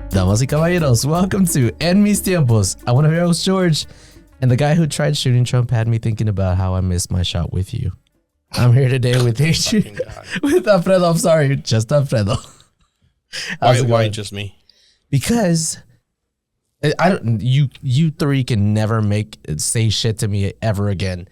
Damas y caballeros, welcome to En Mis Tiempos. I want to host George, and the guy who tried shooting Trump had me thinking about how I missed my shot with you. I'm here today with Adrian, with Alfredo. I'm sorry, just Alfredo. Why just me? Because I don't. You three can never say shit to me ever again.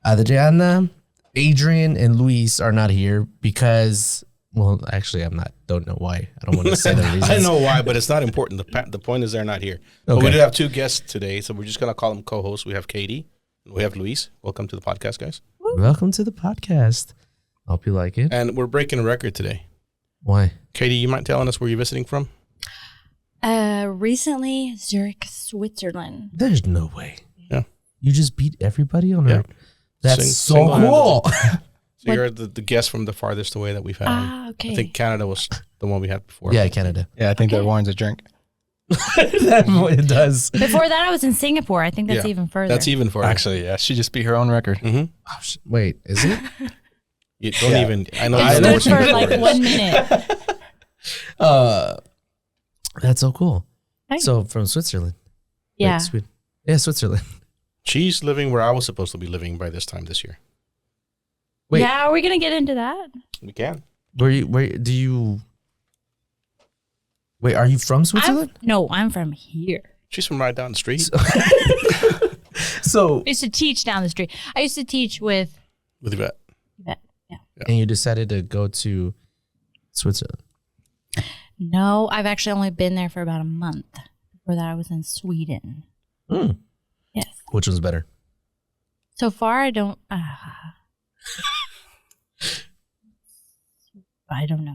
Adriana, Adrian, and Luis are not here because. Well, actually, I'm not. Don't know why. I don't want to say the reasons. I know why, but it's not important. The point is they're not here. But we do have two guests today, so we're just gonna call them co-hosts. We have Katie and we have Luis. Welcome to the podcast, guys. Welcome to the podcast. Hope you like it. And we're breaking a record today. Why? Katie, you mind telling us where you're visiting from? Recently, Zurich, Switzerland. There's no way. Yeah. You just beat everybody on Yeah. Earth. That's so cool. So you're the guest from the farthest away that we've had. Okay. I think Canada was the one we had before. Yeah, Canada. Yeah, I think that warrants a drink. It does. Before that, I was in Singapore. I think that's even further. That's even further. Actually, yeah, she just beat her own record. Mm-hmm. Oh, wait, is it? You don't even. I know. It you stood for like 1 minute. That's so cool. Nice. So from Switzerland. Yeah. Wait, Sweden. Yeah, Switzerland. She's living where I was supposed to be living by this time this year. Wait. Yeah, are we going to get into that? We can. Where do you? Wait, are you from Switzerland? No, I'm from here. She's from right down the street. So I used to teach down the street. I used to teach with Yvette. Yvette. Yeah. and you decided to go to Switzerland. No, I've actually only been there for about a month. Before that, I was in Sweden. Mm. Yes. Which one's better? So far, I don't. I don't know.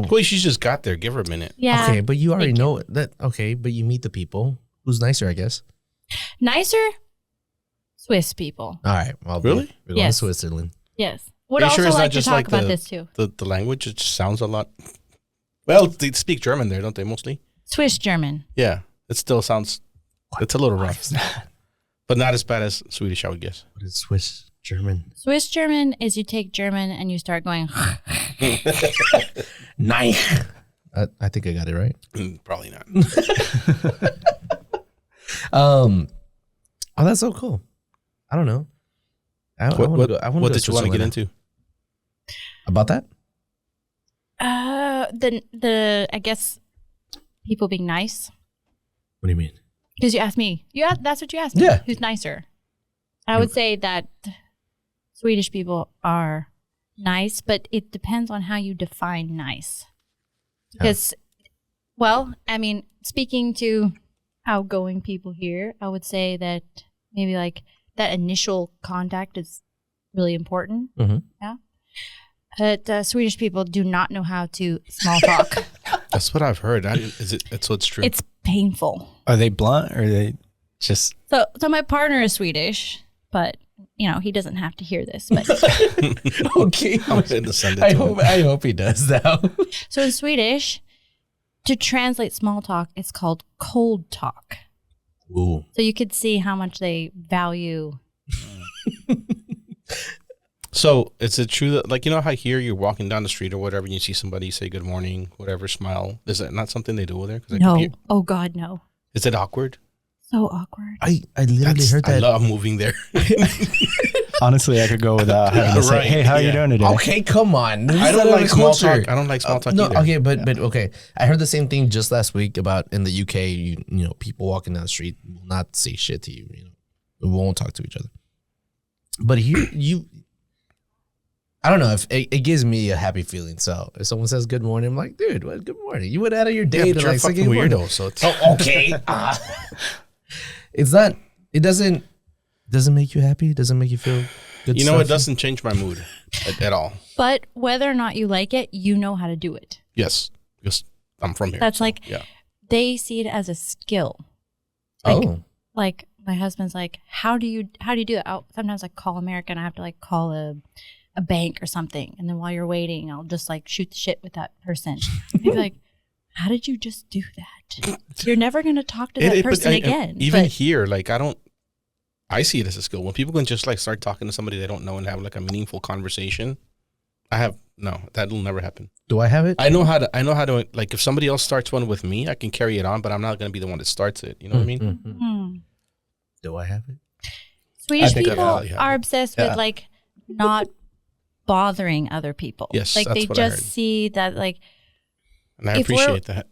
Well, she's just got there. Give her a minute. Yeah. Okay, but you already Thank know that. Okay, but you meet the people. Who's nicer, I guess. Nicer Swiss people. All right. Well, Really? We're going to Yes. Switzerland. Yes. Would Are you also sure it's not like to just talk like about this too. The language, it just sounds a lot. Well, they speak German there, don't they, mostly? Swiss German. Yeah. It still sounds, it's a little rough. But not as bad as Swedish, I would guess. What is Swiss German? Swiss German is you take German and you start going. Nice. I think I got it right. Probably not. Oh, that's so cool. I don't know. What did you want to get into? About that? The I guess people being nice. What do you mean? Because you asked me. That's what you asked me. Yeah. Who's nicer? I would say that Swedish people are nice, but it depends on how you define nice. Because, well, I mean, speaking to outgoing people here, I would say that maybe like that initial contact is really important. Mm-hmm. Yeah. But Swedish people do not know how to small talk. That's what I've heard. So it's true. It's painful. Are they blunt or are they just... So my partner is Swedish, but he doesn't have to hear this. But Okay. I'm going to send it to him. I hope he does now. so in Swedish, to translate small talk, it's called cold talk. Ooh. So you could see how much they value. So is it true that, like, how here you're walking down the street or whatever and you see somebody say good morning, whatever, smile? Is that not something they do over there? 'Cause No. Oh, God, no. Is it awkward? So awkward. I literally heard that. I love moving there. Honestly, I could go without having to say, Right, hey, how are you doing today? Okay, come on. I don't like small talk. I don't like small talk No, either. okay, but okay. I heard the same thing just last week about in the UK. You know, people walking down the street will not say shit to you. We won't talk to each other. But here, I don't know if it gives me a happy feeling. So if someone says good morning, I'm like, dude, what? Good morning. You went out of your day Yeah, to but you're a like say fucking good morning. weirdo, so it's... Oh, okay. It's not. It doesn't make you happy. It doesn't make you feel good. it doesn't change my mood at all. But whether or not you like it, you know how to do it. Yes, because I'm from here. That's like, yeah. they see it as a skill. Like my husband's like, how do you do that? Sometimes I call America and I have to like call a bank or something. And then while you're waiting, I'll just like shoot the shit with that person. I'd be like, how did you just do that? You're never going to talk to that person again. Even here, like I see it as a skill. When people can just like start talking to somebody they don't know and have like a meaningful conversation, No, that'll never happen. Do I have it? I know how to like if somebody else starts one with me, I can carry it on, but I'm not going to be the one that starts it. You know what I mean? Hmm. Do I have it? Swedish think people I- yeah. are obsessed with like not bothering other people. Yes, like that's they what I just heard. see that like And I If we're- appreciate that.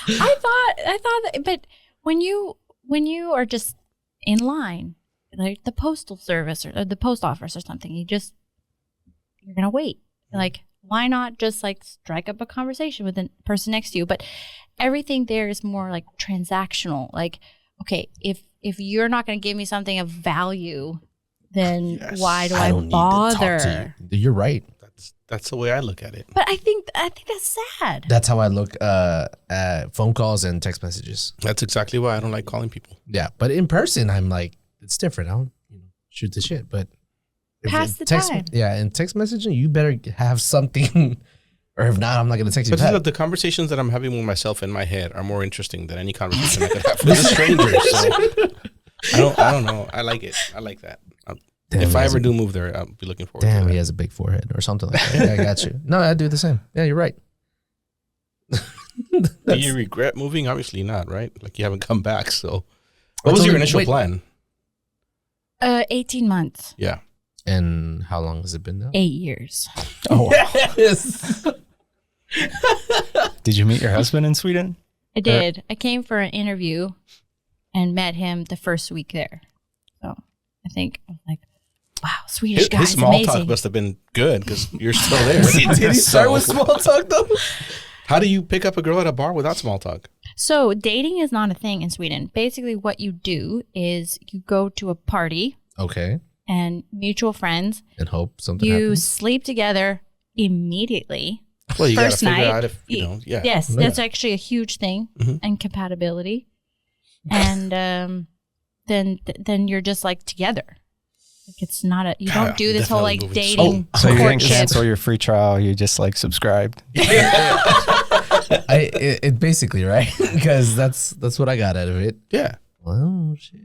I thought that, but when you are just in line, like the postal service or the post office or something, you're gonna wait. Like, why not just like strike up a conversation with the person next to you? But everything there is more like transactional. Like, okay, if you're not gonna give me something of value, then Yes. why do I I don't need to talk bother? to you. You're right. That's the way I look at it. But I think that's sad. That's how I look at phone calls and text messages. That's exactly why I don't like calling people. Yeah, but in person, I'm like, it's different. I don't shoot the shit, but if Pass it the text, time. Yeah, in text messaging, you better have something, or if not, I'm not gonna text you But back. the conversations that I'm having with myself in my head are more interesting than any conversation I could have with a stranger. So I don't know. I like it. I like that. Damn, If he I has ever a- do move there, I'll be looking forward Damn, to he that. has a big forehead or something like that. Yeah, I got you. No, I do the same. Yeah, you're right. Do you regret moving? Obviously not, right? Like you haven't come back. So what was your initial plan? 18 months, Yeah. And how long has it been now? 8 years. Oh, Yes. did you meet your husband in Sweden? I did. I came for an interview and met him the first week there. So I think I was like, wow, Swedish His guy's small amazing. talk must have been good because you're still there. Did he start with So, small talk though? How do you pick up a girl at a bar without small talk? So dating is not a thing in Sweden. Basically, what you do is you go to a party Okay. and mutual friends. And hope something You happens. sleep together immediately. Well, you got to First figure night, out if, you know, yeah. Yes, Yeah. that's actually a huge thing, Mhm. and compatibility. And then you're just like together. Like it's not a you God, don't do this whole like definitely moving dating So you didn't courtship. cancel your free trial. You just like subscribed. It basically right because that's what I got out of it. Yeah. Well, shit.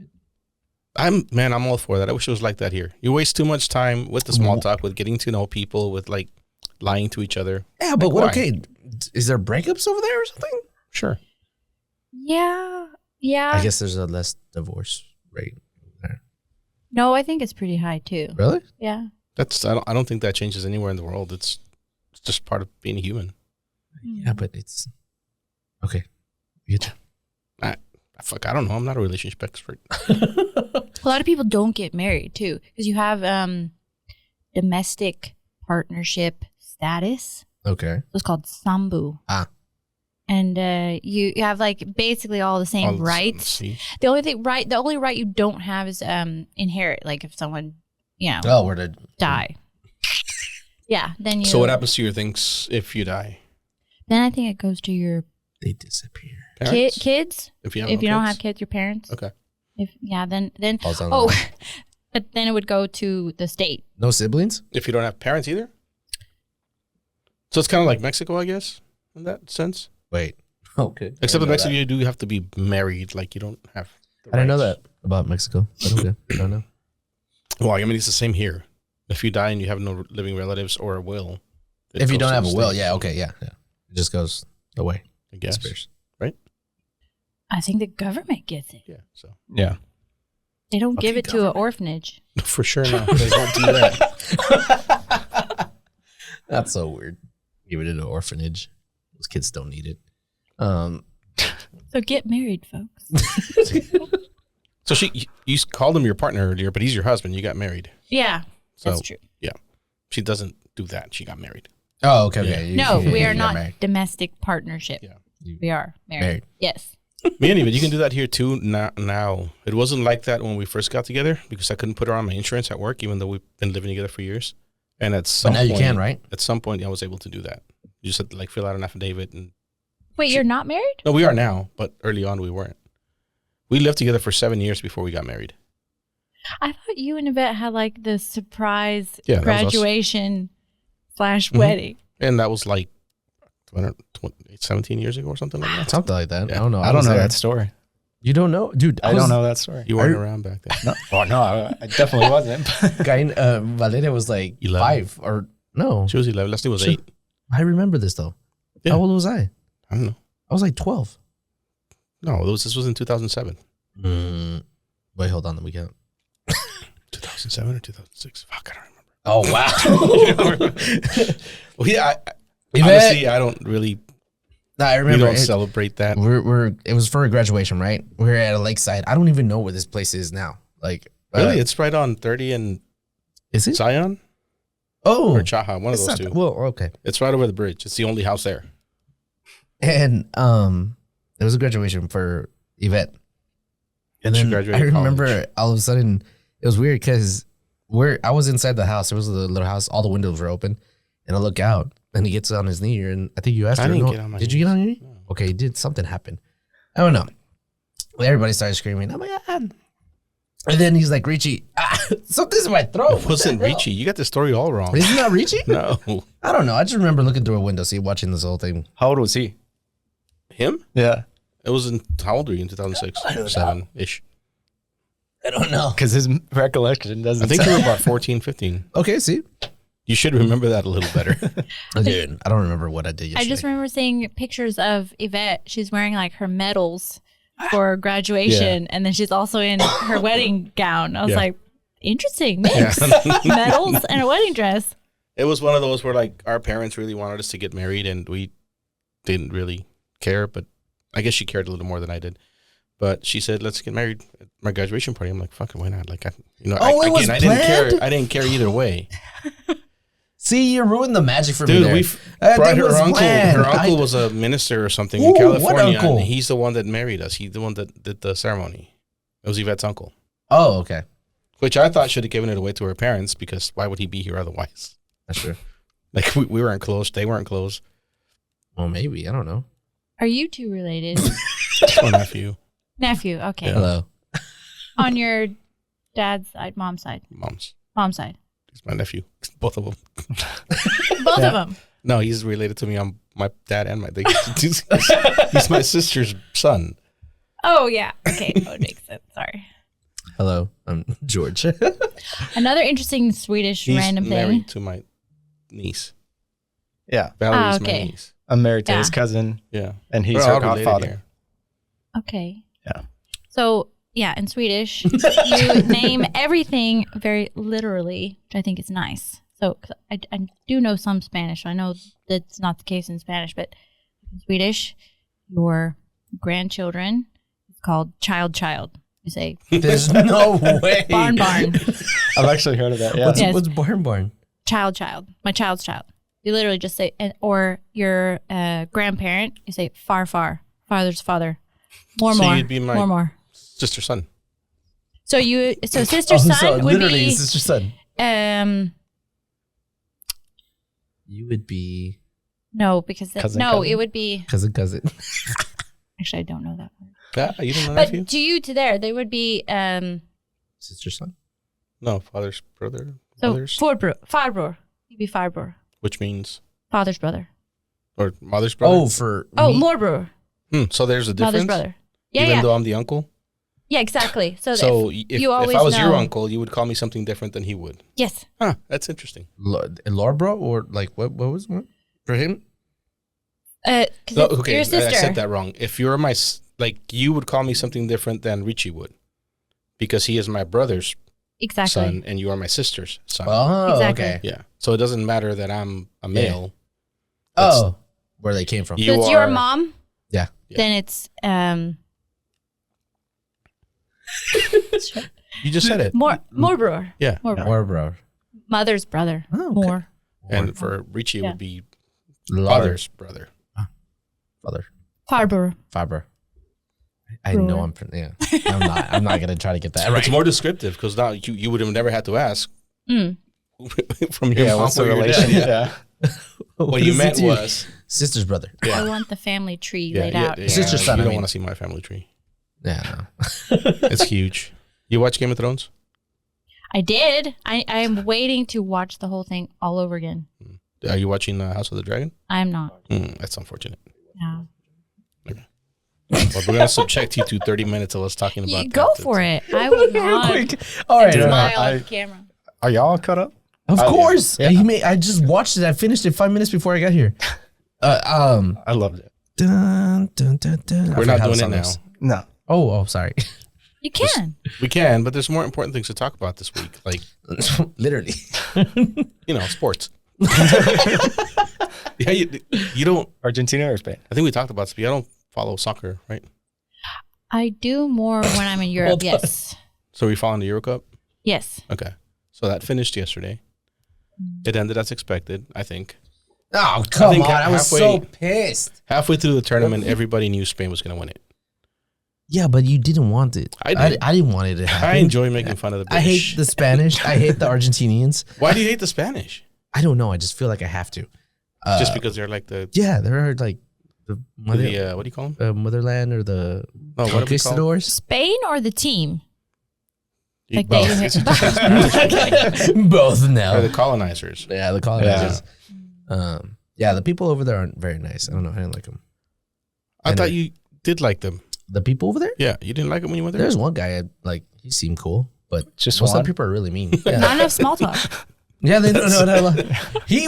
I'm all for that. I wish it was like that here. You waste too much time with the small talk, with getting to know people, with like lying to each other. Yeah, but Like, what? why? Okay, is there breakups over there or something? Sure. Yeah. I guess there's a less divorce rate there. No, I think it's pretty high too. Really? Yeah. I don't think that changes anywhere in the world. It's just part of being a human. Yeah, but it's okay. Get you. I don't know. I'm not a relationship expert. A lot of people don't get married too because you have domestic partnership status. Okay. It's called sambu. Ah. And you have like basically all the same All of a sudden, rights. see? The only right you don't have is inherit. Like if someone, Oh, where did die. Yeah, then you. So what happens to your things if you die? Then I think it goes to your they disappear? Parents? kids. If you have If no you don't kids? have kids, your parents. Okay. Then Falls down the oh, line. but then it would go to the state. No siblings? If you don't have parents either? So it's kind of like Mexico, I guess, in that sense. Wait. Okay. Except in I Mexico, you do have to be married. Like you don't have. the didn't know rights. that about Mexico. But okay. I don't know. Well, I mean, it's the same here. If you die and you have no living relatives or a will, it If you goes don't to have the a will, state, yeah, okay, yeah. It just goes away. I guess. Disappears. I think the government gets it. Yeah. So Yeah. They don't give Okay, it to an orphanage. for sure, no, they won't do that. That's so weird. Give it to an orphanage. Those kids don't need it. So get married, folks. So you called him your partner earlier, but he's your husband. You got married. Yeah, So that's true. she doesn't do that. She got married. Oh, okay, okay. No, we are you got not married. domestic partnership. Yeah. We are married. Married. Yes. Me and even you can do that here too. Now it wasn't like that when we first got together because I couldn't put her on my insurance at work, even though we've been living together for years. And at some But now you point, can, right? At some point, I was able to do that. You just had to like fill out an affidavit. And Wait, you're not married? no, we are now, but early on we weren't. We lived together for 7 years before we got married. I thought you and Yvette had like the surprise Yeah, that was us. graduation / Mhm. wedding. And that was like 17 years ago or something like that. Something like that. Yeah. I don't know. I don't was know there. that story. You don't know, dude? I don't know that story. You weren't around back then. No, oh, no, I definitely wasn't. Guy, Valeria was like 11. 5 or no. She was 11. Leslie was She- 8. I remember this though. Yeah. How old was I? I don't know. I was like 12. No, this was in 2007. Wait, hold on. The weekend. 2007 or 2006? Fuck, I don't remember. Oh wow. Well, yeah, Yvette- honestly, I don't really. No, I We remember. don't celebrate that. It was for a graduation, right? We were at a lakeside. I don't even know where this place is now. Like, Really, it's right on 30 and is it? Zion Oh, or Chaha, one of it's those not- two. Well, okay. It's right over the bridge. It's the only house there. And it was a graduation for Yvette. And She then graduated I remember college. all of a sudden it was weird because I was inside the house. There was a little house. All the windows were open, and I look out, and he gets on his knee, and I think you asked I her. didn't no, get on my did you get knees. on your knee? No. Okay, did something happen? I don't know. Everybody started screaming, "Oh my god!" And then he's like, "Richie, something's in my throat." It wasn't Richie. You got the story all wrong. Is it not Richie? No. I don't know. I just remember looking through a window, watching this whole thing. How old was he? Him? Yeah. It was in, how old were you in 2006? 7-ish. I don't know. Because his recollection doesn't I think you sound- were about 14, 15. Okay, see, You should remember that a little better. dude, I don't remember what I did yesterday. I just remember seeing pictures of Yvette. She's wearing like her medals for graduation, and then she's also in her wedding gown. I was Yeah. like, interesting mix. Medals and a wedding dress. It was one of those where like our parents really wanted us to get married and we didn't really care, but I guess she cared a little more than I did. But she said, "Let's get married at my graduation party." I'm like, "Fuck it, why not?" Like, it was I didn't care. planned? I didn't care either way. See, you ruined the magic for me Dude, there. we That brought thing her was uncle. planned. Her uncle I- was a minister or something Ooh, in what California, uncle? and he's the one that married us. He's the one that did the ceremony. It was Yvette's uncle, Oh, okay. which I thought should have given it away to her parents because why would he be here otherwise? That's true. Like we weren't close, they weren't close. Well, maybe. I don't know. Are you two related? My nephew, Nephew. Okay. Yeah. Hello. On your dad's side, mom's side. mom's. Mom's side. He's my nephew, both of them. Both of them. No, he's related to me on my dad and my. He's my sister's son. Oh, yeah. Okay. That would make sense. Sorry. Hello. I'm George. Another interesting Swedish He's random married thing. to my niece. Yeah. Valerie's okay. my niece. I'm married to Yeah. his cousin, Yeah, and he's We're her all related godfather. here. Okay. Yeah. So, yeah, in Swedish, you name everything very literally, which I think is nice. So, 'cause I do know some Spanish. I know that's not the case in Spanish, but in Swedish, your grandchildren is called child. You say There's no way. barn. I've actually heard of that. Yeah. What's, Yes. what's barn? Child. My child's child. You literally just say, or your grandparent, you say far. Father's father. More. you'd be my- More. Sister's son. So sister's son so would literally, be it's sister son. You would be No, because Cousin. it would be cousin. actually I don't know that word. Yeah, you don't know But nephew? to you to there, they would be Sister son. No, father's brother. so Mother's, farbror. You'd be farbror. which means Father's brother. or mother's brother. Oh, for Oh, me? morbror. So there's a difference. Mother's brother. Yeah, Even yeah. though I'm the uncle. Yeah, exactly. So, So if if you always I was your know- uncle, you would call me something different than he would. yes. Huh, that's interesting. Larbro or like what was what? For him? 'Cause No, it's okay, your I sister. said that wrong. If you're my like, you would call me something different than Richie would, because he is my brother's Exactly. son and you are my sister's son. Oh, Exactly. okay. Yeah, so it doesn't matter that I'm a male. Oh, where they came from. You So it's your are- mom. Yeah. Then it's You just said it. morbror. Yeah, Morbror. Or bro. Mother's brother. Oh, okay. More. and for Richie it Yeah. would be Lar- father's brother. father. Farbror. Faber. I know I'm. Yeah. I'm not gonna try to get that right. It's more descriptive because now you would have never had to ask from your Yeah, mom what's the or your relation? dad. Yeah. What you meant was sister's brother. I want the family tree laid out. Sister's son, You I don't mean. want to see my family tree. Yeah. It's huge. You watch Game of Thrones? I did. I am waiting to watch the whole thing all over again. Are you watching House of the Dragon? I'm not. That's unfortunate. No. Well, we're gonna subject you to 30 minutes of us talking about. You go for it. I will not Quick. All right. smile I- on camera. Are y'all caught up? Of course. Yeah. I just watched it. I finished it 5 minutes before I got here. I loved it. Dun, dun, dun, dun. I We're forgot not how the doing it song now. goes. No. Oh, sorry. You can. We can, but there's more important things to talk about this week, like Literally. sports. Yeah, you don't. Argentina or Spain? I think we talked about this. But I don't follow soccer, right? I do more when I'm in Europe. Hold on. Yes. So we following the Euro Cup. Yes. Okay, so that finished yesterday. It ended as expected, I think. Oh, come think on. I was so halfway- pissed. Halfway through the tournament, everybody knew Spain was going to win it. Yeah, but you didn't want it. I did. I didn't want it to happen. I enjoy making fun of the I British. hate the Spanish. I hate the Argentinians. Why do you hate the Spanish? I don't know. I just feel like I have to. Just because they're like the Yeah, they're like the what do you call them? motherland or the No, what do we call 'em? conquistadors. Spain or the team? You- Like they- Both Or now. the colonizers. Yeah, the colonizers. Yeah, the people over there aren't very nice. I don't know. I didn't like them. I And thought you did like them. The people over there? Yeah, you didn't like them when you went there. There's one guy, like, he seemed cool, but Just most of one? the people are really mean. Yeah, Not enough small talk. yeah they don't know. He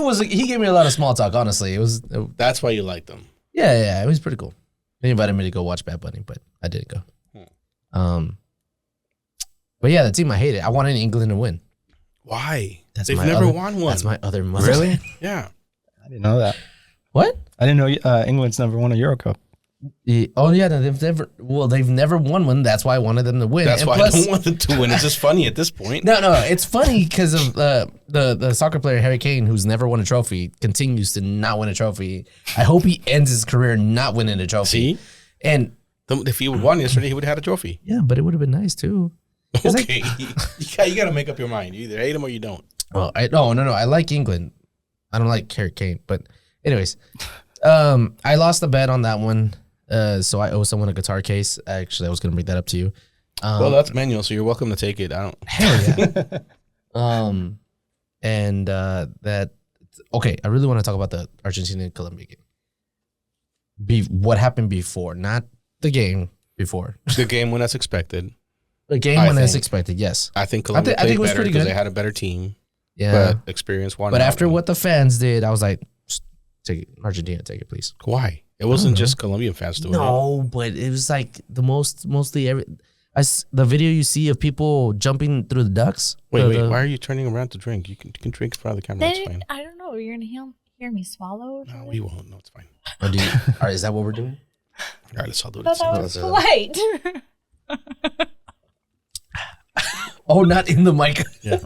gave me a lot of small talk, honestly. It was, That's why you like them. yeah, it was pretty cool. He invited me to go watch Bad Bunny, but I didn't go. But yeah, the team, I hate it. I wanted England to win. Why? That's They've my never other- won one. That's my other mother. Really? Yeah. I didn't know that. What? I didn't know England's never won a Euro Cup. Oh yeah, no, they've never won one. That's why I wanted them to win. That's And why plus- I don't want them to win. It's just funny at this point. No, it's funny because of the soccer player Harry Kane, who's never won a trophy, continues to not win a trophy. I hope he ends his career not winning a trophy. See? And If he would won yesterday, he would have had a trophy. yeah, but it would have been nice too. Okay. you got to make up your mind. You either hate him or you don't. Well, no. I like England. I don't like Harry Kane, but anyways, I lost the bet on that one. So I owe someone a guitar case. Actually, I was gonna bring that up to you. Well, that's manual, so you're welcome to take it. I don't. Hell yeah. And that okay. I really want to talk about the Argentina and Colombia game. What happened before, not the game before. The game went as expected. The game I when as think. expected. Yes. I think Colombia I think played it was better pretty because good. they had a better team, Yeah. but experience won. But out. after what the fans did, I was like, "Just take it, Argentina, take it, please. Why? It wasn't know. just Colombian fans doing it. No, but it was like mostly the video you see of people jumping through the ducks. Wait, the- why are you turning around to drink? You can drink in front of the camera. That's Then, fine. I don't know. You're gonna hear me swallow. Or No, something? we won't. No, it's fine. Or do you, or is that what we're doing? All right, let's all do it. I thought that Let's- was polite. Oh, not in the mic. Yeah.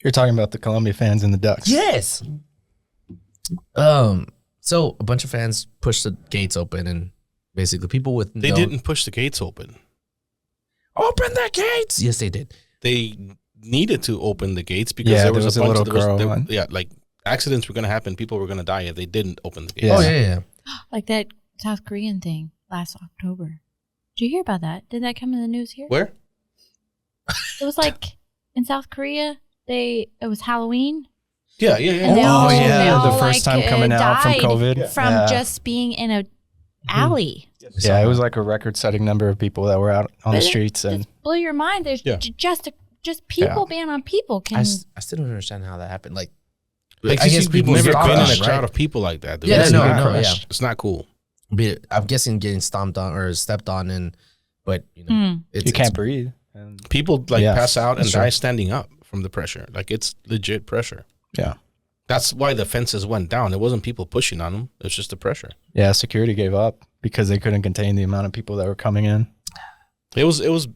You're talking about the Colombia fans and the Ducks. Yes. So a bunch of fans pushed the gates open, and basically people with They didn't push the gates open. open the gates. Yes, they did. They needed to open the gates because Yeah, there there was was a a bunch little girl one. yeah, like accidents were going to happen. People were going to die if they didn't open the gates. Yeah. Oh yeah. Like that South Korean thing last October. Did you hear about that? Did that come in the news here? Where? It was like in South Korea. It was Halloween. Yeah. And they Oh, all, yeah, they all, the first like, time coming out from died COVID. from Yeah. just being in a alley. Yeah, it was like a record-setting number of people that were out on the But it streets, and just blew your mind. There's Yeah. just people being on people can. I still don't understand how that happened. Like, Like, I guess you've people never stopped been in us, a crowd right? of people like that. Dude. Yeah, It's no, not- no, yeah. It's not cool. I'm guessing getting stomped on or stepped on, but you know, Hmm. it's, you can't breathe. And People like Yeah, pass out and that's true. die standing up from the pressure. Like it's legit pressure. yeah, That's why the fences went down. It wasn't people pushing on them. It's just the pressure. yeah. Security gave up because they couldn't contain the amount of people that were coming in. It was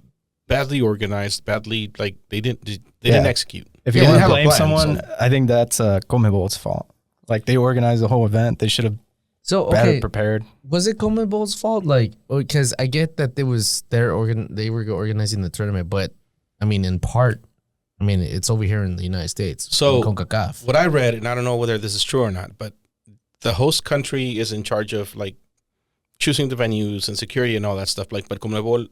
badly organized. Badly like they didn't Yeah. execute. If you Yeah, want they to have a blame plan, someone, so- I think that's Conmebol's fault. Like they organized the whole event. They should have so better okay. prepared. Was it CONMEBOL's fault? Like, because I get that they were organizing the tournament, but I mean, in part, I mean, it's over here in the United States. So, in CONCACAF. What I read, and I don't know whether this is true or not, but the host country is in charge of like choosing the venues and security and all that stuff. Like, but Conmebol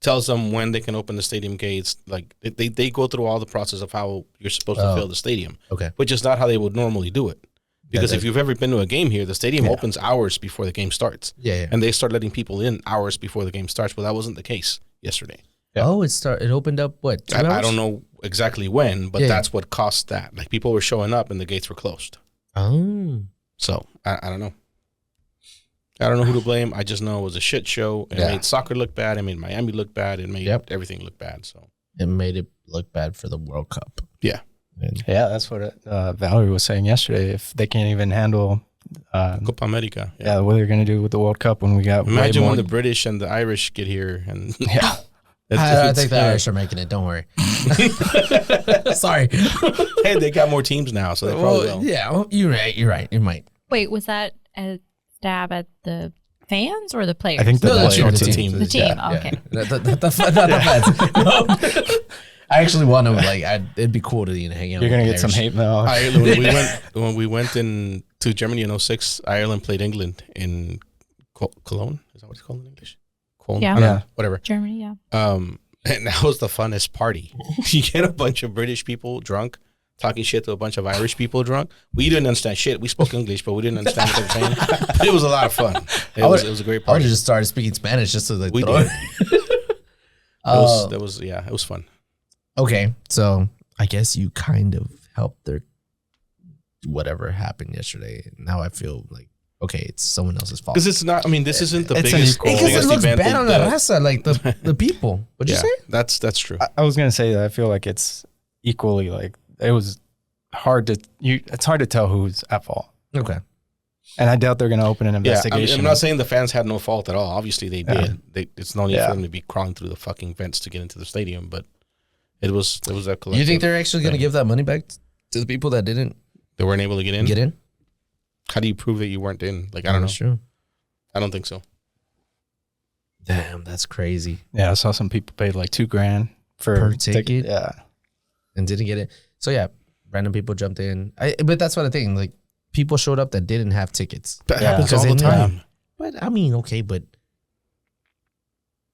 tells them when they can open the stadium gates. Like, they go through all the process of how you're supposed to Oh. fill the stadium, Okay. which is not how they would normally do it. Because if you've ever been to a game here, the stadium opens hours before the game starts. Yeah. And they start letting people in hours before the game starts. But that wasn't the case yesterday. Yeah. Oh, it opened up what? 2 hours? I don't know exactly when, but Yeah. that's what caused that. Like people were showing up and the gates were closed. Oh. So I don't know. I don't know who to blame. I just know it was a shit show. It made soccer look bad. It made Miami look bad. It made everything look bad. So It made it look bad for the World Cup. yeah. And Yeah, that's what Valerie was saying yesterday. If they can't even handle, Copa America. what they're going to do with the World Cup when we got way Imagine more. when the British and the Irish get here and Yeah. I think the Irish are making it. Don't worry. Sorry. Hey, they got more teams now, so they probably will. Yeah, you're right. You might. Wait, was that a stab at the fans or the players? I think the No, that's players. your team. The team. Yeah, Okay. yeah. Not the fans. No. I actually want to it'd be cool to hang out. You're going to with get some Irish. hate mail. Ireland, when we went in to Germany in 2006, Ireland played England in Cologne. Is that what it's called in English? Cologne? Yeah. I don't know, Yeah. whatever. Germany, yeah. And that was the funnest party. You get a bunch of British people drunk, talking shit to a bunch of Irish people drunk. We didn't understand shit. We spoke English, but we didn't understand what they were saying. But it was a lot of fun. It was a great I would party. have just started speaking Spanish just to like We throw did. it. It was fun. Okay, so I guess you kind of helped their whatever happened yesterday. Now I feel like okay, it's someone else's fault. Because it's not. I mean, this isn't the It's an biggest, equal- Because it biggest looks event. bad on the raza, like the people. What'd you say? That's true. I was going to say that I feel like it's equally like it was hard to it's hard to tell who's at fault. Okay. And I doubt they're going to open an Yeah, investigation. I'm not saying the fans had no fault at all. Obviously, they Yeah. did. It's no need Yeah. for them to be crawling through the fucking vents to get into the stadium. But it was that collective. You think they're actually going to thing. give that money back to the people that didn't They weren't able to get in. get in? How do you prove that you weren't in? Like I don't know. That's true. I don't think so. Damn, that's crazy. Yeah, I saw some people paid like $2,000 for Per ticket? Yeah. And didn't get it. So yeah, random people jumped in. But that's what I think. Like people showed up that didn't have tickets. That Yeah. happens Because all the they knew. time. But I mean, okay, but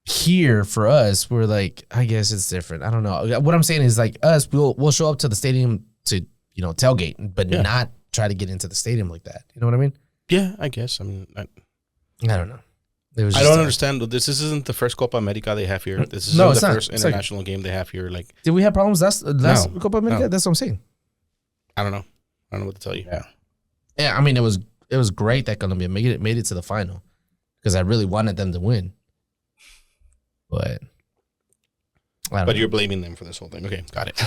here for us, we're like, I guess it's different. I don't know. What I'm saying is like us, we'll show up to the stadium to, tailgate, but Yeah. not try to get into the stadium like that. You know what I mean? Yeah, I guess. I mean, I don't know. It was I just, don't understand. This isn't the first Copa America they have here. This isn't No, the it's not. first It's like- international game they have here. Like Did we have problems last No. Copa America? No. That's what I'm saying. I don't know. I don't know what to tell you. Yeah. Yeah, I mean, it was great that Colombia made it to the final because I really wanted them to win. But I don't But know. you're blaming them for this whole thing. Okay, got it.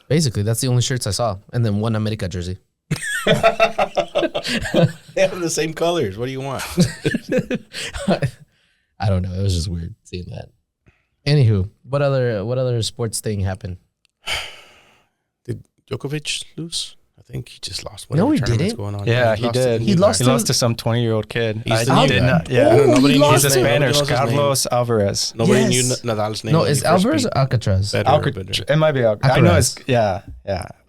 Basically, that's the only shirts I saw, and then one America jersey. They have the same colors. What do you want? I don't know. It was just weird seeing that. Anywho, what other sports thing happened? Did Djokovic lose? I think he just lost. No, he tournament's didn't. Going on. Yeah, he lost did. to- He lost He to- lost to some 20-year-old kid. He's the I new did guy. not. Yeah. Oh, Nobody he knows He's a his name. Nobody Spanish, knows his name. Carlos Alvarez. Nobody Yes. knew Nadal's name. No, when is he first Alvarez beat or Alcatraz? Federer. It might be Alcaraz. I know it's, yeah,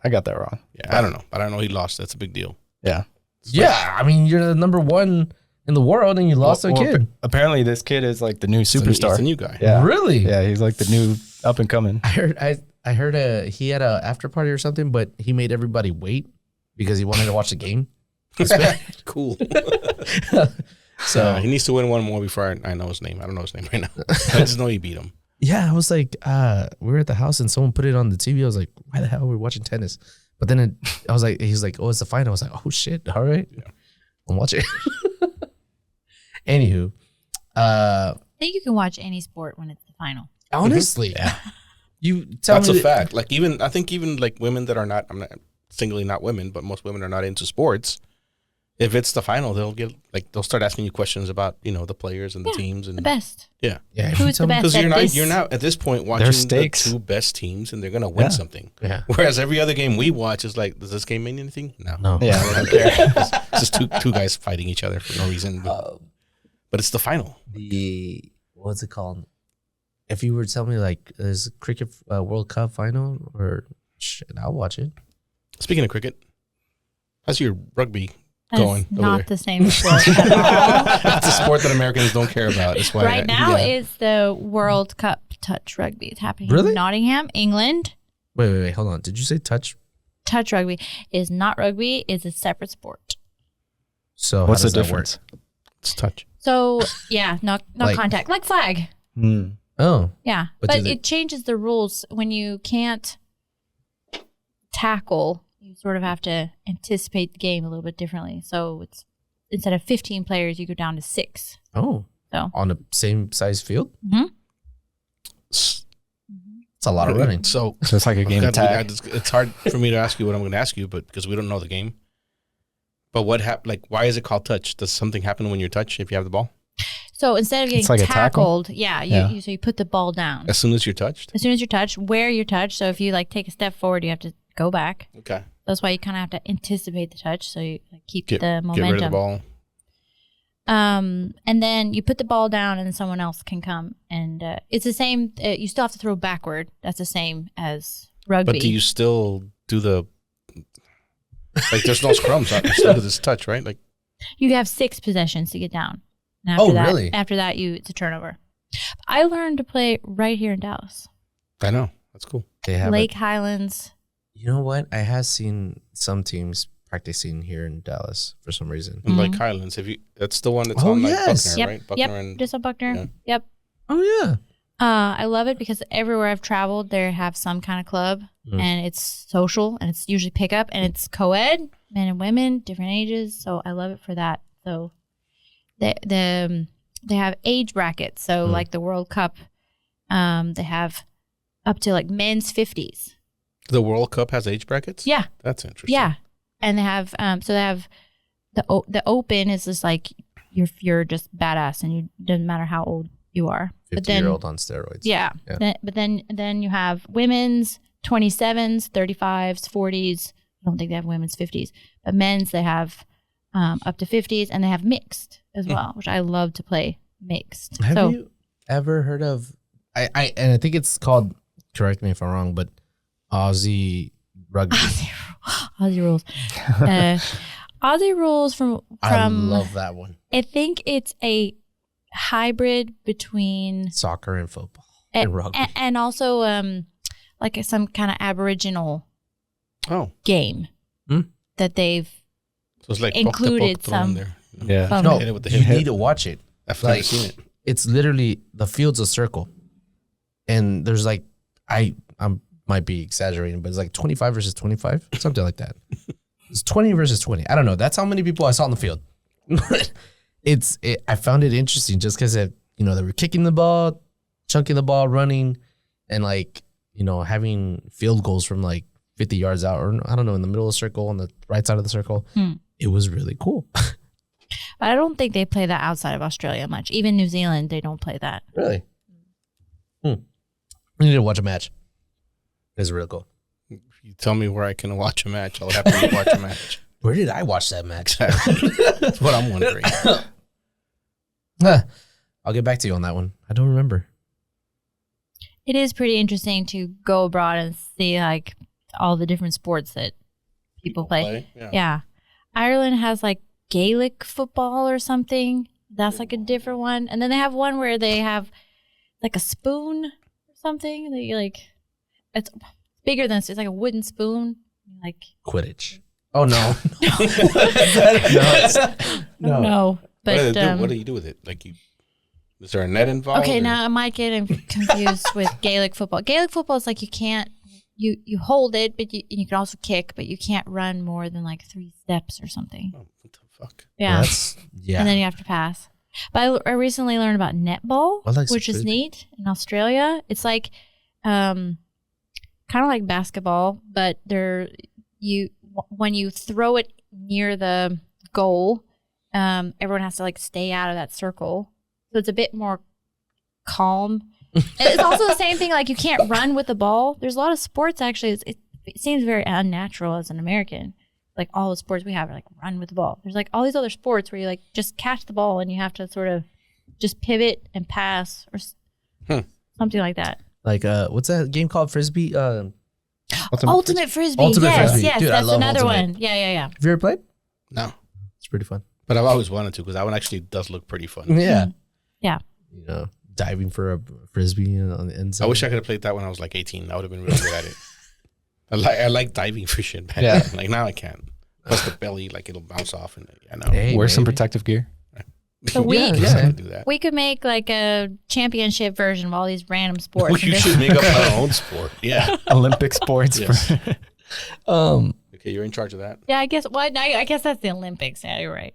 I got that wrong. Yeah, I don't know, but I know he lost. That's a big deal. Yeah. Yeah, I mean, you're the number one in the world, and you lost to a kid. Apparently, this kid is like the new He's superstar. the new guy. Yeah. Really? Yeah, he's like the new up and coming. I heard he had a after party or something, but he made everybody wait because he wanted to watch the game. Cool. So He needs to win one more before I know his name. I don't know his name right now. I just know he beat him. yeah, I was like, we were at the house and someone put it on the TV. I was like, why the hell are we watching tennis? But then I was like, he's like, oh, it's the final. I was like, oh shit, all right, I'm watching. Anywho, I think you can watch any sport when it's the final. honestly, you tell That's me a fact. Like I think even like women that are not, I'm not singly not women, but most women are not into sports. If it's the final, they'll start asking you questions about the players and the teams and The best. yeah. Yeah, if Who's you tell the me- best? Because at you're this? now at this point watching the stakes. two best teams and they're gonna win Yeah. something. Yeah. Whereas every other game we watch is like, does this game mean anything? No. No. Yeah, I don't care. It's just two guys fighting each other for no reason. But it's the final. What's it called? If you were to tell me like, is cricket World Cup final or shit, I'll watch it. Speaking of cricket, how's your rugby That's going over not there? the same sport at all. That's a sport that Americans don't care about. That's why Right now yeah. is the World Cup touch rugby. It's happening Really? in Nottingham, England. Wait, hold on. Did you say touch? Touch rugby is not rugby. It's a separate sport. So What's how the does that work? difference? It's touch. So yeah, no Like- contact, like flag. Oh, Yeah, But but do they- it changes the rules when you can't tackle. You sort of have to anticipate the game a little bit differently. So it's instead of 15 players, you go down to 6. oh, So on the same size field. S- It's a lot of running. So So it's like a game of tag. it's hard for me to ask you what I'm going to ask you, but because we don't know the game. But what happened? Like, why is it called touch? Does something happen when you're touch if you have the ball? So instead of getting It's like a tackle? tackled, yeah, Yeah. so you put the ball down As soon as you're touched? as soon as you're touched, where you're touched. So if you like take a step forward, you have to go back. Okay. That's why you kind of have to anticipate the touch, so you like, keep Get, the get rid of the momentum. ball. And then you put the ball down, and then someone else can come, and it's the same. You still have to throw backward. That's the same as rugby. But do you still do the like? There's no scrums instead of this touch, right? Like, You have 6 possessions to get down. And Oh, after that, really? After that, it's a turnover. I learned to play right here in Dallas, I know that's cool. They have Lake Highlands. You know what? I have seen some teams practicing here in Dallas for some reason. And like Mhm. Highlands, have you? That's the one that's Oh, on like yes. Buckner, Yep, right? Buckner and just on Buckner. yeah. Yep. Oh yeah. I love it because everywhere I've traveled, they have some kind of club, Mm. and it's social, and it's usually pickup, and it's co-ed, men and women, different ages. So I love it for that. So they have age brackets. So Mm. like the World Cup, they have up to like men's 50s. the World Cup has age brackets. Yeah, That's interesting. yeah, and they have so they have the Open is just like you're just badass, and you doesn't matter how old you are. 50-year-old on steroids. Yeah. Yeah. But then you have women's 27s, 35s, 40s. I don't think they have women's 50s, but men's they have up to 50s, and they have mixed as well, which I love to play mixed. Have so you ever heard of? And I think it's called. Correct me if I'm wrong, but Aussie rugby. Aussie rules. Aussie rules from I love that one. I think it's a hybrid between Soccer and football a- and rugby. and also like some kind of Aboriginal Oh, game Hmm? that they've so it's like Included thrown some there. Yeah. fun. no, Hit it with the you hip. need to watch it. I've Like- never seen it. It's literally the field's a circle, and there's like I might be exaggerating, but it's like 25 versus 25, something like that. It's 20 versus 20. I don't know. That's how many people I saw on the field. I found it interesting just because they were kicking the ball, chunking the ball, running, and like having field goals from like 50 yards out, or I don't know, in the middle of the circle, on the right side of the circle. It was really cool. But I don't think they play that outside of Australia much. Even New Zealand, they don't play that. Really? We need to watch a match. It's real cool. If you tell me where I can watch a match, I'll have to watch a match. Where did I watch that match? That's what I'm wondering. I'll get back to you on that one. I don't remember. It is pretty interesting to go abroad and see like all the different sports that people play. Yeah. Yeah. Ireland has like Gaelic football or something. That's like a different one. And then they have one where they have like a spoon or something. That you like, it's bigger than it's like a wooden spoon. Like, Quidditch. Oh no. no. No. But What do you do with it? Like, is there a net involved? okay, or- now I might get confused with Gaelic football. Gaelic football is like you can't you hold it, but you can also kick, but you can't run more than like 3 steps or something. Oh, what the fuck? Yeah, Yeah. and then you have to pass. But I recently learned about netball, Well, that's which is frisbee. neat in Australia. It's like kind of like basketball, but when you throw it near the goal, everyone has to like stay out of that circle, so it's a bit more calm. It's also the same thing. Like you can't run with the ball. There's a lot of sports actually. It seems very unnatural as an American. Like all the sports we have are like run with the ball. There's like all these other sports where you like just catch the ball and you have to sort of just pivot and pass or something like that. Like what's that game called? Frisbee? Have Ultimate Frisbee. Ultimate yes, Frisbee. yes, Dude, I that's love another Ultimate. one. Yeah. you ever played? No, It's pretty fun. but I've always wanted to because that one actually does look pretty fun. Yeah. Yeah. Diving for a frisbee on the end zone. I wish I could have played that when I was like 18. I would have been really good at it. I like diving for shit back Yeah. then. Like now I can't. Plus the belly, like it'll bounce off. And I know. Hey, Wear some baby. protective gear. So we Yeah. do that. we could make like a championship version of all these random sports. Well, and you just- should make up our own sport. Yeah. Olympic sports. Yes. Okay, you're in charge of that. yeah, I guess. Well, I guess that's the Olympics. Yeah, you're right.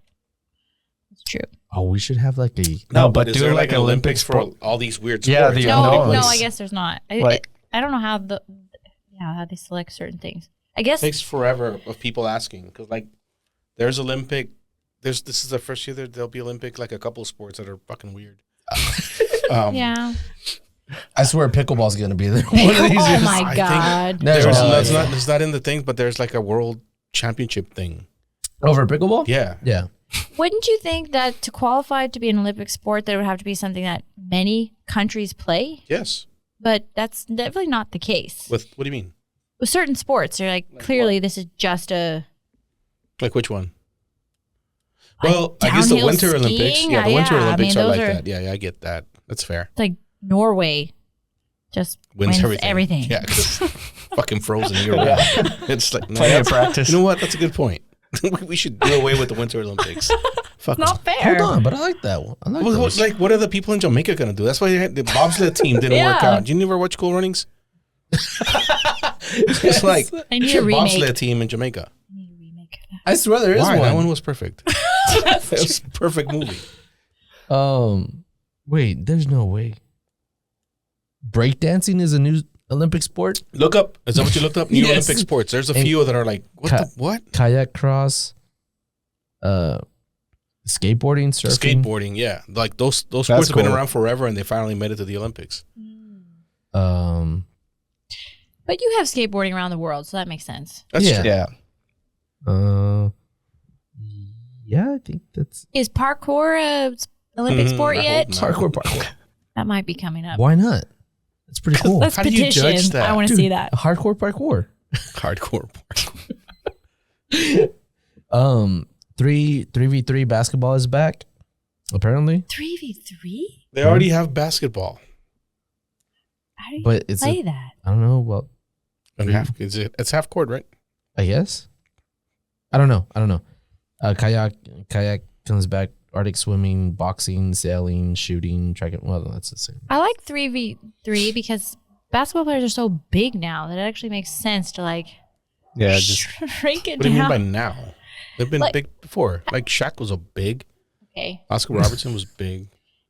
It's true. Oh, we should have like a. No, but is do there like an Olympics for sport- all these weird Yeah, sports? the No, Olympics. I guess there's not. Like- I don't know how how they select certain things. I guess It takes forever of people asking because like there's Olympic. This is the first year that there'll be Olympic, like a couple of sports that are fucking weird. yeah. I swear pickleball's gonna be there. One of these Oh years. my I think god. There's There's always- it's not in the thing, but there's like a world championship thing. Over pickleball? Yeah. Yeah. Wouldn't you think that to qualify to be an Olympic sport, there would have to be something that many countries play? Yes. But that's definitely not the case. What do you mean? With certain sports, they're like clearly this is just a Like which one? Well, I guess the downhill Winter Olympics. skiing? Yeah, the Winter Yeah, I Olympics mean, are those like are- that. Yeah, I get that. That's fair. like Norway just Wins wins everything. everything. Yeah, 'cause fucking frozen year round. It's like no, Plenty of that's- practice. You know what? That's a good point. We should do away with the Winter Olympics. Fuck. It's not fair. Hold on, but I like that one. I like Well, those. like, what are the people in Jamaica gonna do? That's why the bobsled team didn't work Yeah. out. You never watch Cool Runnings? It's like I need a remake. bobsled team in Jamaica. I need a remake of that. I swear there is Why? one. That one was perfect. It was a perfect movie. Wait, there's no way. Breakdancing is a new Olympic sport. Look up. Is that what you looked up? New Yes. Olympic sports. There's a And- few that are like, what? Kayak cross, skateboarding, surfing. Skateboarding. Yeah, like those sports That's have been cool. around forever, and they finally made it to the Olympics. But you have skateboarding around the world, so that makes sense. That's Yeah. true. Yeah. Yeah, I think that's Is parkour a Olympic sport I yet? hope not. parkour. That might be coming up. Why not? That's pretty cool. Let's How do you petition. judge that? I want to Dude, see that. Hardcore parkour. Hardcore. 3v3 basketball is back. Apparently, 3v3? They already have basketball. How do you but it's play that? I don't know. Well, And it's half court, right? I guess. I don't know. Kayak comes back. Arctic swimming, boxing, sailing, shooting, track. Well, that's the same. I like 3v3 because basketball players are so big now that it actually makes sense to like Yeah. Just shrink it What do you mean down. by now? They've been Like- big before. Like Shaq was a big. Okay. Oscar Robertson was big.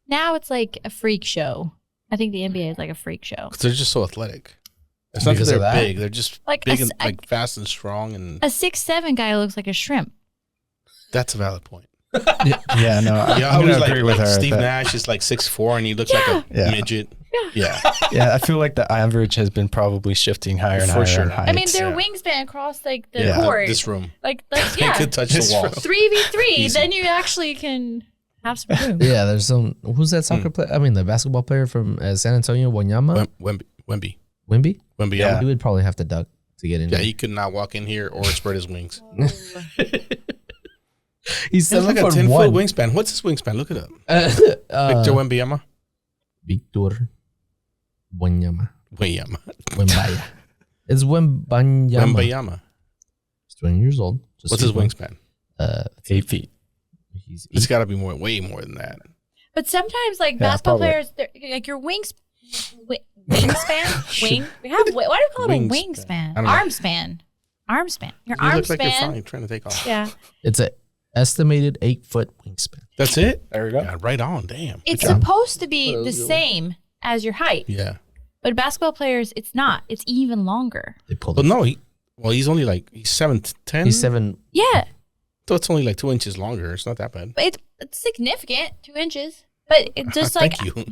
Now it's like a freak show. I think the NBA is like a freak show. 'Cause they're just so athletic. It's not that Because they're of that? big. They're just Like big a and s- like fast and strong, and A 6'7" guy looks like a shrimp. that's a valid point. yeah. No. Yeah, I'm always gonna agree with her. Steve that- Nash is like 6'4", and he looks like a Yeah. midget. Yeah. Yeah, I feel like the average has been probably shifting higher and For higher. sure. in I mean, heights. their yeah. wingspan across like the Yeah. court. This room. Like They yeah. could touch This the wall. room. 3v3, Easy. then you actually can have some room. Yeah, there's some. Who's that soccer player? I mean, the basketball player from San Antonio, Wanyama, Wemby. Wimby. Yeah. He would probably have to duck to get in. Yeah, there. he could not walk in here or spread his wings. He's He has like a 7'1". 10-foot wingspan. What's his wingspan? Look it up. Victor Wembanyama. Victor Wanyama. Wembanyama. Wembaya. It's Wembanyama. Wembanyama. He's 20 years old. Just What's his keep him. wingspan? 8 feet. He's It's got to be way more than that. But sometimes, like Yeah, basketball probably. players, like your wingspan, wing. We have why do we call it a wingspan? I don't know. Arm span. Your You arm look like you're span. fine trying to take off. Yeah, It's a estimated 8-foot wingspan. That's it? There we go. Yeah, right on. Damn. it's Good job. supposed to be the same as your height, Yeah. but basketball players, it's not. It's even longer. They pulled But it. no, he's only like, he's 7'10". He's 7. Yeah, So it's only like 2 inches longer. It's not that bad. but it's significant, 2 inches. But it just like Thank you.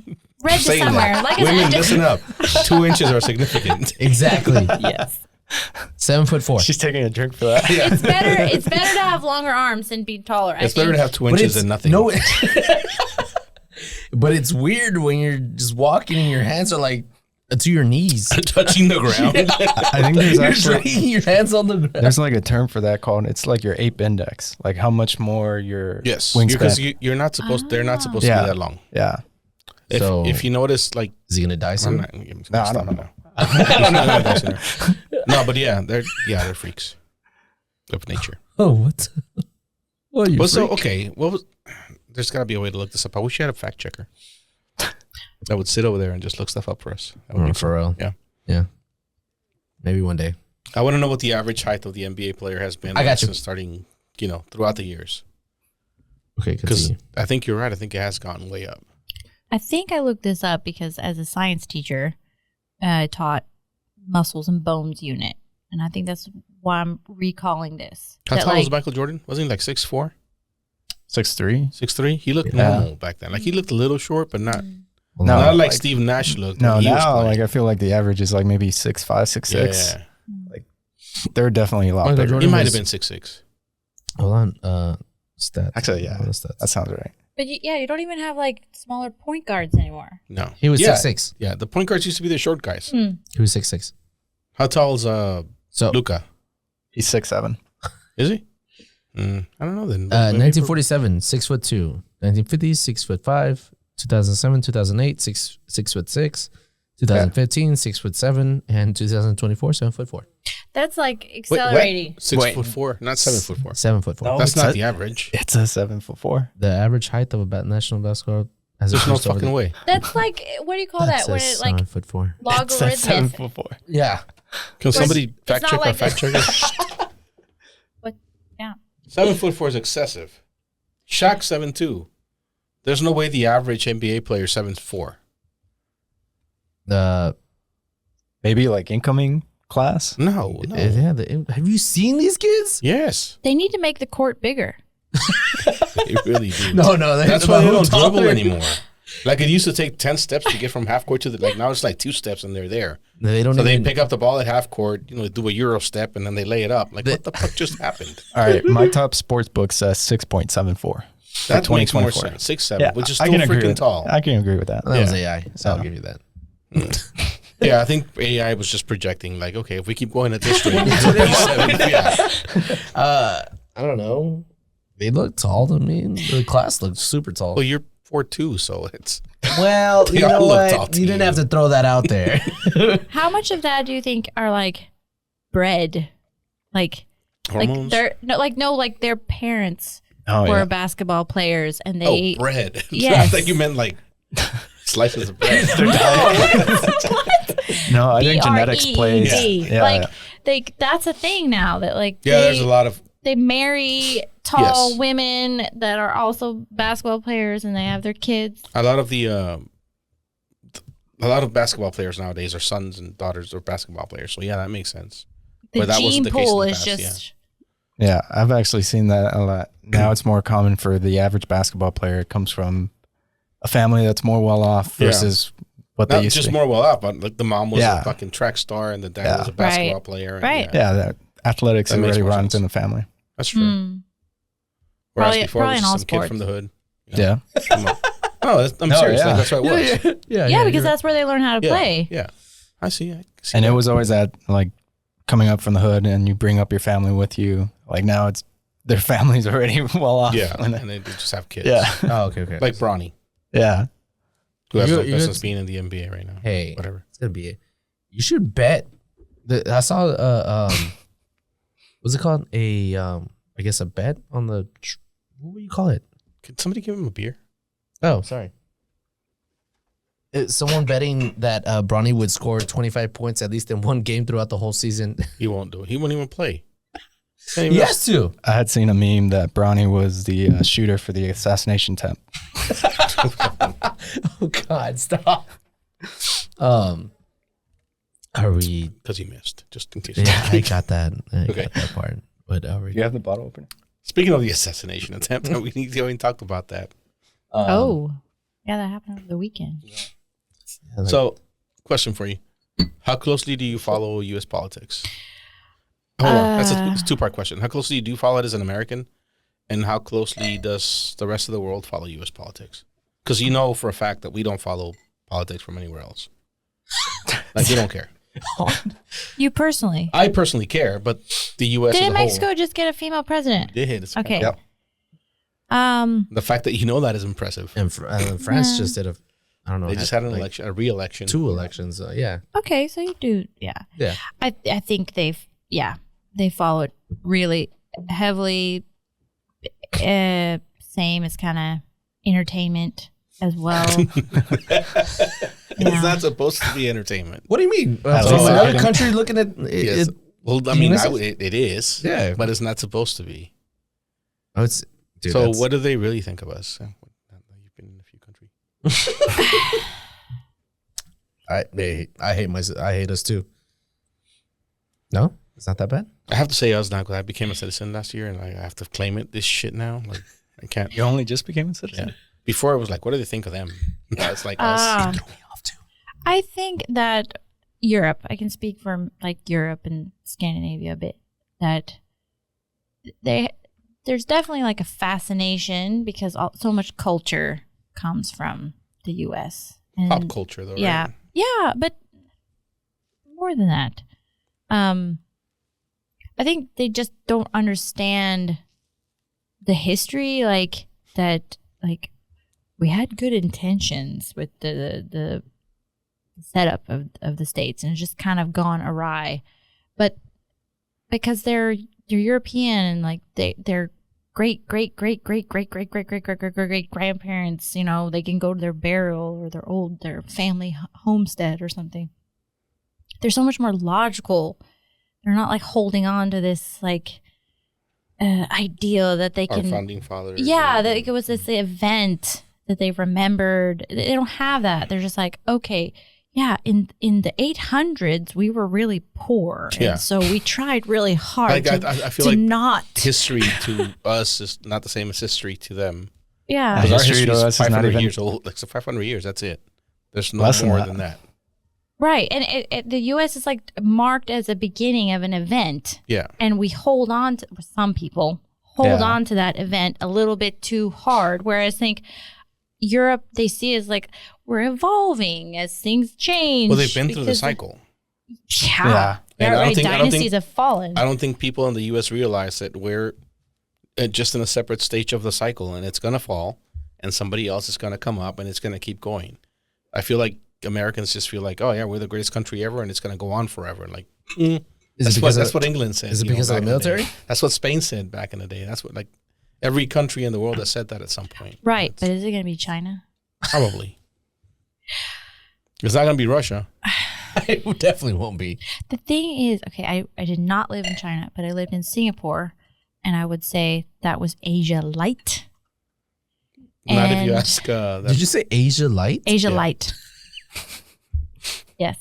read this Saying somewhere. that. Like I Women, said, listen up. 2 inches are significant. Exactly. yes. 7'4". She's taking a drink for that. It's better. It's better to have longer arms than be taller. It's better to have 2 inches than nothing. No, but it's weird when you're just walking and your hands are like to your knees. touching the ground. I think there's You're actually dragging your hands on the ground. there's like a term for that called it's like your ape index, like how much more your Yes, wingspan. because you're not supposed. They're not supposed to Yeah. be that long. yeah. If you notice, like, Is he gonna die I'm soon? not. No, I don't know. No, but yeah, they're freaks of nature. Oh, what? What are you? Well, so freak? okay, what was? There's got to be a way to look this up. I wish you had a fact checker that would sit over there and just look stuff up for us. That would be For real. Yeah. Yeah. Maybe one day. I want to know what the average height of the NBA player has been. I got you. Since starting, throughout the years. Okay, Because continue. I think you're right. I think it has gone way up. I think I looked this up because as a science teacher, I taught muscles and bones unit. And I think that's why I'm recalling this. How That, tall was like, Michael Jordan? Wasn't he like 6'4", 6'3"? 6'3"? He looked Yeah. normal back then. Like he looked a little short, but not No, not like like- Steve Nash looked. No, when he was now playing. I feel like the average is like maybe 6'5", 6'6". Yeah. They're definitely a lot Michael bigger. Jordan He might have was- been 6'6". Hold on. Stats. Actually, yeah. What are the stats? That sounds right. But you don't even have like smaller point guards anymore. No, He was yeah. 6'6". Yeah, the point guards used to be the short guys. Hmm. He was 6'6". How tall is So, Luca? He's 6'7". Is he? I don't know then. 1947, 6'2". 1950, 6'5". 2007, 2008, 6'6". 2015, 6'7", and 2024, 7'4". That's like Wait, accelerating. what? 6'4", Wait. not 7'4". 7'4". No. That's it's not a- the average. It's a 7'4". The average height of a national basketball has There's no increased over fucking the- way. That's like, what do you call that? When it like 7'4". It says logarithmic. 7'4". Yeah. Can somebody fact not check our like fact checker? What? Yeah. 7'4" is excessive. Shaq 7'2". There's no way the average NBA player is 7'4". Maybe like incoming class. No. Yeah, have you seen these kids? Yes, They need to make the court bigger. they really do. No. That's why they don't dribble anymore. Like it used to take 10 steps to get from half court to like now it's like 2 steps and they're there. They don't So they even. pick up the ball at half court, do a Euro step and then they lay it up. Like what the fuck just happened? All right, my top sports book says 6.74. That makes more 2024. sense. 6'7", Yeah, which is I still can agree freaking with tall. I can agree with that. That was Yeah. AI, so I'll give you that. Yeah, I think AI was just projecting. Like, okay, if we keep going at this rate, it's gonna be 7. Yeah. I don't know. They look tall to me. The class looked super tall. Well, you're 4'2", so it's Well, They you know all look tall what? to You didn't you. have to throw that out there. How much of that do you think are like bred? Like hormones. like their parents Oh were yeah. basketball players and they bread. Yes. I think you meant like slices of bread. No, I think genetics plays. BREED. Yeah, like yeah. that's a thing now that like Yeah, there's a lot of they marry tall Yes. women that are also basketball players and they have their kids. a lot of basketball players nowadays are sons and daughters of basketball players. So yeah, that makes sense. The But that wasn't gene the case in pool the is past, just Yeah, I've actually seen that a lot. Now it's more common for the average basketball player. It comes from a family that's more well off Yeah. versus what they Not used just to be. more well off, but like the mom was Yeah. a fucking track star and the dad Yeah. was a basketball player. And Right. Yeah, that athletics That makes already more runs sense. in the family. That's true. Whereas Probably- before probably it in was all some kid sports. from the hood. Yeah. Come on. No, I'm No, serious. yeah. Like, that's what it was. Yeah, because that's where they learn how to Yeah, play. Yeah, I see. I see And it that. was always that like coming up from the hood and you bring up your family with you. Like now it's their family's already well off. Yeah, when and they just have kids. yeah. Oh, okay. Like Bronny, Yeah. who has You- no you business got- being in the NBA right now. Hey, Whatever. it's gonna be it. You should bet. I saw what's it called? I guess a bet on the what would you call it? Could somebody give him a beer? Oh, sorry. It's someone betting that Bronny would score 25 points at least in one game throughout the whole season. He won't do it. He won't even play. Can't even- He has to. I had seen a meme that Bronny was the shooter for the assassination attempt. Oh God, stop. Are we? Because he missed, just in case. Yeah, I got that. I Okay. got that part. But are we? You have the bottle opener? Speaking of the assassination attempt, we need to go and talk about that. Oh, yeah, that happened over the weekend. So, question for you: how closely do you follow U.S. politics? Hold on, that's a two-part question. How closely do you follow it as an American, and how closely does the rest of the world follow U.S. politics? Because you know for a fact that we don't follow politics from anywhere else. Like we don't care. You personally? I personally care, but the U.S. as Didn't a whole Mexico just get a female president? did. It's- Okay. Yep. The fact that you know that is impressive. and France just did I don't know. They just had an like election, a re-election. 2 elections. Yeah. Okay, so you do, yeah. Yeah. I think they follow it really heavily same as kind of entertainment as well. It's not supposed to be entertainment. What do you mean? At From least I another can- country looking at Yes. it? Well, I Do you mean, miss it? it is. Yeah. But it's not supposed to be. Oh, it's dude, So that's- what do they really think of us? You've been in a few countries. I hate us too. No, it's not that bad. I have to say, I was not glad I became a citizen last year, and I have to claim it. This shit now, like I can't. You only just became a citizen. Yeah. Before, I was like, what do they think of them? Now it's like Ah. us. I think that Europe, I can speak for like Europe and Scandinavia a bit, that there's definitely like a fascination because so much culture comes from the U.S. And Pop culture, though. yeah, Right? yeah, but more than that, I think they just don't understand the history, like that, like we had good intentions with the setup of the states, and it's just kind of gone awry. But because they're European, and like they're great grandparents, you know, they can go to their burial or their family homestead or something. They're so much more logical. They're not like holding on to this like idea that they Our can. founding fathers. Yeah, that it was this event that they remembered. They don't have that. They're just like, okay, yeah, in the 800s we were really poor, Yeah. and so we tried really hard Like, to, I feel to like not. history to us is not the same as history to them. Yeah, Because our History to history us is is not 500 even- years old. Like, so 500 years, that's it. There's no Less than more that. than that. right. And the U.S. is like marked as a beginning of an event, Yeah. and we hold on to some people hold Yeah. on to that event a little bit too hard. Whereas I think Europe, they see as like we're evolving as things change. Well, they've been through the because- cycle. Yeah, Yeah. And I don't right. think- I don't think- Dynasties have fallen. I don't think people in the U.S. realize that we're just in a separate stage of the cycle, and it's going to fall, and somebody else is going to come up, and it's going to keep going. I feel like Americans just feel like, oh yeah, we're the greatest country ever, and it's going to go on forever. Like that's what England said. is it you know, because of the back in day. military? That's what Spain said back in the day. That's what like every country in the world has said that at some point. Right, but is it going to be China? Probably. It's not going to be Russia. It definitely won't be. The thing is, okay, I did not live in China, but I lived in Singapore, and I would say that was Asia Light. Not if you And- ask. Did you say Asia Light? Asia Yeah. Light. Yes.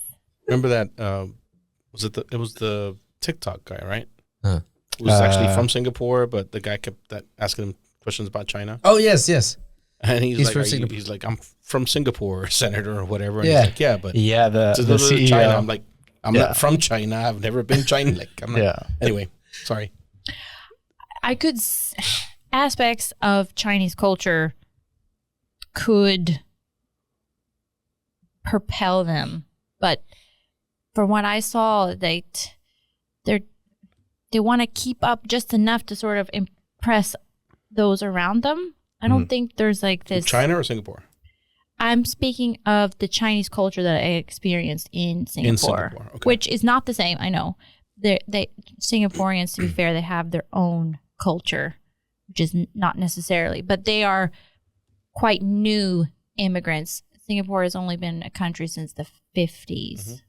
Remember that? It was the TikTok guy, right? Huh. It was actually from Singapore, but the guy kept asking him questions about China, Oh yes, yes. and he's He's like, from "Are you-" Singapore. he's like, I'm from Singapore, Senator, or whatever. And Yeah. he's like, yeah, but Yeah, the to CEO. China, I'm like, I'm Yeah. not from China. I've never been China. Like, I'm not. Yeah. Anyway, sorry. I could aspects of Chinese culture could propel them, but from what I saw, they want to keep up just enough to sort of impress those around them. I don't think there's like this. China or Singapore? I'm speaking of the Chinese culture that I experienced in Singapore, okay. which is not the same. I know they Singaporeans, to be fair, they have their own culture, which is not necessarily, but they are quite new immigrants. Singapore has only been a country since the 50s,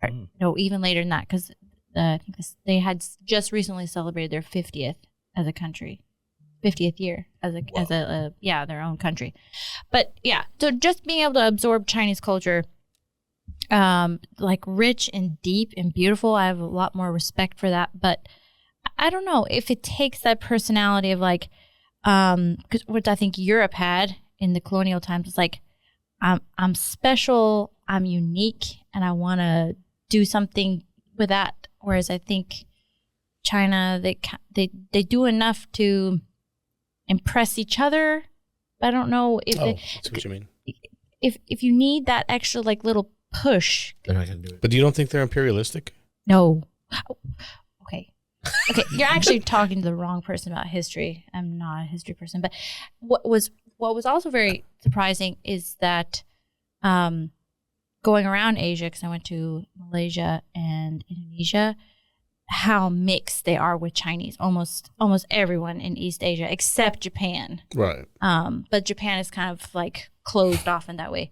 or, no, even later than that, because I think they had just recently celebrated their 50th as a country. 50th year as a their own country. But yeah, so just being able to absorb Chinese culture, like rich and deep and beautiful, I have a lot more respect for that. But I don't know if it takes that personality of like, cause what I think Europe had in the colonial times is like, I'm special, I'm unique, and I want to do something with that. Whereas I think China, they do enough to impress each other. I don't know if Oh, that's what you mean. if you need that extra like little push. They're not gonna do it. But do you don't think they're imperialistic? No. Okay. You're actually talking to the wrong person about history. I'm not a history person, but what was also very surprising is that going around Asia, because I went to Malaysia and Indonesia, how mixed they are with Chinese. Almost everyone in East Asia except Japan. Right. But Japan is kind of like closed off in that way,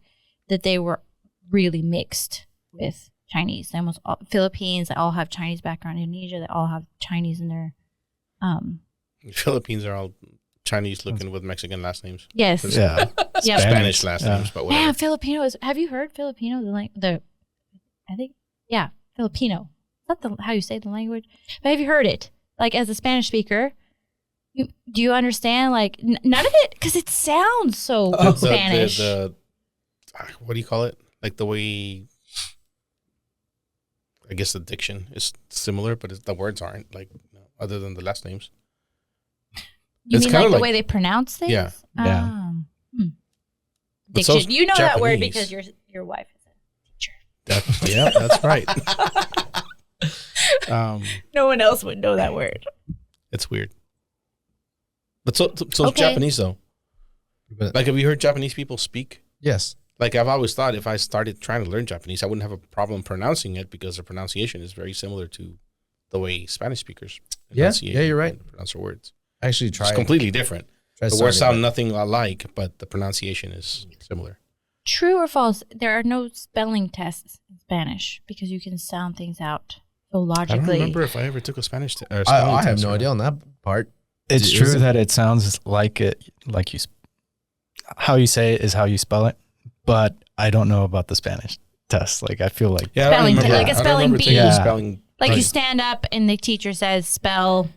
that they were really mixed with Chinese. They almost all, Philippines, they all have Chinese background. Indonesia, they all have Chinese in their. Philippines are all Chinese looking with Mexican last names. Yes. Yeah. Yep. Spanish last Yeah. names, but whatever. Man, Filipino is. Have you heard Filipino? I think, yeah, Filipino. Is that how you say the language? But have you heard it? Like, as a Spanish speaker, do you understand? Like, none of it? Because it sounds so Spanish. What do you call it? Like the way, I guess the diction is similar, but the words aren't, like, other than the last names. You it's mean kinda like the like- way they pronounce things? Yeah. Yeah. But so's Diction. You know that word Japanese. because your wife is a teacher. That's right. No one else would know that word. It's weird. But so Okay. Japanese though. But- Like, have you heard Japanese people speak? Yes. Like, I've always thought if I started trying to learn Japanese, I wouldn't have a problem pronouncing it because the pronunciation is very similar to the way Spanish speakers enunciate Yeah, you're right. and pronounce their words. I actually tried. It's completely different. tried The words starting sound nothing alike, but the pronunciation is similar. True or false? There are no spelling tests in Spanish because you can sound things out so I don't logically. remember if I ever took a Spanish test. I have no idea on that part. It's Is true it? that it sounds like how you say it is how you spell it, but I don't know about the Spanish test. Like, I feel like Yeah, I don't Spelling, remember. like a I don't spelling remember bee. taking Yeah. spelling. Like you Right. stand up and the teacher says spell.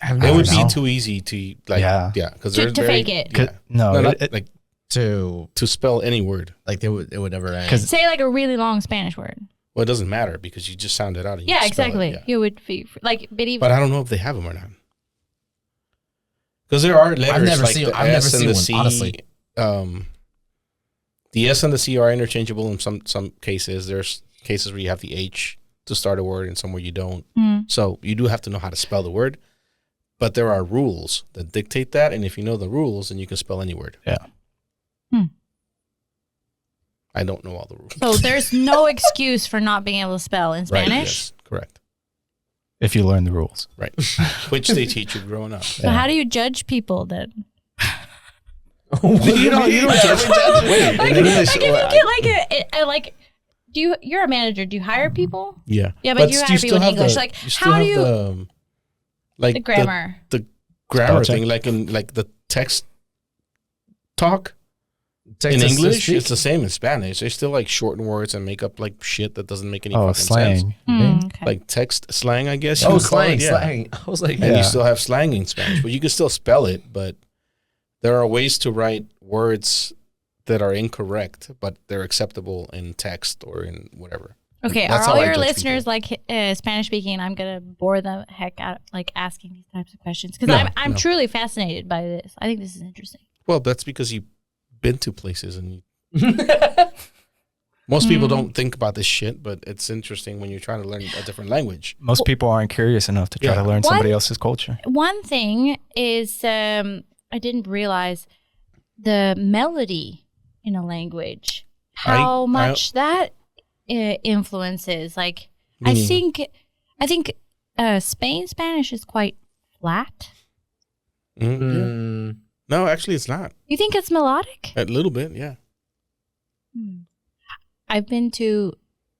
I've It never would be know. too easy to like. Yeah. because To- they're to very, fake it. Yeah. no, No, not, it- like to to spell any word. like it would never end. 'Cause- Say like a really long Spanish word. Well, it doesn't matter because you just sound it out. And you Yeah, spell it, exactly. yeah. You would be like, but even But I don't know if they have them or not. Because there are letters never like seen- the I've never S and seen the one, C. honestly. The S and the C are interchangeable in some cases. There's cases where you have the H to start a word and some where you don't. So you do have to know how to spell the word. But there are rules that dictate that. And if you know the rules, then you can spell any word. Yeah. I don't know all the rules. so there's no excuse for not being able to spell in Right, Spanish. yes, correct. if you learn the rules. Right. Which they teach you growing up. So how do you judge people then? You don't judge. Wait, Like, in English, like if you get like you're a manager, do you hire people? yeah. Yeah, but you hire still people in have English. Like, still how do have you- like The grammar. the grammar Spell check. thing, like in like the text talk Text in to English, speak. it's the same in Spanish. They still like shorten words and make up like shit that doesn't make any Oh, fucking sense. slang. Okay. Like text slang, I guess. you Oh, would call slang, it, yeah. slang. I was like, And Yeah. you still have slang in Spanish, but you can still spell it. But there are ways to write words that are incorrect, but they're acceptable in text or in whatever. Okay, That's are all how I your judge listeners like Spanish speaking? I'm gonna bore the heck out, like asking these types of questions because No, I'm no. truly fascinated by this. I think this is interesting. Well, that's because you've been to places and you most people don't think about this shit, but it's interesting when you're trying to learn a different language. Most people aren't curious enough to try Yeah. to learn What? somebody else's culture. One thing is I didn't realize the melody in a language, how much that influences. Like I Meaning? think Spain Spanish is quite flat. Mhm, yeah. mm, No, actually, it's not. You think it's melodic? A little bit, yeah. I've been to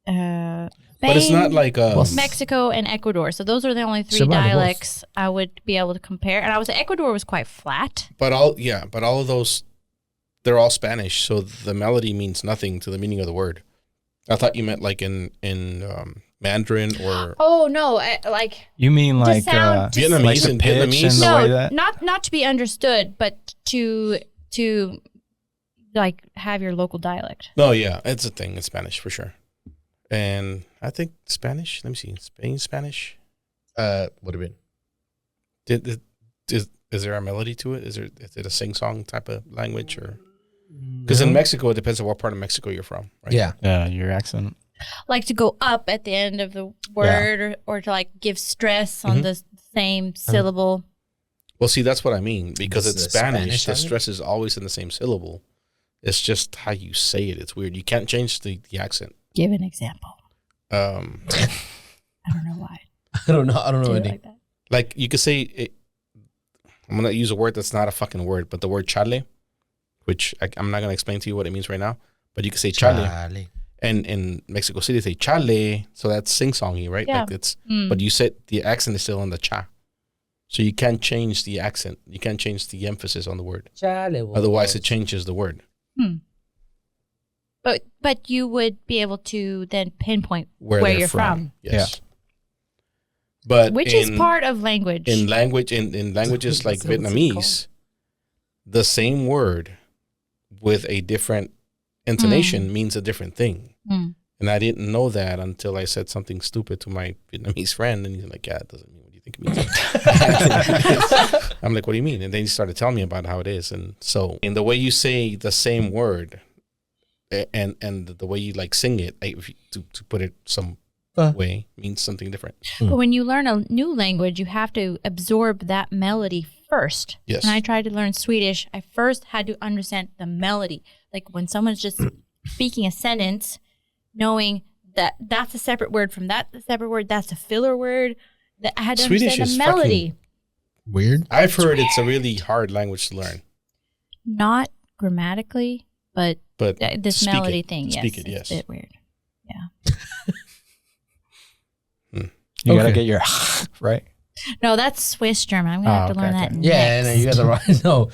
Spain, But it's not like Mexico, and Ecuador. So those are the only three Similar to both. dialects I would be able to compare. And I would say Ecuador was quite flat. but all of those, they're all Spanish, so the melody means nothing to the meaning of the word. I thought you meant like in Mandarin or Oh no, like You mean like sound- to Vietnamese like the and pitch Vietnamese? and the no, way that not to be understood, but to like have your local dialect. no, yeah, it's a thing in Spanish for sure. And I think Spanish. Let me see, Spain Spanish. what do you mean? Is there a melody to it? Is it a sing song type of language or? Because in No. Mexico, it depends on what part of Mexico you're from, right? Yeah. your accent. Like to go up at the end of the word, or to like give stress on the same syllable. Well, see, that's what I mean. Because It's it's the Spanish, Spanish the on it? stress is always in the same syllable. It's just how you say it. It's weird. You can't change the accent. Give an example. Um, I don't know why. I don't know. I don't know Do it any. like that. Like you could say, I'm gonna use a word that's not a fucking word, but the word chale, which I'm not gonna explain to you what it means right now, but you could say chale. Charlie. And in Mexico City, they say chale, so that's sing-songy, right? Yeah. Like it's, but you said the accent is still on the cha, so you can't change the accent. You can't change the emphasis on the word. Charlie. Otherwise, it changes the word. But you would be able to then pinpoint Where where they're you're from. Yes. But Which is part of language. in languages like So what's it Vietnamese, the same word with a different intonation means a different thing. Mm. And I didn't know that until I said something stupid to my Vietnamese friend, and he's like, "Yeah, it doesn't mean what you think it means." I'm like, "What do you mean?" And then he started telling me about how it is. And so, in the way you say the same word, and the way you like sing it, if you, to put it some way, means something different. But when you learn a new language, you have to absorb that melody first. Yes. When I tried to learn Swedish, I first had to understand the melody. Like when someone's just speaking a sentence, knowing that that's a separate word from that separate word, that's a filler word. That I had to Swedish understand is the melody. Weird. I've heard it's a really hard language to learn, Not grammatically, but but this speak melody it. thing, Speak yes, it, it's yes. a bit weird. You gotta Okay. get your right. No, that's Swiss German. I'm gonna have to okay, learn okay. that. Yeah, no, next. you got the right. No,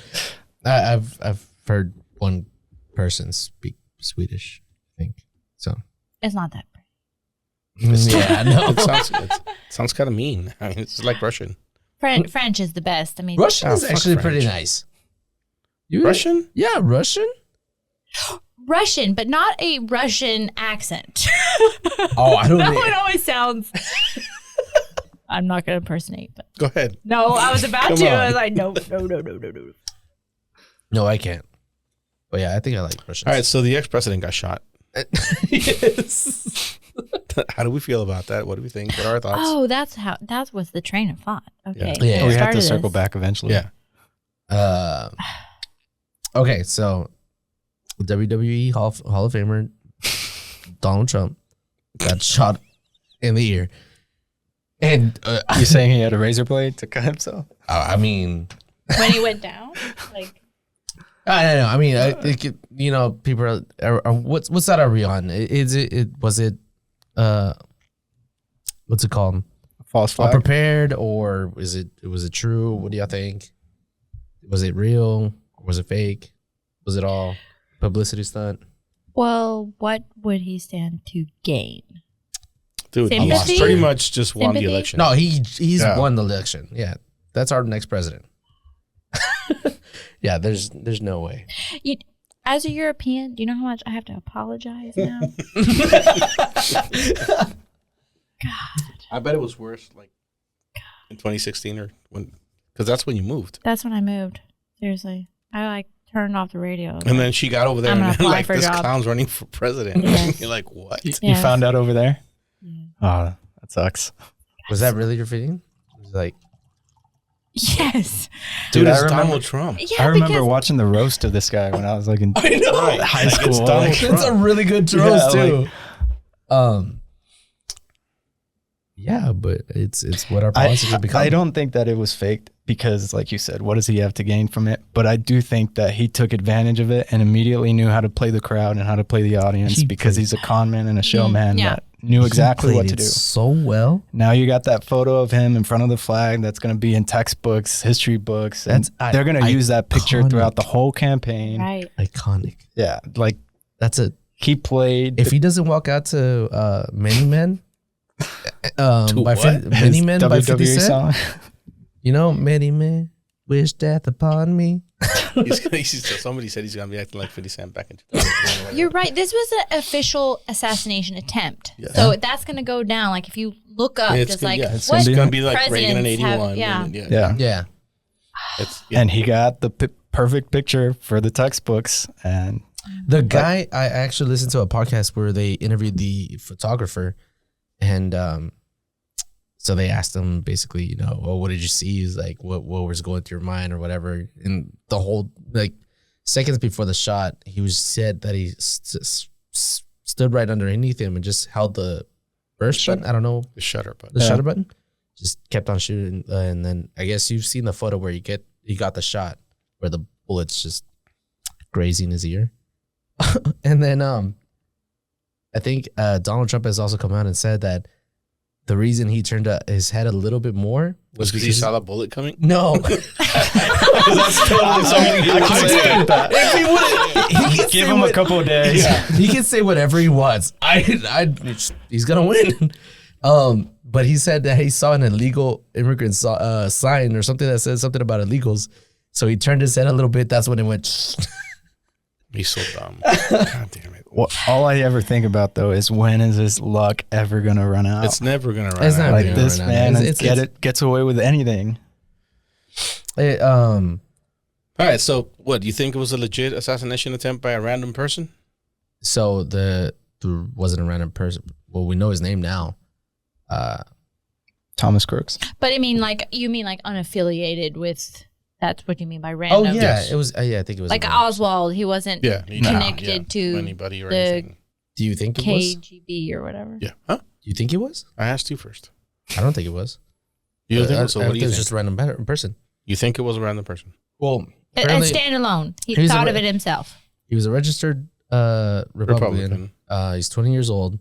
I've heard one person speak Swedish. I think so. It's not that pretty. Yeah, no. It sounds kind of mean. I mean, it's like Russian. French is the best. I mean, Russian is fuck actually pretty French. nice. You, Russian? Yeah, Russian. Russian, but not a Russian accent. Oh, I don't. That think- one always sounds. I'm not going to impersonate, but Go ahead. no, I was about Come to. on. I was like, no. No, I can't. But yeah, I think I like Russian. All right, so the ex-president got shot. Yes. How do we feel about that? What do we think? What are our thoughts? Oh, that was the train of thought. Okay, Yeah. I We have started to circle this. back eventually. Yeah. Okay, so WWE Hall of Famer Donald Trump got shot in the ear, and You saying he had a razor blade to cut himself? I mean, when he went down. Like, I don't know. I mean, you know, people are what's side are we on? Is it was it what's it called? False flag. Unprepared, or was it true? What do y'all think? Was it real? Or was it fake? Was it all publicity stunt? well, what would he stand to gain? Dude, he Sympathy? pretty much just won the Sympathy? election. No, he's Yeah. won the election. Yeah, that's our next president. Yeah, there's no way. As a European, do you know how much I have to apologize now? I bet it was worse like in 2016 or when, because that's when you moved. That's when I moved. Seriously, I like turned off the radio. And then she got over there I'm and gonna then, apply like for a this job. clown's running for president. Yes. You're like, what? You Yes. found out over there? Yeah. Oh, that sucks. Was that really your feeling? It was like, Yes. Dude, Dude, I it's remember- Donald Trump. Yeah, I remember because watching the roast of this guy when I was like in I know. high Like, it's school. Donald Like, Trump. It's a really good Yeah, roast too. like- Yeah, but it's what our politics have become. I don't think that it was faked because, like you said, what does he have to gain from it? But I do think that he took advantage of it and immediately knew how to play the crowd and how to play the audience He because played- he's a con man and a showman yeah. that knew exactly He what played to it do. so well. Now you got that photo of him in front of the flag that's going to be in textbooks, history books. And That's they're going to use that picture iconic. throughout the whole campaign. right. Iconic. Yeah, like That's a. he played. If he doesn't walk out to Many Men, To by what? Many Men by 50 WWE Cent, song. you know, Many Men wish death upon me. Somebody said he's gonna be acting like 50 Cent back in 2020. You're right. This was an official assassination attempt. Yeah. So that's going to go down. Like if you look up, It's just gonna- like yeah, it's what gonna be like Reagan in presidents have- 81. yeah. and Yeah. Yeah. It's, And he got the perfect picture for the textbooks. And The guy, I actually listened to a podcast where they interviewed the photographer, and so they asked him basically, you know, well, what did you see? He's like, what was going through your mind or whatever. And the whole, like, seconds before the shot, he was said that he stood right underneath him and just held the burst button. I don't know, the shutter button. the Yeah. shutter button. just kept on shooting. And then I guess you've seen the photo where he got the shot where the bullets just grazing his ear. And then I think Donald Trump has also come out and said that the reason he turned his head a little bit more Was because he saw the bullet coming? No. That's totally something he would say. If he would've- he can Give say him a what- couple of days. He can say whatever he wants. He's gonna win. But he said that he saw an illegal immigrant sign or something that says something about illegals. So he turned his head a little bit. That's when it went. He's so dumb. God damn it. Well, all I ever think about though is when is his luck ever gonna run out? It's never going to run It's out. not like gonna this run out. man It's- gets away with anything. All right, so what? Do you think it was a legit assassination attempt by a random person? So there wasn't a random person. Well, we know his name now. Thomas Crooks. But I mean, like, you mean like unaffiliated with, that's what you mean by random. Oh yeah, Yes. it was. Yeah, I think it was Like a random- Oswald, he wasn't connected to anybody or the anything. Do you think it was? KGB or whatever. Yeah. Huh? Do you think it was? I asked you first. I don't think it was. You don't think I so? I What do think you it was think? just a random person. You think it was a random person? Well, A apparently standalone. He He's a thought re- of it himself. he was a registered Republican. He's 20 years old.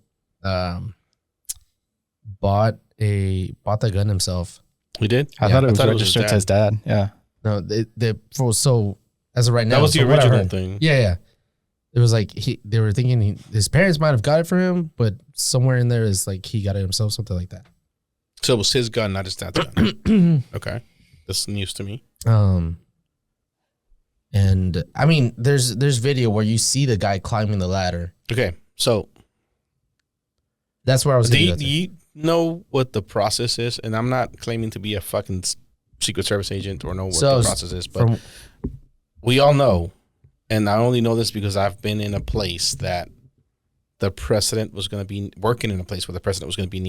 Bought the gun himself. We did? I Yeah, thought it was his registered to his dad. Yeah. No, so as of right now, That was the so what I original heard- thing. Yeah. It was like they were thinking his parents might have got it for him, but somewhere in there is like he got it himself, something like that. So it was his gun, not his dad's gun. Okay. That's news to me. And I mean, there's video where you see the guy climbing the ladder. Okay. So That's where I was. do gonna you, go to. do you know what the process is? And I'm not claiming to be a fucking Secret Service agent or know what So, the process is, but From we all know, and I only know this because I've been in a place that the president was going to be working in a place where the president was going to be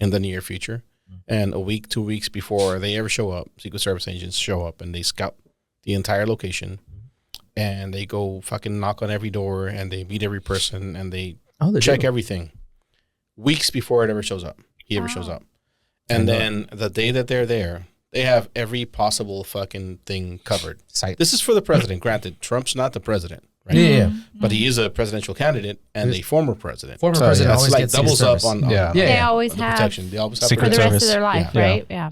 in the near future. And a week, 2 weeks before they ever show up, Secret Service agents show up and they scout the entire location and they go fucking knock on every door and they meet every person and they they check do. everything weeks before it ever shows up. He ever shows Oh. up. And I know. then the day that they're there, they have every possible fucking thing covered. Site. This is for the president. Granted, Trump's not the president, right? Yeah. But he is a presidential candidate and a former president. Former So, president yeah, That's always like gets doubles Secret up Service. on Yeah. Yeah. They always the have protection. They always have for Secret the protection. rest of Service. their life, Yeah. right? Yeah.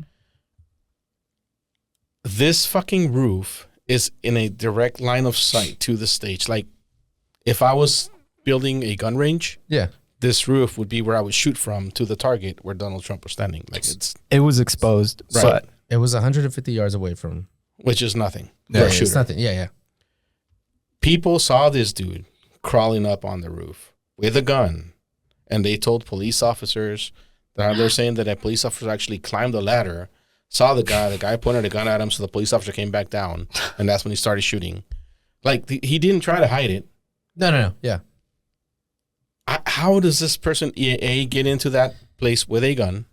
This fucking roof is in a direct line of sight to the stage. Like, if I was building a gun range, Yeah. this roof would be where I would shoot from to the target where Donald Trump was standing. Like, it's It was exposed, Right. but It was 150 yards away from. which is nothing. Yeah, for a it's shooter. nothing. Yeah. People saw this dude crawling up on the roof with a gun, and they told police officers that they're saying that a police officer actually climbed the ladder, saw the guy pointed a gun at him, so the police officer came back down, and that's when he started shooting. Like, he didn't try to hide it. No. Yeah. How does this person get into that place with a gun,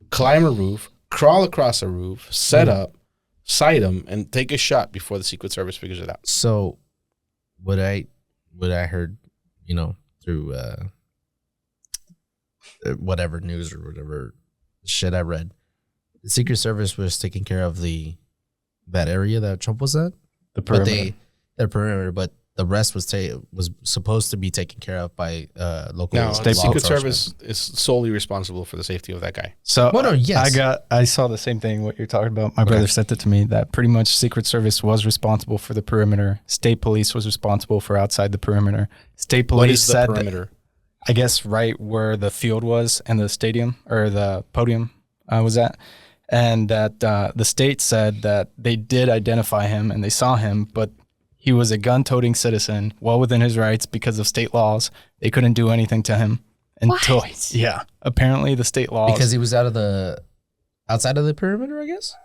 climb a roof, crawl across a roof, set up, sight him, and take a shot before the Secret Service figures it out? So, what I heard, through whatever news or whatever shit I read, the Secret Service was taking care of that area that Trump was at, the but perimeter. their perimeter, but the rest was supposed to be taken care of by local. No, law the Secret enforcement. Service is solely responsible for the safety of that guy. So Well, no, yes. I saw the same thing what you're talking about. My brother sent it to me that pretty much Secret Service was responsible for the perimeter. State police was responsible for outside the perimeter. State What police is the said that, perimeter? I guess right where the field was and the stadium or the podium was at. And that the state said that they did identify him and they saw him, but he was a gun-toting citizen, well within his rights because of state laws. They couldn't do anything to him until, apparently the state laws. because he was outside of the perimeter, I guess.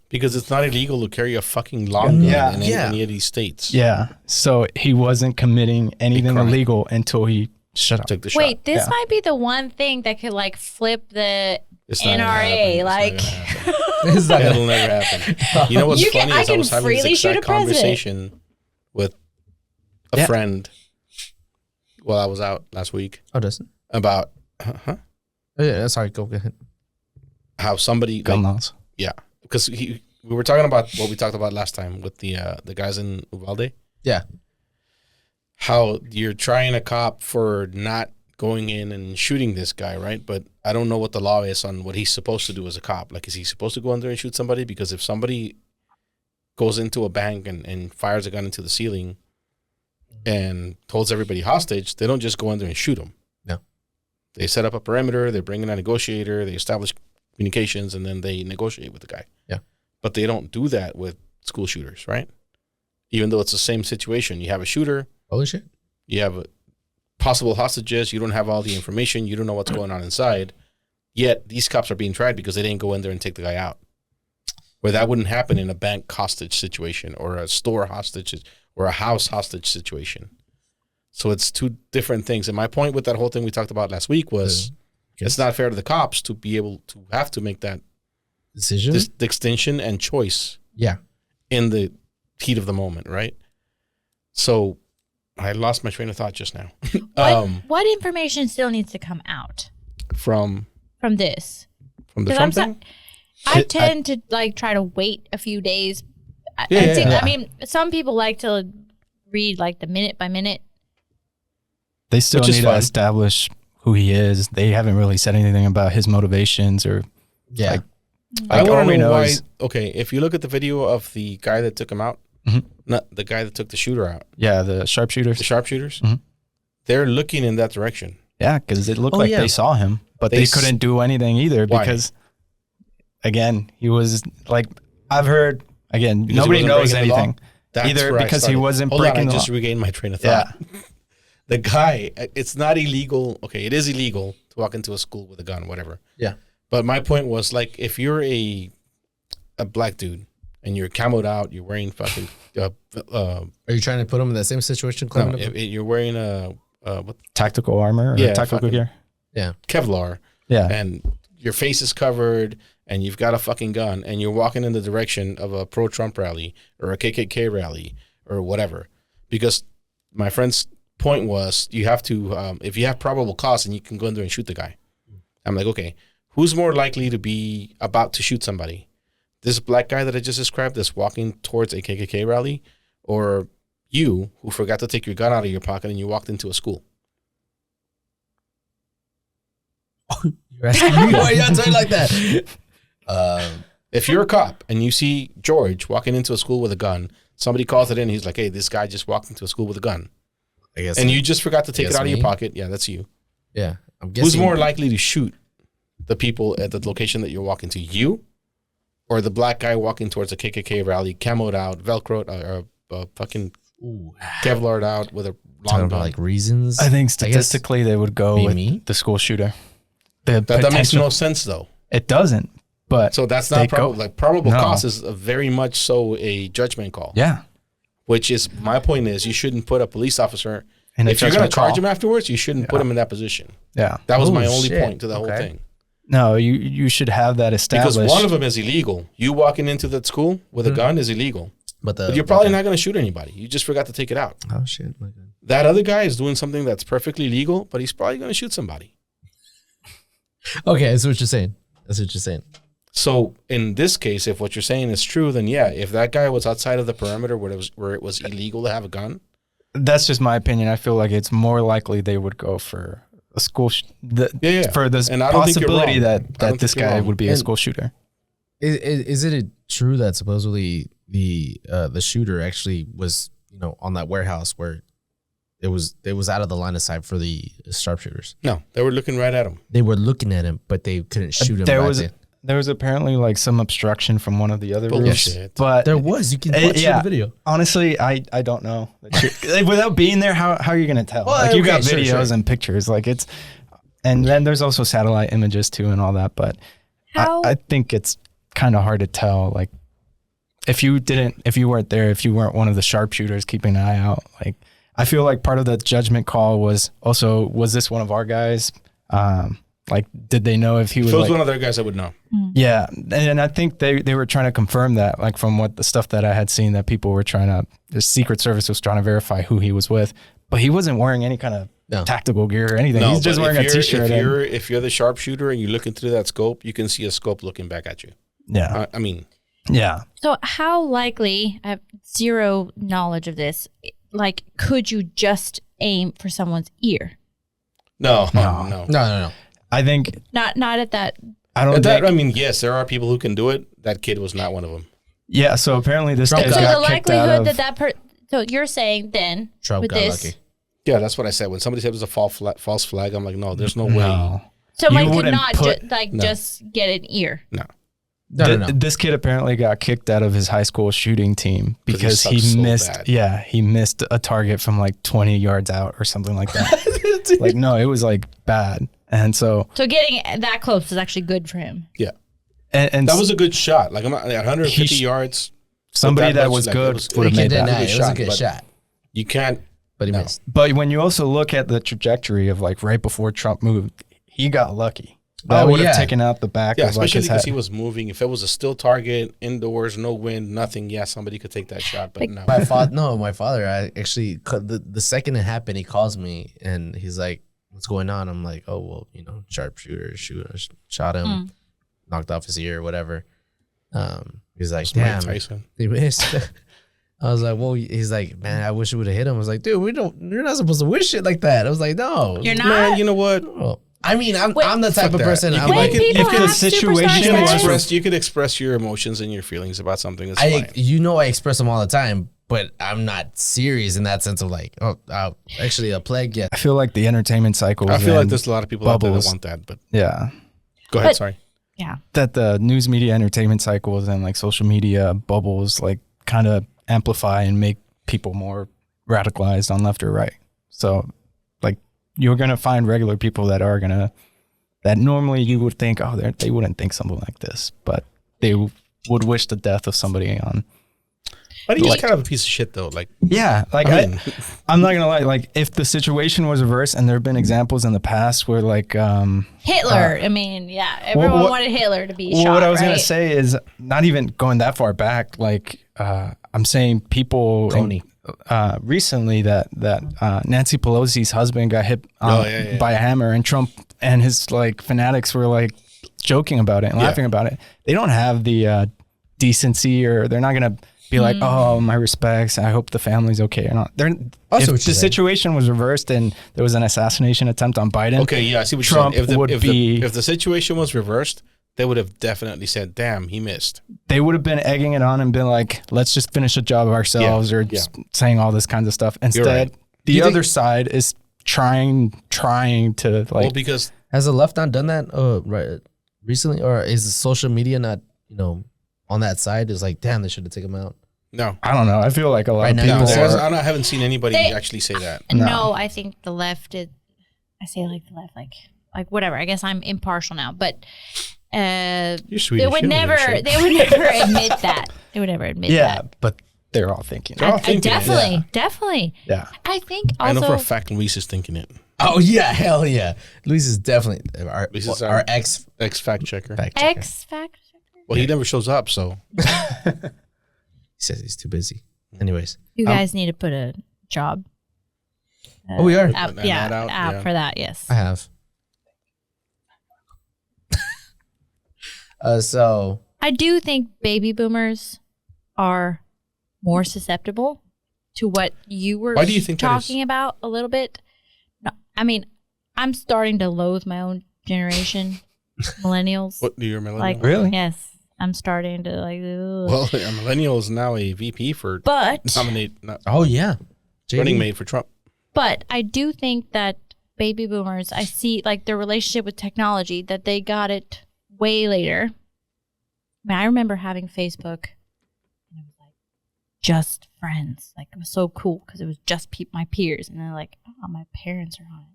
Because it's not illegal to carry a fucking long gun Yeah. in Yeah. any of these states. Yeah. So he wasn't committing anything crime. illegal until he shut up. Took the shot. Wait, this Yeah. might be the one thing that could like flip the It's not gonna NRA. happen. Like, It's not gonna happen. It's not It'll gonna- never happen. You know what's You can- funny I is I can was having this freely shoot exact a president. conversation with a Yeah. friend while I was out last week Oh, doesn't. about Oh, yeah, sorry. Go ahead. how somebody gun like, laws. yeah, because we were talking about what we talked about last time with the guys in Uvalde. Yeah. How you're trying a cop for not going in and shooting this guy, right? But I don't know what the law is on what he's supposed to do as a cop. Like, is he supposed to go in there and shoot somebody? Because if somebody goes into a bank and fires a gun into the ceiling and holds everybody hostage, they don't just go in there and shoot them. No. They set up a perimeter, they bring in a negotiator, they establish communications, and then they negotiate with the guy. Yeah. But they don't do that with school shooters, right? Even though it's the same situation. You have a shooter, Holy shit. you have possible hostages, you don't have all the information, you don't know what's going on inside, yet these cops are being tried because they didn't go in there and take the guy out. Where that wouldn't happen in a bank hostage situation or a store hostage or a house hostage situation. So it's two different things. And my point with that whole thing we talked about last week was it's not fair to the cops to be able to have to make that Decision? distinction and choice Yeah. in the heat of the moment, right? So I lost my train of thought just now. What information still needs to come out From this? the 'Cause Trump thing? I tend to like try to wait a few days. Yeah. I mean, some people like to read like the minute by minute. They still Which is need to fine. establish who he is. They haven't really said anything about his motivations or Yeah. Like- I all want we to know know why. is- Okay, if you look at the video of the guy that took him out, Mhm. not the guy that took the shooter out, yeah, the sharpshooters. the sharpshooters, Mhm. they're looking in that direction. Yeah, because it looked Oh, like yeah. they saw him, but They they s- couldn't do anything either Why? because, again, he was like, I've heard, again, Because he nobody wasn't knows breaking the law? anything. That's Either where I because he started. wasn't Hold breaking on, the I just law. regained my train of Yeah. thought. The guy, it's not illegal. Okay, it is illegal to walk into a school with a gun, whatever. Yeah. But my point was, like, if you're a black dude and you're camoed out, you're wearing fucking Are you trying to put them in that same situation? no, Climbing up? you're wearing a what, Tactical armor or Yeah, tactical fucking- gear. Kevlar, Yeah. and your face is covered and you've got a fucking gun and you're walking in the direction of a pro-Trump rally or a KKK rally or whatever. Because my friend's point was you have to, if you have probable cause, and you can go in there and shoot the guy. I'm like, okay, who's more likely to be about to shoot somebody? This black guy that I just described that's walking towards a KKK rally, or you who forgot to take your gun out of your pocket and you walked into a school? You're asking me why you answer like that. If you're a cop and you see George walking into a school with a gun, somebody calls it in. He's like, hey, this guy just walked into a school with a gun. I guess. And you just forgot to take it guess out of your me? pocket. Yeah, that's you. yeah. I'm guessing. Who's more likely to shoot the people at the location that you're walking to? You or the black guy walking towards a KKK rally, camoed out, Velcroed, or fucking Ooh. Kevlar'd out with a Talking long about gun? like reasons. I think guess statistically they would go maybe with me? the school shooter. The That makes potential- no sense, though. It doesn't, but So that's They not go- probable. Like, probable No. cause is a very much so a judgment call. yeah. Which is, my point is, you shouldn't put a police officer, And a if you're going to judgment charge call. him afterwards, you shouldn't put him in that position. Yeah. That was Oh, my only shit. point to the whole Okay. thing. No, you should have that established. Because one of them is illegal. You walking into that school with Hmm. a gun is illegal. but But you're probably not going to shoot anybody. You just forgot to take it out. Oh shit! My God. That other guy is doing something that's perfectly legal, but he's probably going to shoot somebody. Okay, that's what you're saying. That's what you're saying. So in this case, if what you're saying is true, then yeah, if that guy was outside of the perimeter where it was illegal to have a gun, That's just my opinion. I feel like it's more likely they would go for a school Yeah. for this And I don't think you're possibility wrong. I that don't this think you're guy wrong. would be a And- school shooter. Is it true that supposedly the shooter actually was on that warehouse where it was out of the line of sight for the sharpshooters? no, they were looking right at him. They were looking at him, but they couldn't shoot him. There back was then. there was apparently like some obstruction from one of the other roofs, Bullshit. but There was. You can Uh, watch yeah. the video. honestly, I don't know. Without being there, how are you gonna tell? Well, like you okay, got sure, videos sure. and pictures, like it's, and then there's also satellite images too and all that. But How I think it's kind of hard to tell. Like if you weren't there, if you weren't one of the sharpshooters keeping an eye out, like I feel like part of the judgment call was this one of our guys? Like, did they know if he If was it was like, one of their guys, I would know. yeah, and I think they were trying to confirm that, like from what the stuff that I had seen, that people were trying to, the Secret Service was trying to verify who he was with. but he wasn't wearing any kind of No. tactical gear or anything. No, He's just but wearing a t-shirt. If you're the sharpshooter and you look into that scope, you can see a scope looking back at you. Yeah. I mean, Yeah. So how likely, I have zero knowledge of this, like, could you just aim for someone's ear? no. No. I think, Not at that. I don't That, think, I mean, yes, there are people who can do it. That kid was not one of them. yeah, so apparently this Trump kid So got the got kicked out likelihood of, that so you're saying then Trump with got this, lucky. Yeah, that's what I said. When somebody said it was a false flag, I'm like, no, there's no way. no. somebody You could wouldn't not put- just get an ear. No. No. This kid apparently got kicked out of his high school shooting team because he sucks so missed. bad. Yeah, he missed a target from like 20 yards out or something like that. Like, no, it was like bad. And so, So getting that close is actually good for him. Yeah. and That was a good shot. Like, I'm at 150 He- yards. somebody that that much, was like, good it was- would He have can't made that. deny it. Good It was a shot, good but- shot, You can't. but he No. missed. But when you also look at the trajectory of like right before Trump moved, he got lucky. That Oh, would have yeah. taken out the back Yeah, of like especially his because head. he was moving. If it was a still target, indoors, no wind, nothing, yeah, somebody could take that shot. But no. My father. I actually the second it happened, he calls me and he's like, "What's going on?" I'm like, "Oh well, sharpshooter, shot him, knocked off his ear, or whatever." He's like, It's Mike "Damn, Tyson. he missed." I was like, "Well," he's like, "Man, I wish it would have hit him." I was like, "Dude, you're not supposed to wish shit like that." I was like, "No, You're not. Man, you know what? Well, I mean, I'm Wait, the type fuck of that. person. You I'm can- When like, people if the have situation superstar You can, status- you can express your emotions and your feelings about something. That's I fine. I express them all the time, but I'm not serious in that sense of like, actually a plague. Yeah, I feel like the entertainment cycle. I feel like and- there's a lot of people out there that bubbles. want that. But yeah, go ahead. But- Sorry. Yeah. that the news media entertainment cycles and like social media bubbles like kind of amplify and make people more radicalized on left or right. So like you're gonna find regular people that normally you would think, oh, they wouldn't think something like this, but they would wish the death of somebody on. But he's Like- kind of a piece of shit, though. Like, Yeah, like I mean, I'm not gonna lie. Like if the situation was reversed, and there have been examples in the past where like Hitler. I mean, yeah, everyone what- wanted Hitler to be well, shot. what I was gonna right? say is not even going that far back. Like I'm saying, people Coney. recently that Nancy Pelosi's husband got hit yeah. by a hammer, and Trump and his like fanatics were like joking about it and Yeah. laughing about it. They don't have the decency, or they're not gonna be like, oh, my respects, I hope the family's okay or not. They're I see if what the you're saying. situation was reversed and there was an assassination attempt on Biden. okay, yeah, I see what Trump you're saying. would be- If the situation was reversed, they would have definitely said, "Damn, he missed." They would have been egging it on and been like, let's just finish the job ourselves, Yeah, or just saying all this kinds of stuff. Instead, right. the you think- other side is trying to like, Well, because has the left not done that? Right, recently, or is social media not on that side? Is like, damn, they should have taken him out. no, I don't know. I feel like a lot Right of now, people no, are, I haven't seen anybody They- actually say that. No. No, I think the left is. I say like the left, like whatever. I guess I'm impartial now, but You're Swedish. they would you don't give a never. shit. They would never admit that. They would never admit yeah, that. but they're all thinking. They're all I thinking it. definitely, definitely. Yeah. I think I know also for a fact Luis is thinking it. Oh yeah, hell yeah. Luis is definitely our Luis is our ex Ex fact checker. fact checker. X Factor. Well, he never shows up, so He says he's too busy. Anyways, You guys need to put a job. Oh, we are. App, Putting yeah, an ad out, app yeah. for that. Yes. I have. So I do think baby boomers are more susceptible to what you were Why do you think that is? talking about a little bit. No, I mean, I'm starting to loathe my own generation, millennials. what do you millennial? Like, Really? yes, I'm starting to like. ugh. Well, a millennial is now a VP for but oh yeah, running JD. mate for Trump. But I do think that baby boomers, I see like their relationship with technology, that they got it way later. I mean, I remember having Facebook, and it was like just friends. Like it was so cool because it was just my peers, and they're like, oh, my parents are on it.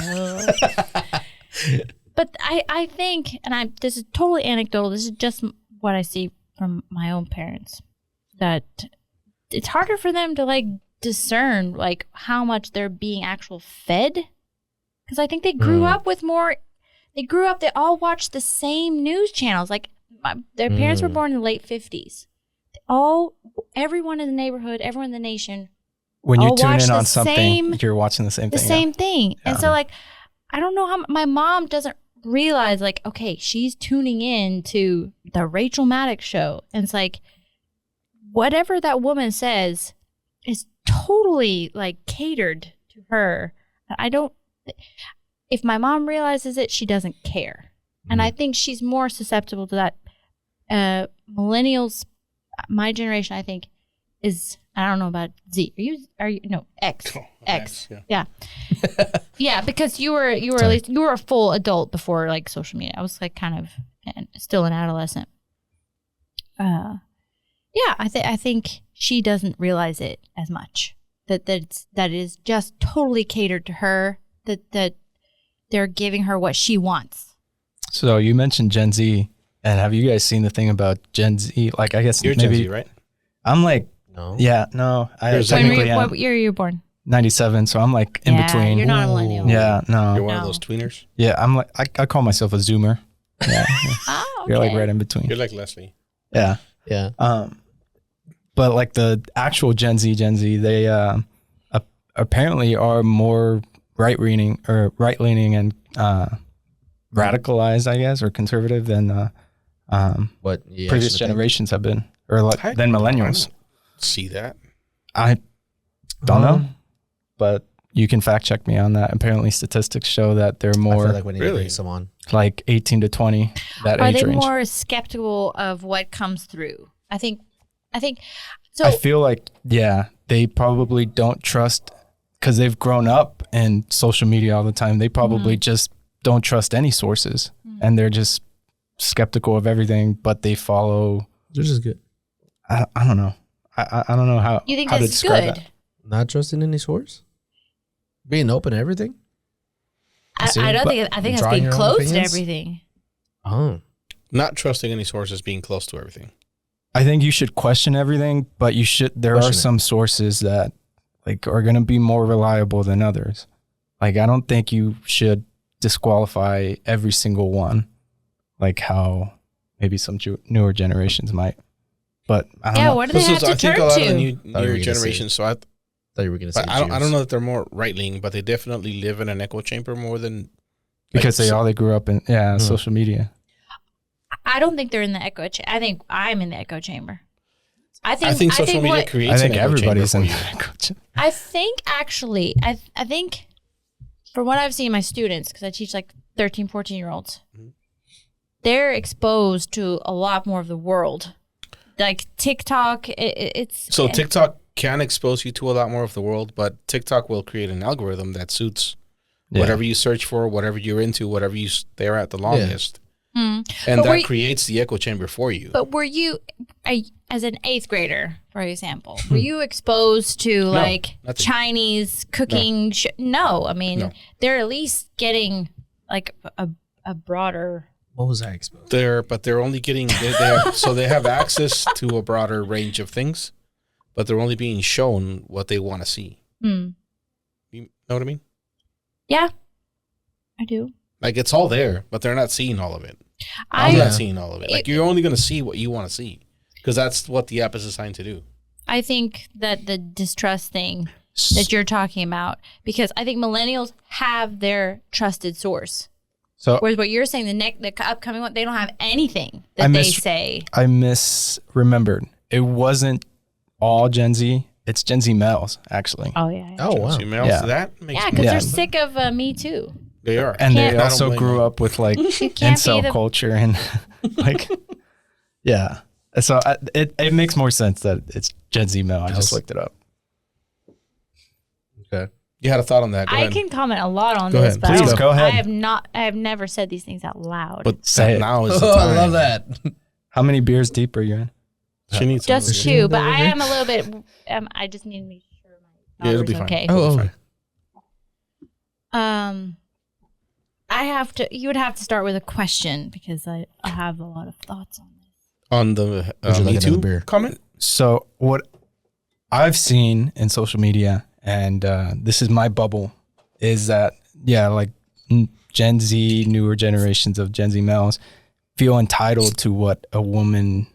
Oh. But I think, and this is totally anecdotal. This is just what I see from my own parents, that it's harder for them to like discern like how much they're being actual fed, because I think they grew up with more. They grew up. They all watched the same news channels. Like their parents were born in the late 50s. Everyone in the neighborhood, everyone in the nation when you I'll tune watch in the on something, same- you're watching the same the thing. same thing. And Yeah. so like, I don't know how my mom doesn't realize like, okay, she's tuning in to the Rachel Maddox show. And it's like, whatever that woman says is totally like catered to her. If my mom realizes it, she doesn't care. And I think she's more susceptible to that. Millennials, my generation, I think, is, I don't know about Z. Are you no, X. Oh, X. yeah. Yeah. Yeah, because you were at least, you were a full adult before like social media. I was like kind of still an adolescent. Yeah, I think she doesn't realize it as much. That is just totally catered to her. That they're giving her what she wants. So you mentioned Gen Z, and have you guys seen the thing about Gen Z? Like, I guess You're maybe Gen Z, right? I'm like, No. yeah, no, I You're Gen technically What am year are you born? 97, so I'm like in Yeah, between. you're not a millennial. Yeah, no, You're one of No. those tweeners. yeah, I'm like I call myself a Zoomer. Yeah, Oh, okay. you're like right in between. You're like Leslie. Yeah. Yeah. But like the actual Gen Z, they apparently are more right-leaning and radicalized, I guess, or conservative than What? You previous actually think? generations have been, or like than millennials. I don't see that. I don't know, Um, but you can fact check me on that. Apparently, statistics show that they're I more feel like we need to Really? bring some on. like 18 to 20, that Are age they range. more skeptical of what comes through? I think so. I feel like, yeah, they probably don't trust because they've grown up in social media all the time. They probably just don't trust any sources and they're just skeptical of everything, but they follow. Which is good. I don't know. I don't know how, You think how to that's describe good? that. Not trusting any source. Being open to everything. See, I don't but think. I think it's drawing being your own closed to opinions? everything. Oh. Not trusting any sources, being close to everything. I think you should question everything, but there Question are it. some sources that like are going to be more reliable than others. Like, I don't think you should disqualify every single one, like how maybe some newer generations might. But I don't Yeah, know. what do they have to I think turn a lot to? of the Thought you were newer gonna say- generations. So Thought you were gonna say. but I don't Jews. know that they're more right leaning, but they definitely live in an echo chamber more than Because they grew up in social media. I don't think they're in the echo. I think I'm in the echo chamber. I think. I think social media creates. I think an echo everybody's chamber in for you. the echo chamber. I think actually, I think from what I've seen my students, because I teach like 13, 14-year-olds, they're exposed to a lot more of the world. Like TikTok, it's So TikTok can expose you to a lot more of the world, but TikTok will create an algorithm that suits Yeah. whatever you search for, whatever you're into, whatever you stare at the longest. And But were that you- creates the echo chamber for you. But were you, as an 8th grader, for example, were you exposed to like nothing. Chinese cooking? No, I mean No. they're at least getting like a broader. What was I exposed? But they're only getting so they have access to a broader range of things, but they're only being shown what they want to see. Hmm. You know what I mean? Yeah, I do. Like it's all there, but they're not seeing all of it. I I'm not seeing all of it. Like you're only going to see what you want to see because that's what the app is designed to do. I think that the distrust thing that you're talking about, because I think millennials have their trusted source. So Whereas what you're saying, the upcoming one, they don't have anything I that they miss- say. I misremembered. It wasn't all Gen Z. It's Gen Z males, actually. Oh yeah, Oh wow. Females, Yeah. that makes yeah, because Yeah. they're sick of Me Too. they are. And Can't- they I also don't blame grew them. up with like You can't be incel the culture and like, yeah. So it makes more sense that it's Gen Z male. I just looked it up. Okay. You had a thought on that. Go I ahead. can comment a lot on Go this, ahead. but Please, go ahead. I have never said these things out loud. But Say it. now is the Oh, time. I love that. How many beers deep are you in? She needs Just some. two, but I am a little bit. I just need to make sure my Yeah, it'll daughter's be fine. okay. Oh, Fine. I have to. You would have to start with a question because I have a lot of thoughts on this. On the Would you like Me another Too beer? comment? So what I've seen in social media, and this is my bubble, is that like Gen Z, newer generations of Gen Z males feel entitled to what a woman.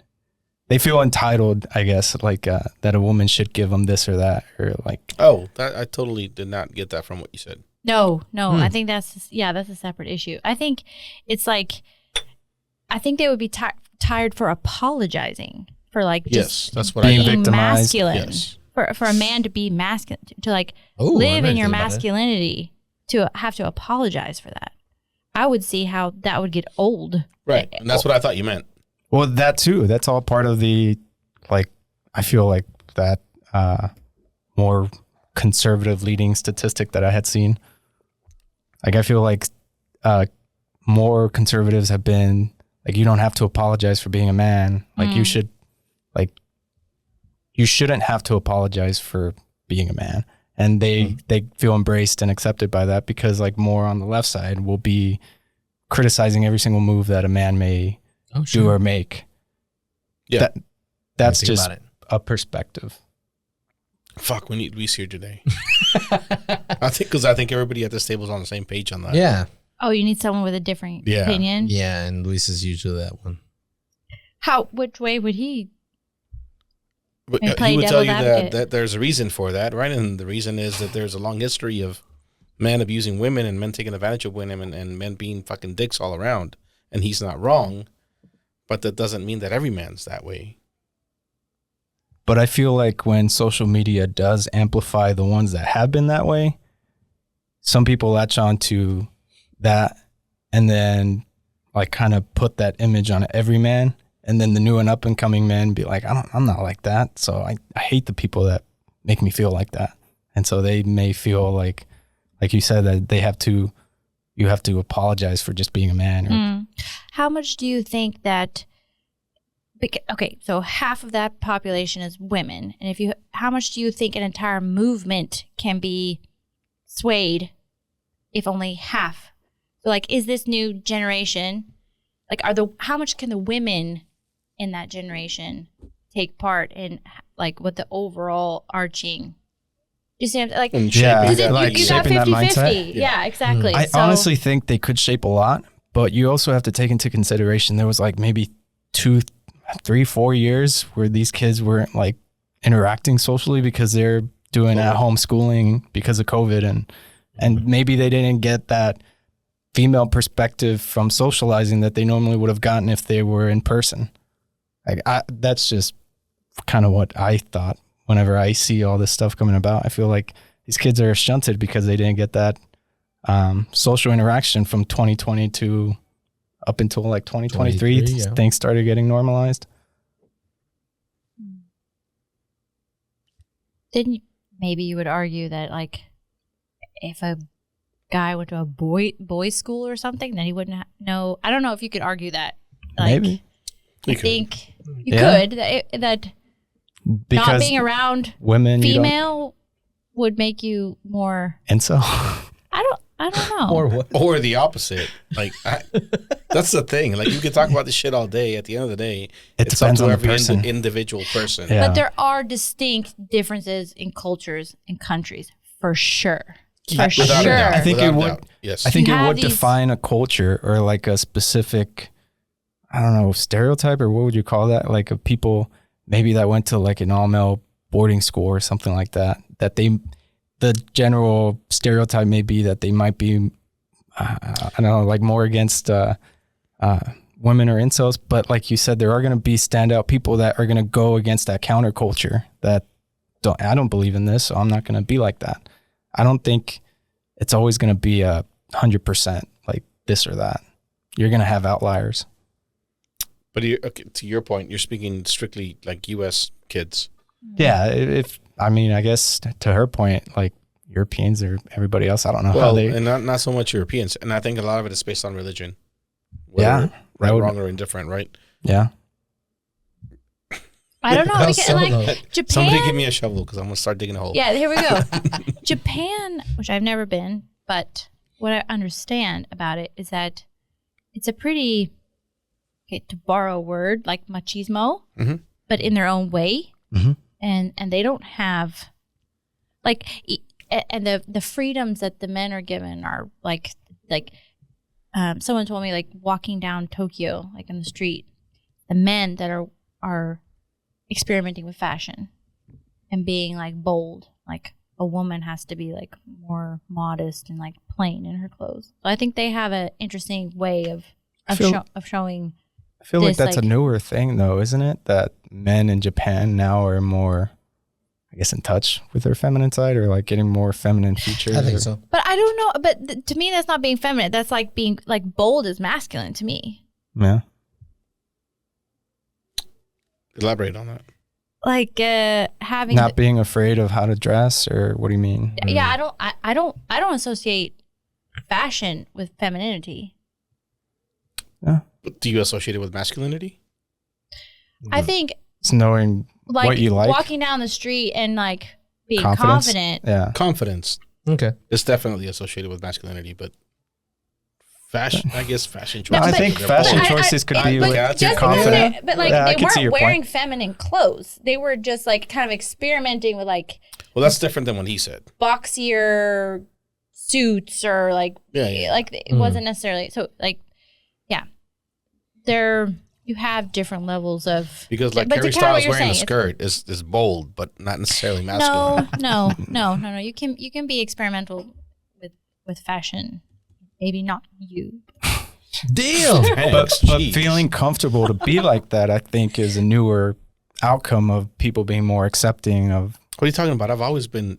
they feel entitled, I guess, like that a woman should give them this or that, or like. Oh, I totally did not get that from what you said. No, I think that's a separate issue. I think it's like, I think they would be tired for apologizing for like Yes, just that's what being I being victimized. masculine. Yes. For a man to be masculine, to like Ooh, I live never in your think about that. masculinity, to have to apologize for that. I would see how that would get old. Right. And that's what I thought you meant. Well, that too. That's all part of the, like, I feel like that more conservative leading statistic that I had seen. Like, I feel like more conservatives have been like, you don't have to apologize for being a man. Like, you should, like, you shouldn't have to apologize for being a man. And they feel embraced and accepted by that, because like more on the left side will be criticizing every single move that a man may do or make. Yeah. That's Think just about it. a perspective. Fuck, we need Luis here today. I think everybody at this table is on the same page on that. Yeah. Oh, you need someone with a different Yeah. opinion. Yeah, and Luis is usually that one. Which way would he? But And play he would tell you devil's that, advocate. that there's a reason for that, right? And the reason is that there's a long history of men abusing women and men taking advantage of women and men being fucking dicks all around. And he's not wrong, but that doesn't mean that every man's that way. But I feel like when social media does amplify the ones that have been that way, some people latch on to that and then like kind of put that image on every man. And then the new and up and coming men be like, I'm not like that. So I hate the people that make me feel like that. And so they may feel like you said, that you have to apologize for just being a man. Or, How much do you think that? Okay, so half of that population is women, and how much do you think an entire movement can be swayed if only half? So, like, is this new generation like how much can the women in that generation take part in like what the overall arching? You see, like, And Yeah, shaping Is it, that- like you got shaping that 50-50. mindset? Yeah, exactly. I So- honestly think they could shape a lot, but you also have to take into consideration there was like maybe 2, 3, 4 years where these kids weren't like interacting socially because they're doing at home schooling because of COVID, and maybe they didn't get that female perspective from socializing that they normally would have gotten if they were in person. Like that's just kind of what I thought whenever I see all this stuff coming about. I feel like these kids are shunted because they didn't get that social interaction from 2020 to up until like 2023. 23, yeah. Things started getting normalized. Then maybe you would argue that like if a guy went to a boys school or something, then he wouldn't know. I don't know if you could argue that. Like, Maybe. I You could. think you Yeah. could that not Because being around women, female would make you more. and so I don't know. Or what? Or the opposite. Like, that's the thing. Like, you can talk about this shit all day. At the end of the day, It it's up depends to on the every person. individual person. Yeah. But there are distinct differences in cultures and countries for sure. For Without a sure. doubt. I think Without it a would- doubt. Yes. I think You it have would these- define a culture or like a specific, I don't know, stereotype, or what would you call that? Like a people maybe that went to like an all male boarding school or something like that. The general stereotype may be that they might be, I don't know, like more against women or incels. But like you said, there are going to be standout people that are going to go against that counterculture that I don't believe in this, so I'm not going to be like that. I don't think it's always going to be 100% like this or that. You're going to have outliers. But okay, to your point, you're speaking strictly like U.S. kids. Yeah. I guess to her point, like Europeans or everybody else, I don't know how Well, they. and not so much Europeans. And I think a lot of it is based on religion. Yeah, Whether that right, would- wrong, or indifferent, right? Yeah. I don't know. How Because, so, like though? Japan. Somebody give me a shovel because I'm going to start digging a hole. Yeah, here we go. Japan, which I've never been, but what I understand about it is that it's a pretty, okay, to borrow a word, like machismo, Mhm. but in their own way. Mhm. And they don't have, like, and the freedoms that the men are given are like someone told me, like, walking down Tokyo, like on the street, the men that are experimenting with fashion and being like bold. Like a woman has to be like more modest and like plain in her clothes. So I think they have an interesting way of showing. I feel like this, that's like- a newer thing, though, isn't it? That men in Japan now are more, I guess, in touch with their feminine side, or like getting more feminine features. I think or- so. But I don't know. But to me, that's not being feminine. That's like being like bold is masculine to me. Yeah. Elaborate on that. Like having Not being afraid of how to dress, or what do you mean? yeah, I don't associate fashion with femininity. But do you associate it with masculinity? I think It's knowing like what you like. walking down the street and like being Confidence. confident. Yeah. Confidence Okay. is definitely associated with masculinity, but fashion, I guess fashion No, choices. I but- think they're fashion bold. choices could be but with just you're because confident. But like Yeah, I they can see weren't your wearing point. feminine clothes. They were just like kind of experimenting with like Well, that's different than what he said. boxier suits or like Yeah. like it wasn't necessarily so like yeah. You have different levels of Because like but to Harry counter what Styles you're wearing a saying, skirt is bold, but not necessarily masculine. No. You can be experimental with fashion. Maybe not you. Damn. But Jeez. feeling comfortable to be like that, I think, is a newer outcome of people being more accepting of. What are you talking about? I've always been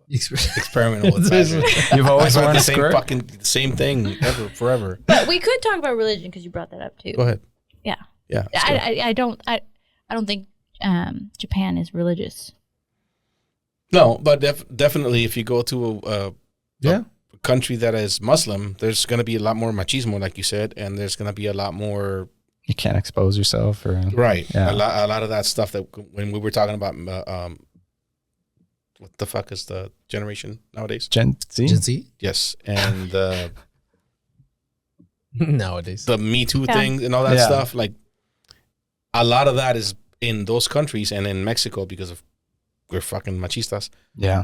experimental with fashion. You've always I've worn had a the skirt. same thing ever, forever. But we could talk about religion because you brought that up too. Go ahead. Yeah. Yeah. let's go. I don't think Japan is religious. No, but definitely if you go to a Yeah. country that is Muslim, there's going to be a lot more machismo, like you said, and there's going to be a lot more You can't expose yourself, or right. Yeah. A lot of that stuff that when we were talking about what the fuck is the generation nowadays? Gen Z. Gen Z? Yes, and Nowadays. the Me Too Yeah. thing and all that Yeah. stuff. Like a lot of that is in those countries and in Mexico because of we're fucking machistas. Yeah,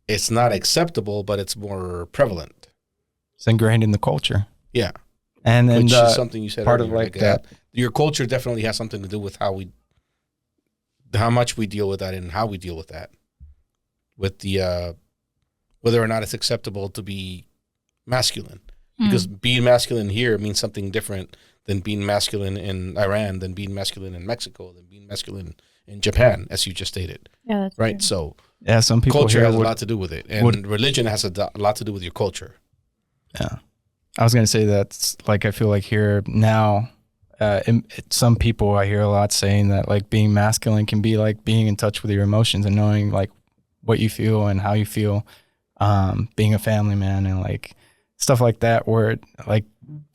It's not acceptable, but it's more prevalent. it's ingrained in the culture, Yeah, and then which is something you said part of earlier, like that. Your culture definitely has something to do with how much we deal with that and how we deal with that. With the whether or not it's acceptable to be masculine, because being masculine here means something different than being masculine in Iran, than being masculine in Mexico, than being masculine in Japan, as you just stated, Yeah, that's right? true. So Yeah, some people culture here has a would. lot to do with it, and religion has a lot to do with your culture. Yeah, I was gonna say that's like I feel like here now. Some people I hear a lot saying that like being masculine can be like being in touch with your emotions and knowing like what you feel and how you feel, being a family man and like stuff like that. Where like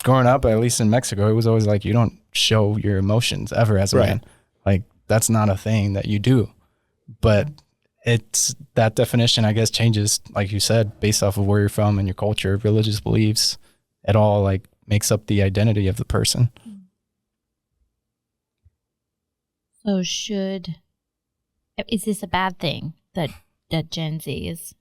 growing up, at least in Mexico, it was always like you don't show your emotions ever as a Right. man. Like that's not a thing that you do. But it's that definition, I guess, changes, like you said, based off of where you're from and your culture, religious beliefs. It all like makes up the identity of the person. So is this a bad thing that Gen Z is?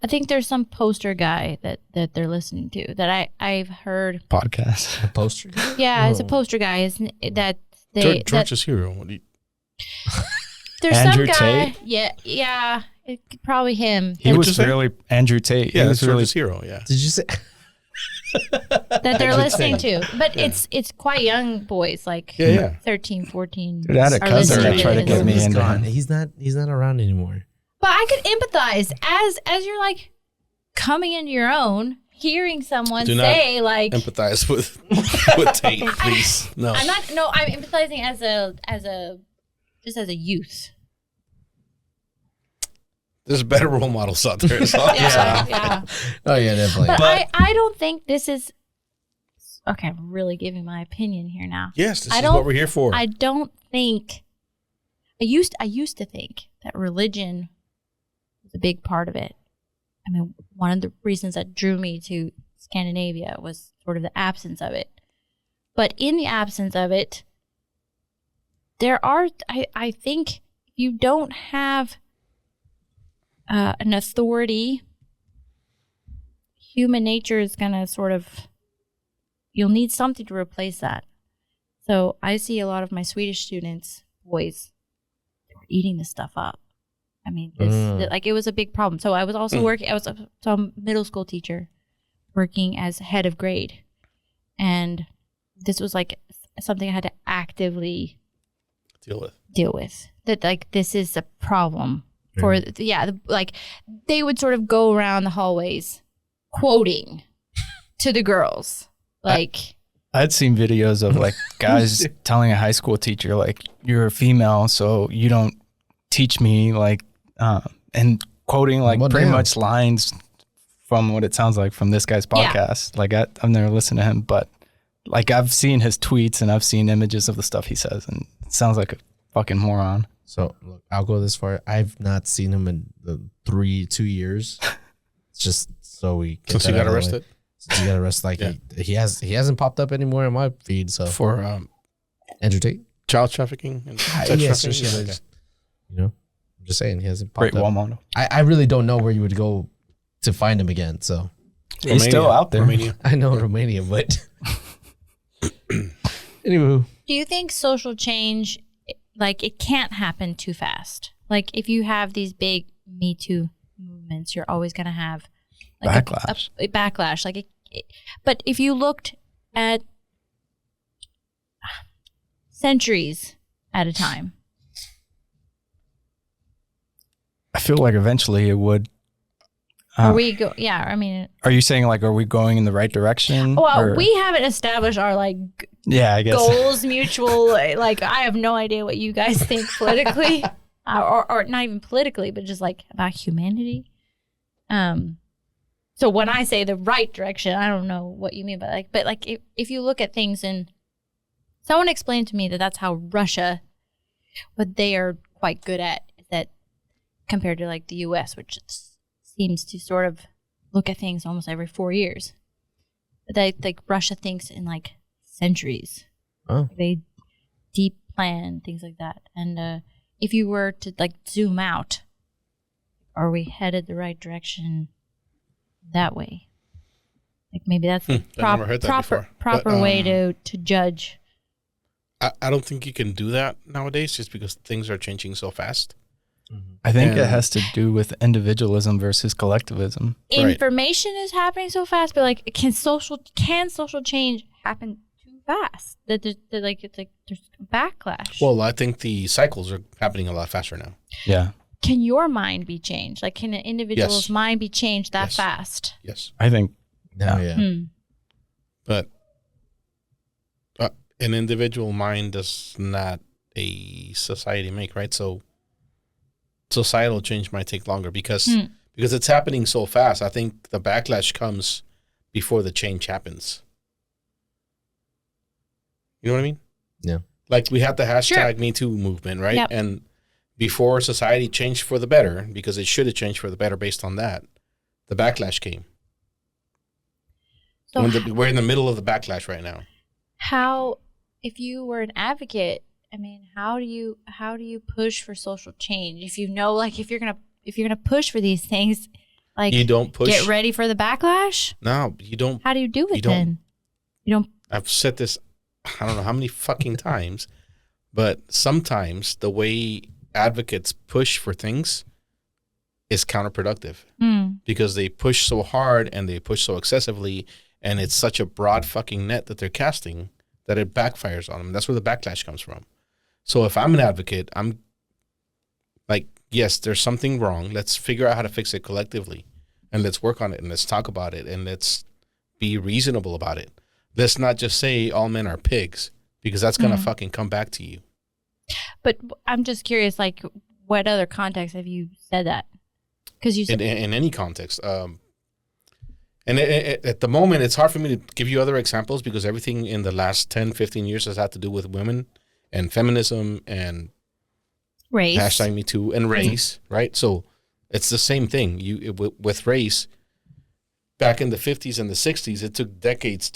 I think there's some poster guy that they're listening to that I've heard. Podcast. A poster. Yeah, it's a Oh. poster guy. Isn't it, that they George's hero. What do you, there's Andrew some guy. Tate? Yeah, probably him. He What'd was you say? really Andrew Tate. yeah, he that's was really George's hero. Yeah. Did you say? that they're Andrew listening Tate. to, but it's quite young boys, like Yeah, yeah. 13, 14. Dude, I had a are cousin listening that to tried to this. get me He's into gone. him. He's not around anymore. But I could empathize as you're like coming into your own, hearing someone Do not say like, Empathize with Tate, please. No. I'm empathizing as a youth. There's better role models out there. That's all I'm saying. Yeah. Oh yeah, definitely. But I don't think this is okay. I'm really giving my opinion here now. Yes, this I is don't- what we're here for. I don't think I used to think that religion was a big part of it. I mean, one of the reasons that drew me to Scandinavia was sort of the absence of it. But in the absence of it, there are, I think, if you don't have an authority, human nature is going to sort of, you'll need something to replace that. So I see a lot of my Swedish students, boys, they were eating this stuff up. I mean, it was a big problem. So I was also working. I was a middle school teacher, working as head of grade, and this was like something I had to actively deal with. That like this is a problem for like they would sort of go around the hallways quoting to the girls like. I'd seen videos of like guys telling a high school teacher like, "You're a female, so you don't teach me," like, and quoting like pretty much lines from what it sounds like from this guy's podcast. Yeah. Like I've never listened to him, but like I've seen his tweets and I've seen images of the stuff he says, and it sounds like a fucking moron. So look, I'll go this far. I've not seen him in the 2 years. It's just so we since he got arrested. Since he got arrested, like he hasn't popped up anymore in my feed. So for Andrew Tate, child trafficking and sex trafficking. Okay. You know, I'm just saying he hasn't popped Great up. Walmart. I really don't know where you would go to find him again. So he's still out there. Romania. I know Romania, but anyway, do you think social change, like it can't happen too fast? Like if you have these big Me Too movements, you're always going to have like backlash. A backlash. Like, but if you looked at centuries at a time, I feel like eventually it would. Are we go? Yeah, I mean, are you saying like, are we going in the right direction? Well, we haven't established our like I guess goals, mutual. Like, I have no idea what you guys think politically, or not even politically, but just like about humanity. So when I say the right direction, I don't know what you mean by like, but like if you look at things and someone explained to me that that's how Russia, what they are quite good at is that compared to like the U.S., which seems to sort of look at things almost every 4 years. But like Russia thinks in like centuries. Oh. They deep plan things like that. And if you were to like zoom out, are we headed the right direction that way? Like maybe that's the proper way to judge. I don't think you can do that nowadays just because things are changing so fast. I think it has to do with individualism versus collectivism. Information is happening so fast, but like, can social change happen too fast? That there's backlash. Well, I think the cycles are happening a lot faster now. Yeah. Can your mind be changed? Like, can an individual's mind be changed that fast? Yes. I think. But an individual mind does not a society make, right? So societal change might take longer because it's happening so fast. I think the backlash comes before the change happens. You know what I mean? Yeah. Like we had the hashtag Me Too movement, right? Yep. And before society changed for the better, because it should have changed for the better based on that, the backlash came. So we're in the middle of the backlash right now. How, if you were an advocate, I mean, how do you push for social change? If you know, like, if you're gonna push for these things, like, you don't push. Get ready for the backlash. No, you don't. How do you do it then? You don't. I've said this, I don't know how many fucking times, but sometimes the way advocates push for things is counterproductive because they push so hard and they push so excessively, and it's such a broad fucking net that they're casting that it backfires on them. That's where the backlash comes from. So if I'm an advocate, I'm like, yes, there's something wrong. Let's figure out how to fix it collectively, and let's work on it, and let's talk about it, and let's be reasonable about it. Let's not just say all men are pigs, because that's going to fucking come back to you. But I'm just curious, like, what other context have you said that? Because you said in any context. And at the moment, it's hard for me to give you other examples because everything in the last 10, 15 years has had to do with women and feminism and race. Hashtag Me Too and race, right? So it's the same thing. With race, back in the 50s and the 60s, it took decades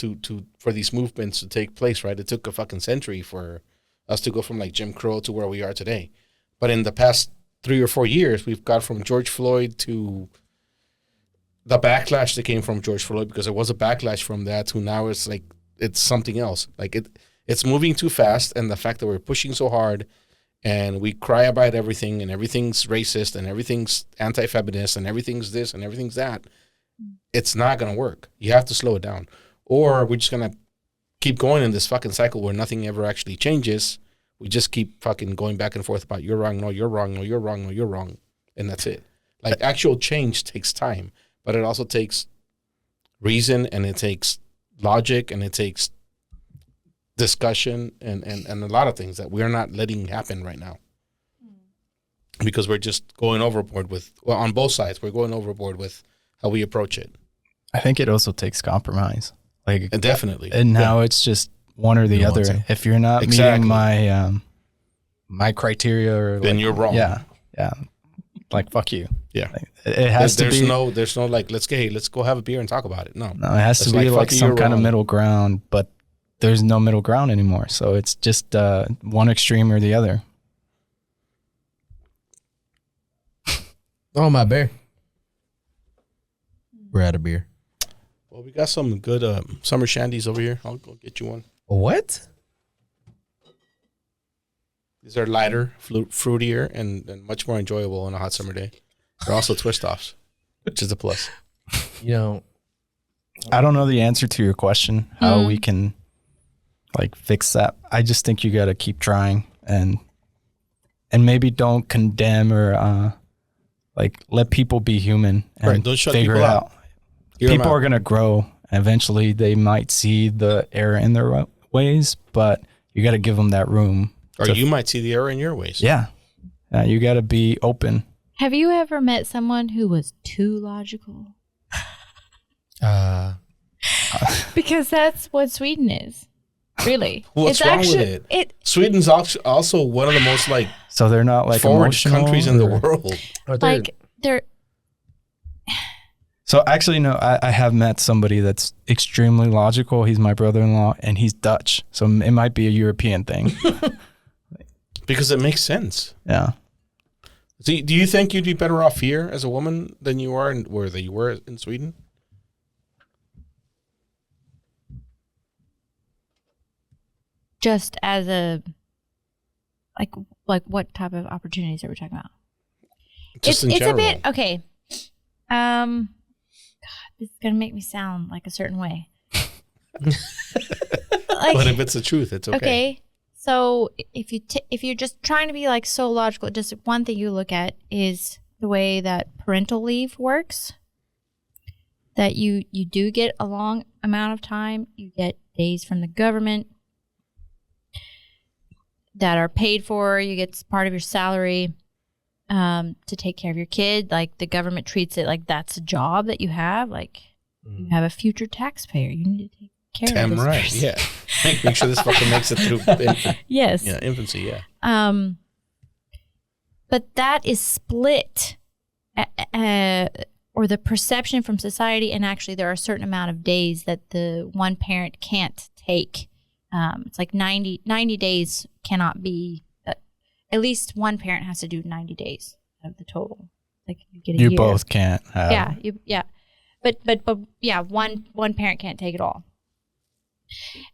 for these movements to take place, right? It took a fucking century for us to go from like Jim Crow to where we are today. But in the past 3 or 4 years, we've got from George Floyd to the backlash that came from George Floyd, because there was a backlash from that to now it's like it's something else. Like It's moving too fast, and the fact that we're pushing so hard, and we cry about everything, and everything's racist, and everything's anti-feminist, and everything's this, and everything's that, it's not going to work. You have to slow it down. Or we're just going to keep going in this fucking cycle where nothing ever actually changes. We just keep fucking going back and forth about you're wrong, no, you're wrong, no, you're wrong, no, you're wrong. And that's it. Like, actual change takes time, but it also takes reason, and it takes logic, and it takes discussion, and a lot of things that we're not letting happen right now. Because we're just going overboard with, well, on both sides, we're going overboard with how we approach it. I think it also takes compromise. Like, And definitely. and now it's just one or the You want other. to. If you're not Exactly. meeting my my criteria, or Then like, you're wrong. Yeah, yeah. Like, fuck you. Yeah. Like, it has to There's be. there's no like, let's go have a beer and talk about it. No. No, it has to It's be like, like fuck you, some you're kind of wrong. middle ground, but there's no middle ground anymore. So it's just one extreme or the other. Oh, my bear. We're out of beer. Well, we got some good summer shandies over here. I'll go get you one. What? These are lighter, fruitier, and much more enjoyable on a hot summer day. They're also twist offs, which is a plus. You know, I don't know the answer to your question, how we can like fix that. I just think you got to keep trying, and maybe don't condemn or like let people be human and Right, don't shut figure people it out. out. Hear 'em People out. are going to grow. Eventually they might see the error in their ways, but you got to give them that room. Or to- you might see the error in your ways. Yeah. You got to be open. Have you ever met someone who was too logical? Because that's what Sweden is. Really. What's It's wrong actually, with it? Sweden's also one of the most like So they're not like forward emotional countries in the or- world. like they're So actually, no, I have met somebody that's extremely logical. He's my brother-in-law, and he's Dutch. So it might be a European thing. Because it makes sense. Yeah. So, do you think you'd be better off here as a woman than you are that you were in Sweden? just as a like what type of opportunities are we talking about? Just in it's general. a bit okay. God, this is gonna make me sound like a certain way. Like, But if it's the truth, it's okay. okay. So if you're just trying to be like so logical, just one thing you look at is the way that parental leave works. That you do get a long amount of time. You get days from the government that are paid for. You get part of your salary to take care of your kid. Like, the government treats it like that's a job that you have. Like, you have a future taxpayer. You need to take care of Damn this right. person. Yeah. Make sure this fucker makes it through Yes. infancy. Yeah. But that is split, or the perception from society, and actually there are a certain amount of days that the one parent can't take. It's like 90 days cannot be, at least one parent has to do 90 days of the total. Like, you get a You year. both can't have. Yeah. But yeah, one parent can't take it all.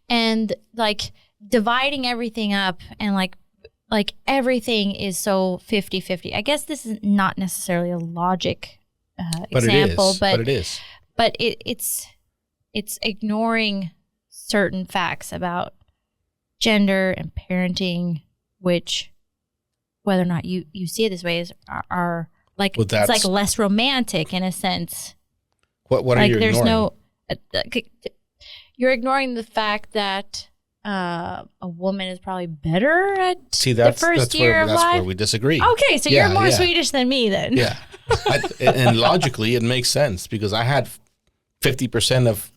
And like dividing everything up, and like everything is so 50-50. I guess this is not necessarily a logic But example, it is. but it is. but it's ignoring certain facts about gender and parenting, which, whether or not you see it this way, are like, Well, it's that's- like less romantic in a sense. What are Like, you there's ignoring? you're ignoring the fact that a woman is probably better at See, the first year of that's life. where we disagree. Okay, so Yeah, you're more yeah. Swedish than me then. Yeah. And logically, it makes sense because I had 50% of,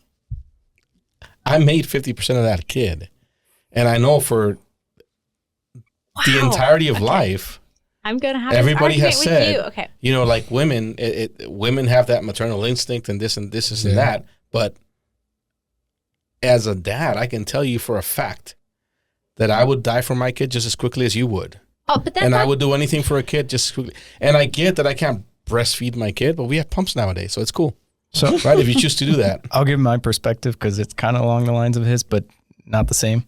I made 50% of that kid. And I know for the Wow. entirety of life, I'm gonna have everybody this has argument with said, you. Okay. you know, like women, women have that maternal instinct and this and that. But as a dad, I can tell you for a fact that I would die for my kid just as quickly as you would. Oh, but that's And I not, would do anything for a kid just as quickly. And I get that I can't breastfeed my kid, but we have pumps nowadays, so it's cool. So Right? If you choose to do that. I'll give my perspective because it's kind of along the lines of his, but not the same.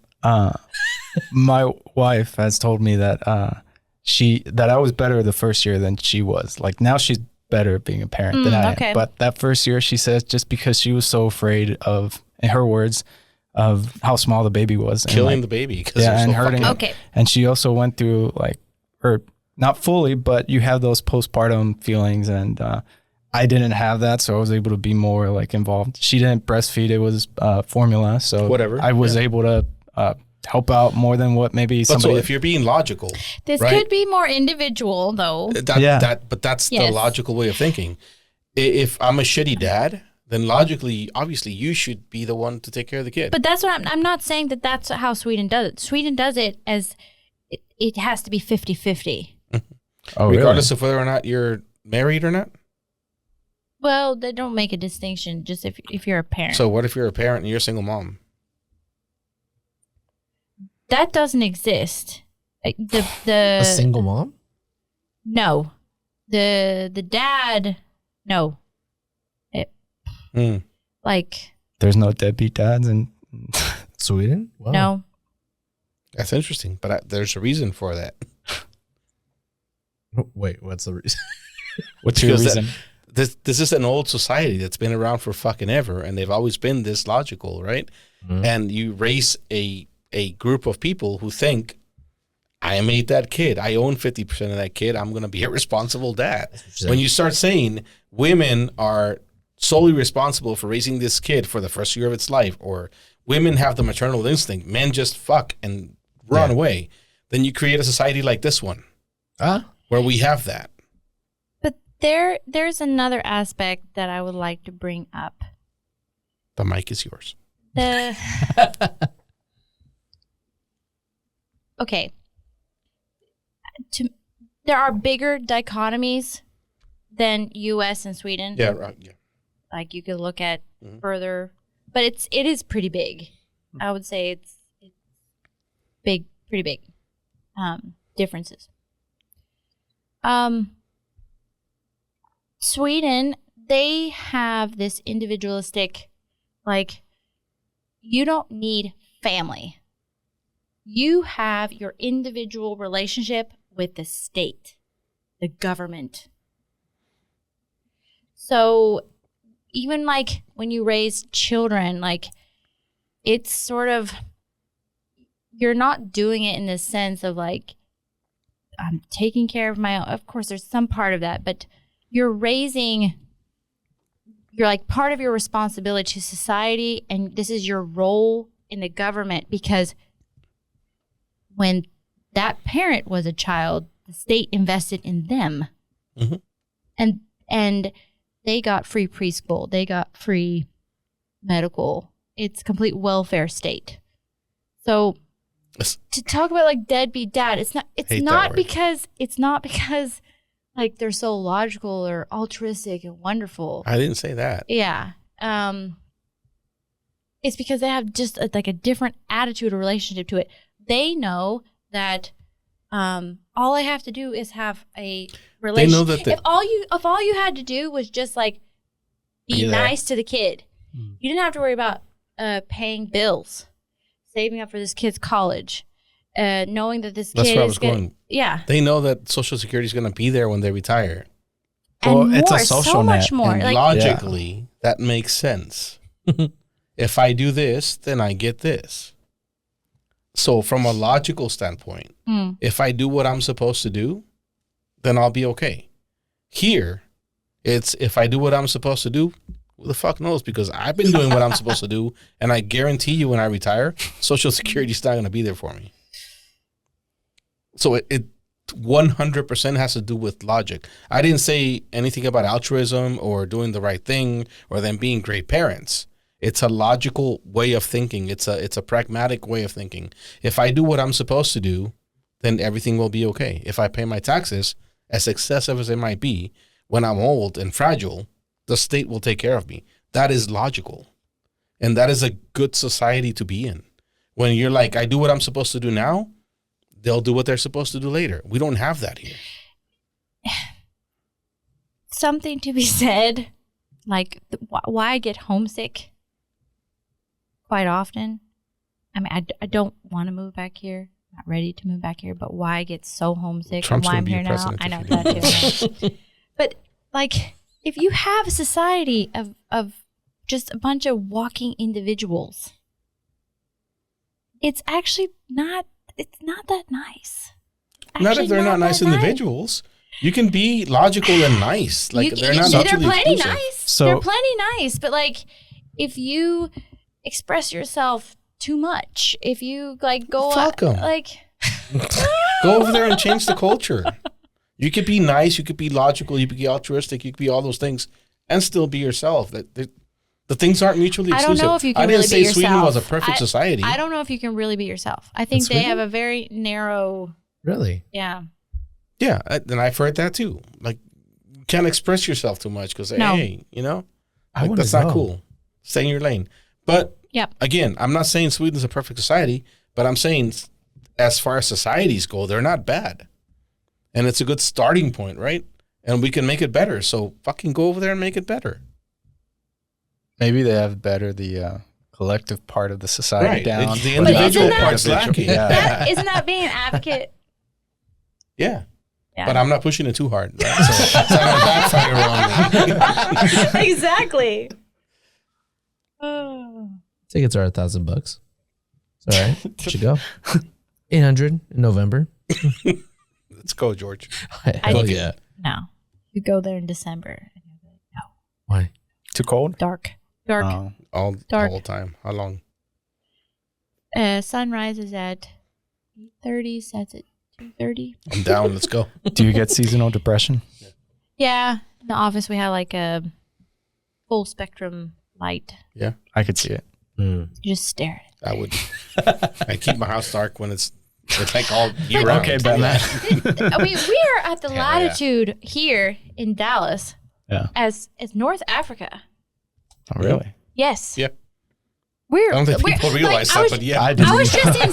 My wife has told me that that I was better the first year than she was. Like now she's better at being a parent than I okay. am. But that first year, she says, just because she was so afraid of, in her words, of how small the baby was, Killing and the baby. yeah, and hurting. Okay. And she also went through or not fully, but you have those postpartum feelings, and I didn't have that, so I was able to be more like involved. She didn't breastfeed; it was formula, so Whatever. I was able to help out more than what maybe But somebody. so if you're being logical, This right? could be more individual, though. But that's the Yes. logical way of thinking. If I'm a shitty dad, then logically, obviously, you should be the one to take care of the kid. But that's what I'm not saying that that's how Sweden does it. Sweden does it as it has to be 50-50. oh, regardless of whether or not you're married or not. Well, they don't make a distinction just if you're a parent. So what if you're a parent and you're a single mom? That doesn't exist. A The single mom? no, the dad no. Hmm. Like There's no deadbeat dads, and Sweden? Wow. no. That's interesting, but there's a reason for that. Wait, what's the reason? what's your Because reason? This is an old society that's been around for fucking ever, and they've always been this logical, right? Mhm. And you raise a group of people who think, I made that kid. I own 50% of that kid. I'm going to be a responsible dad. When you start saying women are solely responsible for raising this kid for the first year of its life, or women have the maternal instinct, men just fuck and run Yeah. away, then you create a society like this one where we have that. But there's another aspect that I would like to bring up. The mic is yours. The okay. There are bigger dichotomies than U.S. and Sweden. Yeah, right. Yeah. Like you could look at Mhm. further, but it is pretty big. I would say it's big, pretty big differences. Sweden, they have this individualistic, like, you don't need family. You have your individual relationship with the state, the government. So even like when you raise children, like it's sort of, you're not doing it in the sense of like, I'm taking care of my own. Of course, there's some part of that, but you're like part of your responsibility to society, and this is your role in the government, because when that parent was a child, the state invested in them. Mhm. And they got free preschool, they got free medical. It's complete welfare state. So Yes. to talk about like deadbeat dad, it's not Hate that word. because like they're so logical or altruistic and wonderful. I didn't say that. Yeah. It's because they have just like a different attitude or relationship to it. They know that all I have to do is have a relationship. They know that if all you had to do was just like be Be there. nice to the kid, you didn't have to worry about paying bills, saving up for this kid's college, knowing that this That's kid where I is was gonna, going. yeah, They know that Social Security is going to be there when they retire. and Well, more, it's a social so net, much more. And Like logically, that makes sense. If I do this, then I get this. So from a logical standpoint, mm, if I do what I'm supposed to do, then I'll be okay. Here, it's if I do what I'm supposed to do, who the fuck knows? Because I've been doing what I'm supposed to do, and I guarantee you when I retire, Social Security is not going to be there for me. So it 100% has to do with logic. I didn't say anything about altruism or doing the right thing or them being great parents. It's a logical way of thinking. It's a pragmatic way of thinking. If I do what I'm supposed to do, then everything will be okay. If I pay my taxes, as excessive as it might be, when I'm old and fragile, the state will take care of me. That is logical. And that is a good society to be in. When you're like, I do what I'm supposed to do now, they'll do what they're supposed to do later. We don't have that here. something to be said, like why I get homesick quite often I mean, I don't want to move back here. Not ready to move back here, but why I get so homesick Trump's and why I'm gonna be here a now. president I know if you that too. But like, if you have a society of just a bunch of walking individuals, it's actually not. It's not that nice. Not Actually if they're not nice that individuals. You can be logical and nice. Like they're not They're mutually plenty exclusive. nice. So- They're plenty nice, but like, if you express yourself too much, if you like go Fuck 'em. like. Go over there and change the culture. You could be nice. You could be logical. You could be altruistic. You could be all those things and still be yourself. The things aren't mutually I exclusive. don't know if you can I didn't really say be yourself. Sweden was a perfect society. I don't know if you can really be yourself. I think they Sweden? have a very narrow. Really? Yeah. Yeah, and I've heard that too. Like, you can't express yourself too much because, No. hey, you know, I like, wanna that's not go. cool. Stay in your lane. But Yep. again, I'm not saying Sweden's a perfect society, but I'm saying as far as societies go, they're not bad. And it's a good starting point, right? And we can make it better. So fucking go over there and make it better. Maybe they have better the collective part of the society Right. down. It's the But individual isn't that- part's lacking. Yeah. That, isn't that being an advocate? Yeah. Yeah. But I'm not pushing it too hard. Right? So it's not going to backfire on me. Exactly. Oh. Tickets are $1,000. It's all right. Should go. 800 in November. Let's go, George. Hell do- yeah. No. You go there in December. Why? Too cold? Dark. Dark. All the Dark. whole time. How long? Sunrise is at 8:30. Sets at 2:30. I'm down. Let's go. Do you get seasonal depression? Yeah. In the office, we have like a full spectrum light. I could see it. You just stare at it. I would. I keep my house dark when it's like all year round. Okay, Batman. I mean, we are at the Yeah, latitude here in Dallas Yeah. as North Africa. Oh, really? Yes. Yeah. We're, I don't think we're- people realize I that, was, but yeah. I didn't. I was just in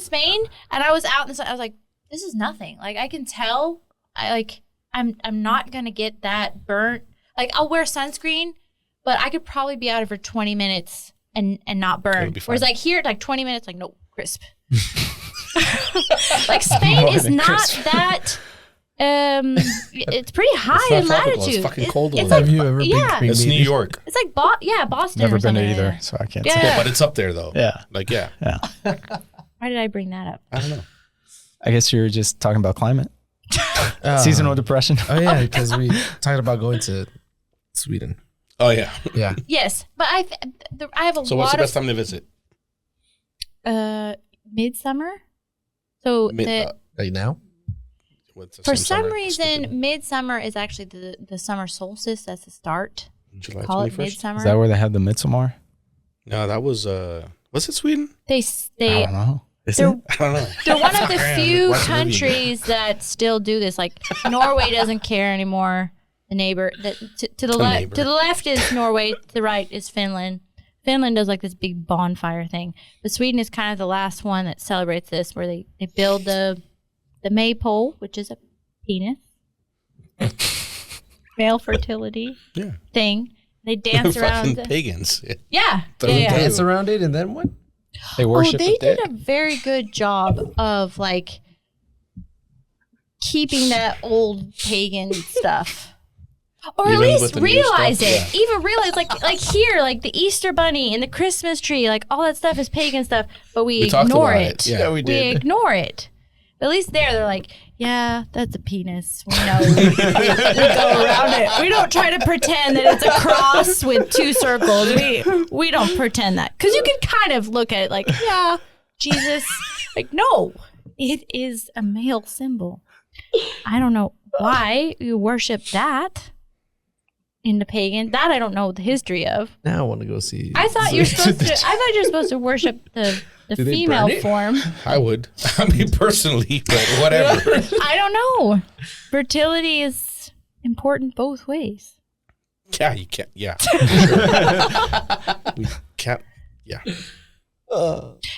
Spain. And I was out in the sun. I was like, this is nothing. Like, I can tell. I'm not gonna get that burnt. Like, I'll wear sunscreen, but I could probably be out for 20 minutes and not burn. It'll be fine. Whereas like here, like 20 minutes, like no, crisp. Like Spain More is than not crisp. that. It's pretty high It's in not tropical. latitude. It's fucking cold It's over like, Have you ever been yeah, green It's New bean? York. it's like Boston. Never or been something to like either, that. so I can't Yeah. say. Yeah, but it's up there though. Yeah. Like, yeah. Yeah. Why did I bring that up? I don't know. I guess you were just talking about climate. Seasonal depression. Oh, yeah, because we talked about going to Sweden. Oh, yeah. Yeah. Yes, but I have a So what's lot the best of time to visit? midsummer. So Like now? What's the for same some summer? reason, Stupid. midsummer is actually the summer solstice. That's the start. July Call it 21st? midsummer. Is that where they have the Midsommar? No, that was it Sweden? they I don't know. Is they're, it? I don't know. they're one of the Yeah, few watch the movie. countries that still do this. Like Norway doesn't care anymore. The neighbor to the left neighbor. to the left is Norway. To the right is Finland. Finland does like this big bonfire thing, but Sweden is kind of the last one that celebrates this, where they build the maypole, which is a penis, male fertility Yeah. thing. They dance around. Fucking pagans. Yeah. Yeah, Throw yeah, the yeah. dance. Dance around it and then what? They Oh, worship they the dick. did a very good job of like keeping that old pagan stuff. Or at Even with least the new realize stuff, it. yeah. Even realize like here, like the Easter bunny and the Christmas tree, like all that stuff is pagan stuff, but we talked ignore about it. it. Yeah, we We ignore it. But at least there they're like, yeah, that's a penis. We know. We go around it. We don't try to pretend that it's a cross with two circles. We don't pretend that. Because you can kind of look at it like, yeah, Jesus. Like, no, it is a male symbol. I don't know why you worship that in the pagan. That I don't know the history of. Now I want to go see. I thought you're supposed to. I thought you're supposed to worship the Do they female burn it? form. I would. I mean, personally, but whatever. I don't know. Fertility is important both ways. Yeah, you can't. Yeah. We can't. Yeah.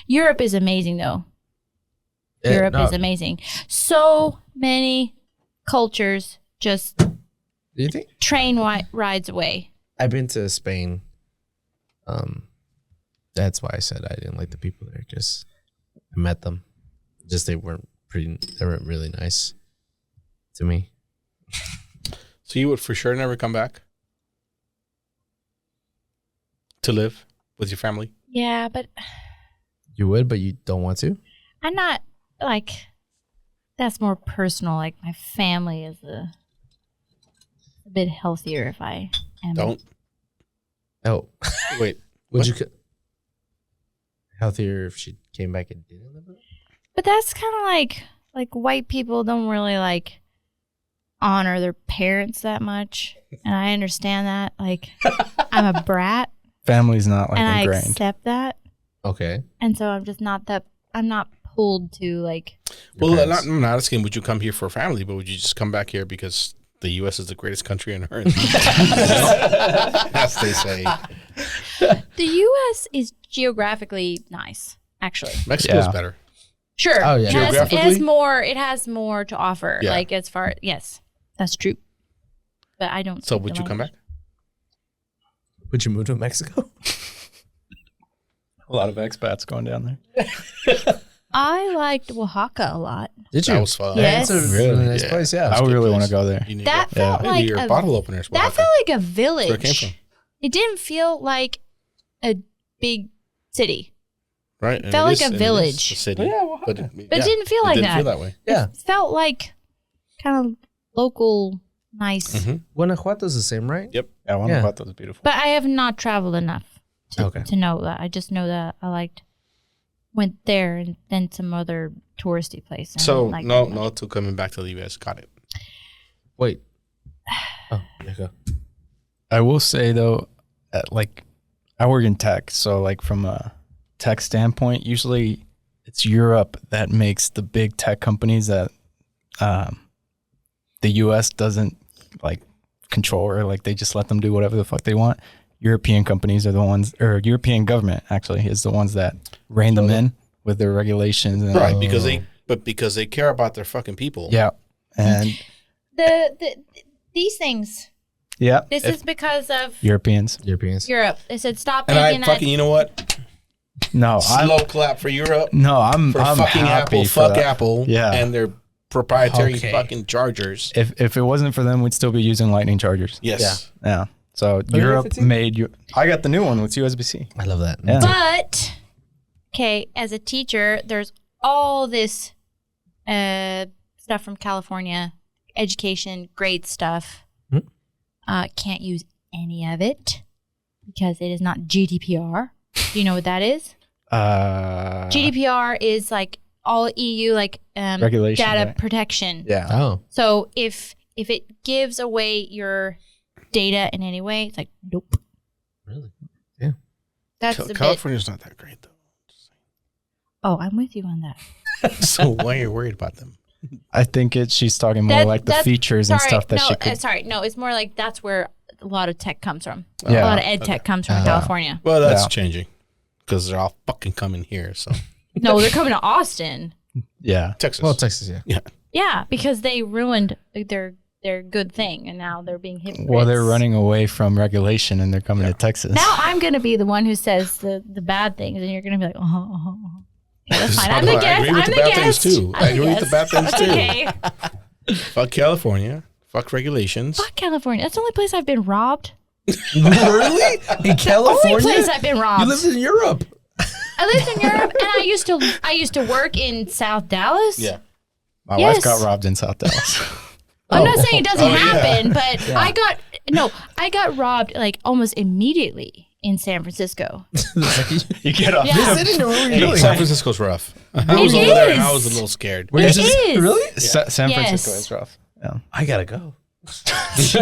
Europe is amazing, though. Yeah, Europe no. is amazing. So many cultures just Do you think? train rides away. I've been to Spain That's why I said I didn't like the people there, because I met them. Just they weren't really nice to me. So you would for sure never come back to live with your family? Yeah, but You would, but you don't want to? I'm not like, that's more personal. Like my family is a bit healthier if I am. Don't. Oh, Wait. would What? you healthier if she came back and didn't live with her? But that's kind of like white people don't really like honor their parents that much, and I understand that. Like I'm a brat, Family's not like and I ingrained. accept that, Okay. and so I'm just not that. I'm not pulled to like. Well, parents. I'm not asking would you come here for family, but would you just come back here because the U.S. is the greatest country on earth? As they say. The U.S. is geographically nice, actually. Mexico's Yeah. better. Sure. Oh, yeah. It has Geographically? more. It has more to offer. Yeah. Like as far, yes, that's true. But I don't. So speak would the you come back? language. Would you move to Mexico? A lot of expats going down there. I liked Oaxaca a lot. Did you? That was fun. Yes. It's a Really? nice Yeah. place, yeah. I That's a good really want place. to go there. You need That to felt maybe like your a bottle openers. That felt like a village. That's where it came from. It didn't feel like a big city. Right. Felt like a village. A city. Yeah, but But it didn't feel like it didn't that. feel that way. Yeah. It felt like kind of local, nice. Mm-hmm. Guanajuato's the same, right? Yep. Yeah, Guanajuato is beautiful. But I have not traveled enough Okay. to know that. I just know that I went there and then some other touristy place. and I So didn't like no, that much. no to coming back to the U.S. Got it. Wait. Oh, yeah, go. I will say though, like I work in tech, so like from a tech standpoint, usually it's Europe that makes the big tech companies that the U.S. doesn't like control, or like they just let them do whatever the fuck they want. European companies are the ones, or European government actually is the ones that rein them in with their regulations and Right. like, Because they care about their fucking people. yeah, and These things. yeah, This is because of Europeans. Europeans. Europe. They said stop And making I fucking, you know what? No, Slow clap for Europe. I'm For I'm fucking happy Apple. for Fuck that. Apple. Yeah. And their proprietary Okay. fucking chargers. If it wasn't for them, we'd still be using Lightning chargers. Yes. Yeah. So you Europe have 15? made you. I got the new one with USB-C. I love that. Yeah. But okay, as a teacher, there's all this stuff from California, education, grade stuff. Can't use any of it because it is not GDPR. Do you know what that is? GDPR is like all EU like Regulation, data right? protection. Yeah. Oh. So if it gives away your data in any way, it's like nope. Really? That's a bit. California's not that great, though. Oh, I'm with you on that. So why are you worried about them? I think she's talking more That- like the that's- features and stuff that no, she could. sorry, no, it's more like that's where a lot of tech comes from. Yeah. A lot of ed tech comes from California. Well, that's Yeah. changing because they're all fucking coming here. So No, they're coming to Austin. Yeah. Texas. Well, Texas, yeah. Yeah, because they ruined their good thing, and now they're being hypocrites. Well, they're running away from regulation and they're coming to Texas. Now I'm gonna be the one who says the bad things, and you're gonna be like, oh. Okay, that's fine. I'm the I guest. agree with I'm the the bad things, guest. too. I'm I agree with the bad things, That's too. okay. Fuck California. Fuck regulations. Fuck California. That's the only place I've been robbed. Really? In California? Only place I've been robbed. You lived in Europe. I lived in Europe, and I used to work in South Dallas. Yeah. My Yes. wife got robbed in South Dallas. I'm not saying it doesn't Oh, yeah. happen, but I got robbed like almost immediately in San Francisco. You get off. Yeah. Sitting there, what were you Hey, doing? San Francisco's rough. I was It over there and I is. was a little scared. Were you It just- is. Really? San Yes. Francisco is rough. Yeah. I gotta go.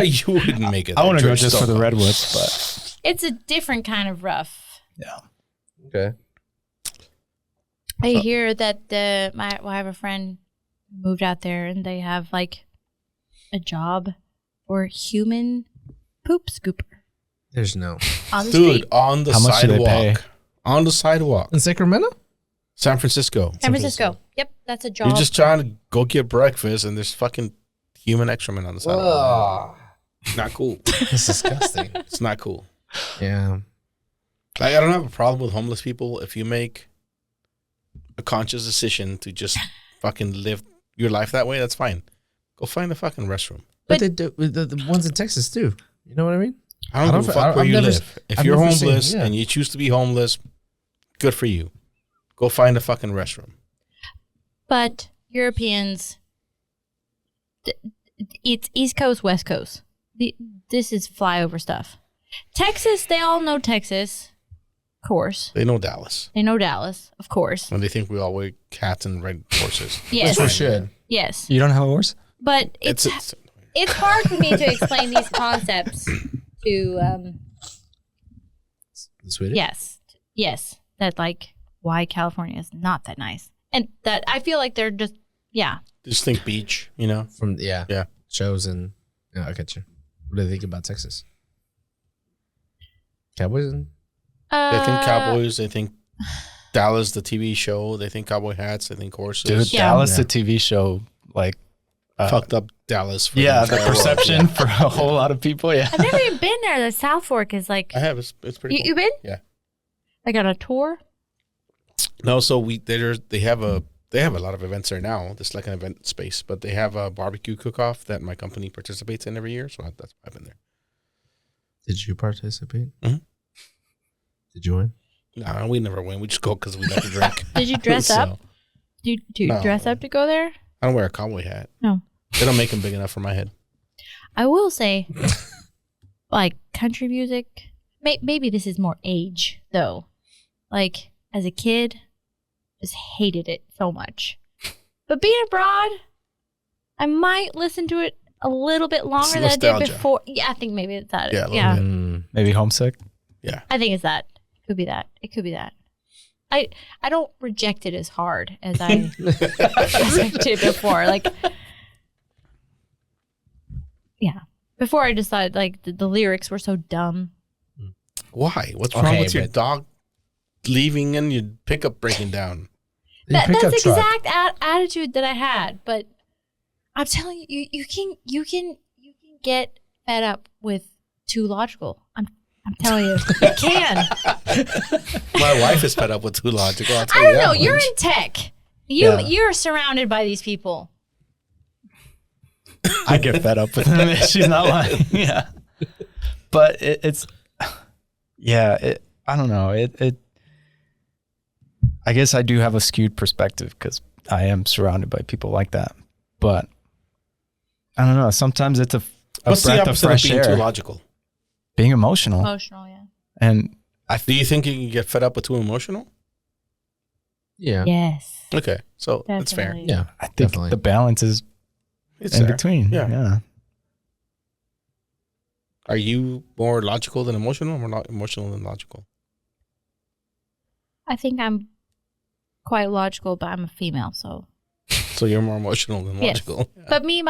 You wouldn't make it. I there. want to go George, just for don't the go. redwoods, but It's a different kind of rough. yeah. Okay. I hear that I have a friend who moved out there, and they have like a job for human poop scooper There's no. on the Dude, street. on the How much do they pay? sidewalk. On the sidewalk. In Sacramento? San Francisco. San Francisco. Yep, that's a job. You're just trying to go get breakfast and there's fucking human excrement on the sidewalk. Not cool. It's disgusting. It's not cool. Yeah. I don't have a problem with homeless people if you make a conscious decision to just fucking live your life that way. That's fine. Go find a fucking restroom. But they do the ones in Texas too. You know what I mean? I don't give a fuck where you live. If I've you're never seen- homeless yeah. and you choose to be homeless, good for you. Go find a fucking restroom. But Europeans, it's East Coast, West Coast. This is flyover stuff. Texas, they all know Texas, of course. They know Dallas. They know Dallas, of course. And they think we all wear hats and ride horses. Yes. Which we should. Yes. You don't have a horse? But it's hard for me to explain these concepts to Swedish. yes, that like why California is not that nice, and that I feel like they're just Just think beach, you know? From Yeah. shows and I get you. What do they think about Texas? Cowboys and They think cowboys. They think Dallas, the TV show. They think cowboy hats. They think horses. Dude, Yeah. Dallas, Yeah. the TV show, like, Fucked up Dallas. For yeah, the entire world. perception for a whole lot of people. Yeah. I've never even been there. The South Fork is like I have. It's pretty cool. you been? Yeah. Like on a tour. No, so they have a lot of events there now. It's like an event space, but they have a barbecue cook-off that my company participates in every year. So that's why I've been there. did you participate? Mhm. Did you win? No, we never win. We just go because we like to drink. Did you dress So, up? Do you No. dress up to go there? I don't wear a cowboy hat. No. They don't make them big enough for my head. I will say, like country music. Maybe this is more age though. Like as a kid, just hated it so much. But being abroad, I might listen to it a little bit longer than I did nostalgia. before. Yeah, I think maybe it's that. Yeah, a little Yeah, bit. Maybe homesick. I think it's that. Could be that. It could be that. I don't reject it as hard as I did before. Like, yeah. Before I just thought like the lyrics were so dumb. Why? What's wrong Okay, with your but- dog leaving and your pickup breaking down? Your That's pickup the truck. exact attitude that I had. But I'm telling you, you can get fed up with too logical. I'm telling you, you can. My wife is fed up with too logical. I'll tell I you don't know. that You're much. in tech. Yeah. You're surrounded by these people. I get fed up with him. She's not lying. Yeah. But it's, yeah, I don't know. I guess I do have a skewed perspective because I am surrounded by people like that. But I don't know. Sometimes it's a What's the breath of opposite of fresh being air. too logical? Being emotional. Emotional, yeah. And Do you think you can get fed up with too emotional? Yeah. Yes. Okay, so that's fair. Definitely. Yeah. I think Definitely. the balance is It's in there. between. Yeah. Are you more logical than emotional, or not emotional than logical? I think I'm quite logical, but I'm a female, so. So you're more emotional than Yes. logical. But me,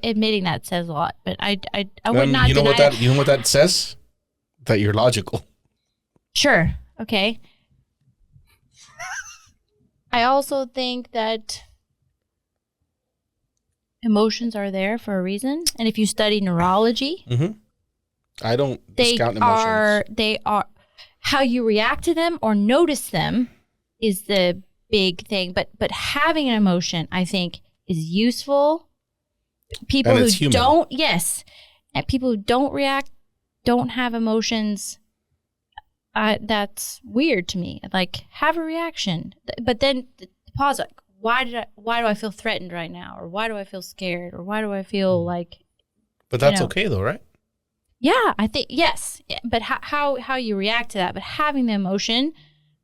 admitting that says a lot. But I would not you know deny what that it. you know what that says? That you're logical. Sure. Okay. I also think that emotions are there for a reason, and if you study neurology, Mm-hmm. I don't they discount emotions. are how you react to them or notice them is the big thing. But having an emotion, I think, is useful. People And who it's human. don't, yes, and people who don't react, don't have emotions. That's weird to me. Like, have a reaction, but then pause. Like, why do I feel threatened right now, or why do I feel scared, or why do I feel like? But that's you know. okay though, right? Yeah, I think yes, but how you react to that, but having the emotion,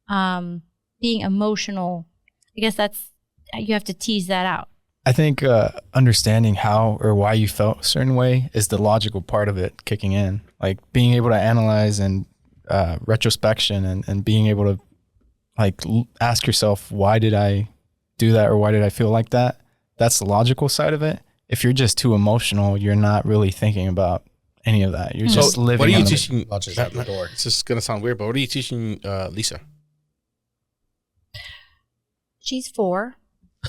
being emotional, I guess that's you have to tease that out. I think understanding how or why you felt a certain way is the logical part of it kicking in. Like being able to analyze and retrospection and being able to like ask yourself, why did I do that or why did I feel like that? That's the logical side of it. If you're just too emotional, you're not really thinking about any of that. You're just living. What are you on the- teaching? Logic's out the door. It's just gonna sound weird, but what are you teaching Lisa? She's 4,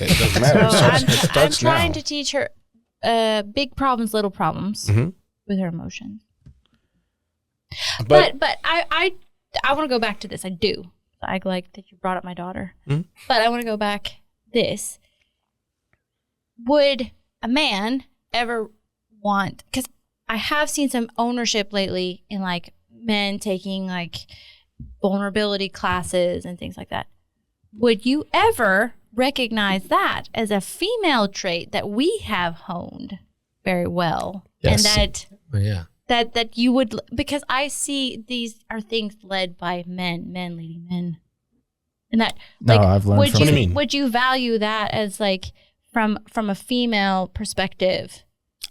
It doesn't so matter. It starts, it I'm starts trying now. to teach her big problems, little problems Mhm. with her emotions. But But I I want to go back to this. I do. I like that you brought up my daughter. Mhm. But I want to go back this. Would a man ever want, because I have seen some ownership lately in like men taking like vulnerability classes and things like that. Would you ever recognize that as a female trait that we have honed very well? Yes. And that Oh, yeah. that you would, because I see these are things led by men leading men, and that No, like I've learned would from What do you you mean? would you value that as like from a female perspective?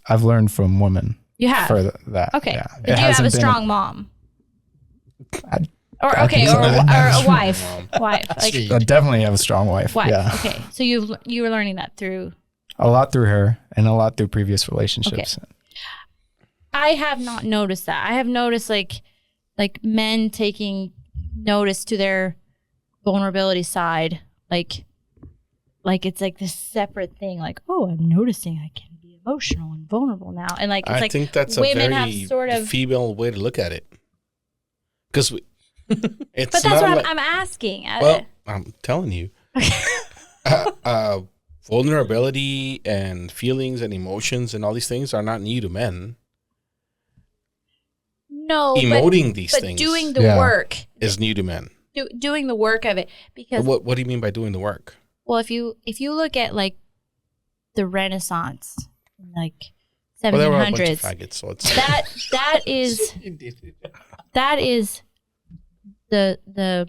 I've learned from women You have for that. okay. Yeah. But do you have a strong mom? I- Or I okay, think so. or a wife, Mom. wife, like I definitely have a strong wife. wife. Yeah. Okay, so you were learning that through. A lot through her and a lot through previous relationships. I have not noticed that. I have noticed like men taking notice to their vulnerability side, like it's like this separate thing. Like, oh, I'm noticing I can be emotional and vulnerable now, and like it's I like think that's a women have very sort of. female way to look at it. Because it's But that's not what like, I'm asking. well, I'm telling you, vulnerability and feelings and emotions and all these things are not new to men. no, Emoting these but things doing the Yeah. work, is new to men. doing the work of it, because What do you mean by doing the work? well, if you look at like the Renaissance, like Well, there were a bunch of 1700s, faggots, so it's that is the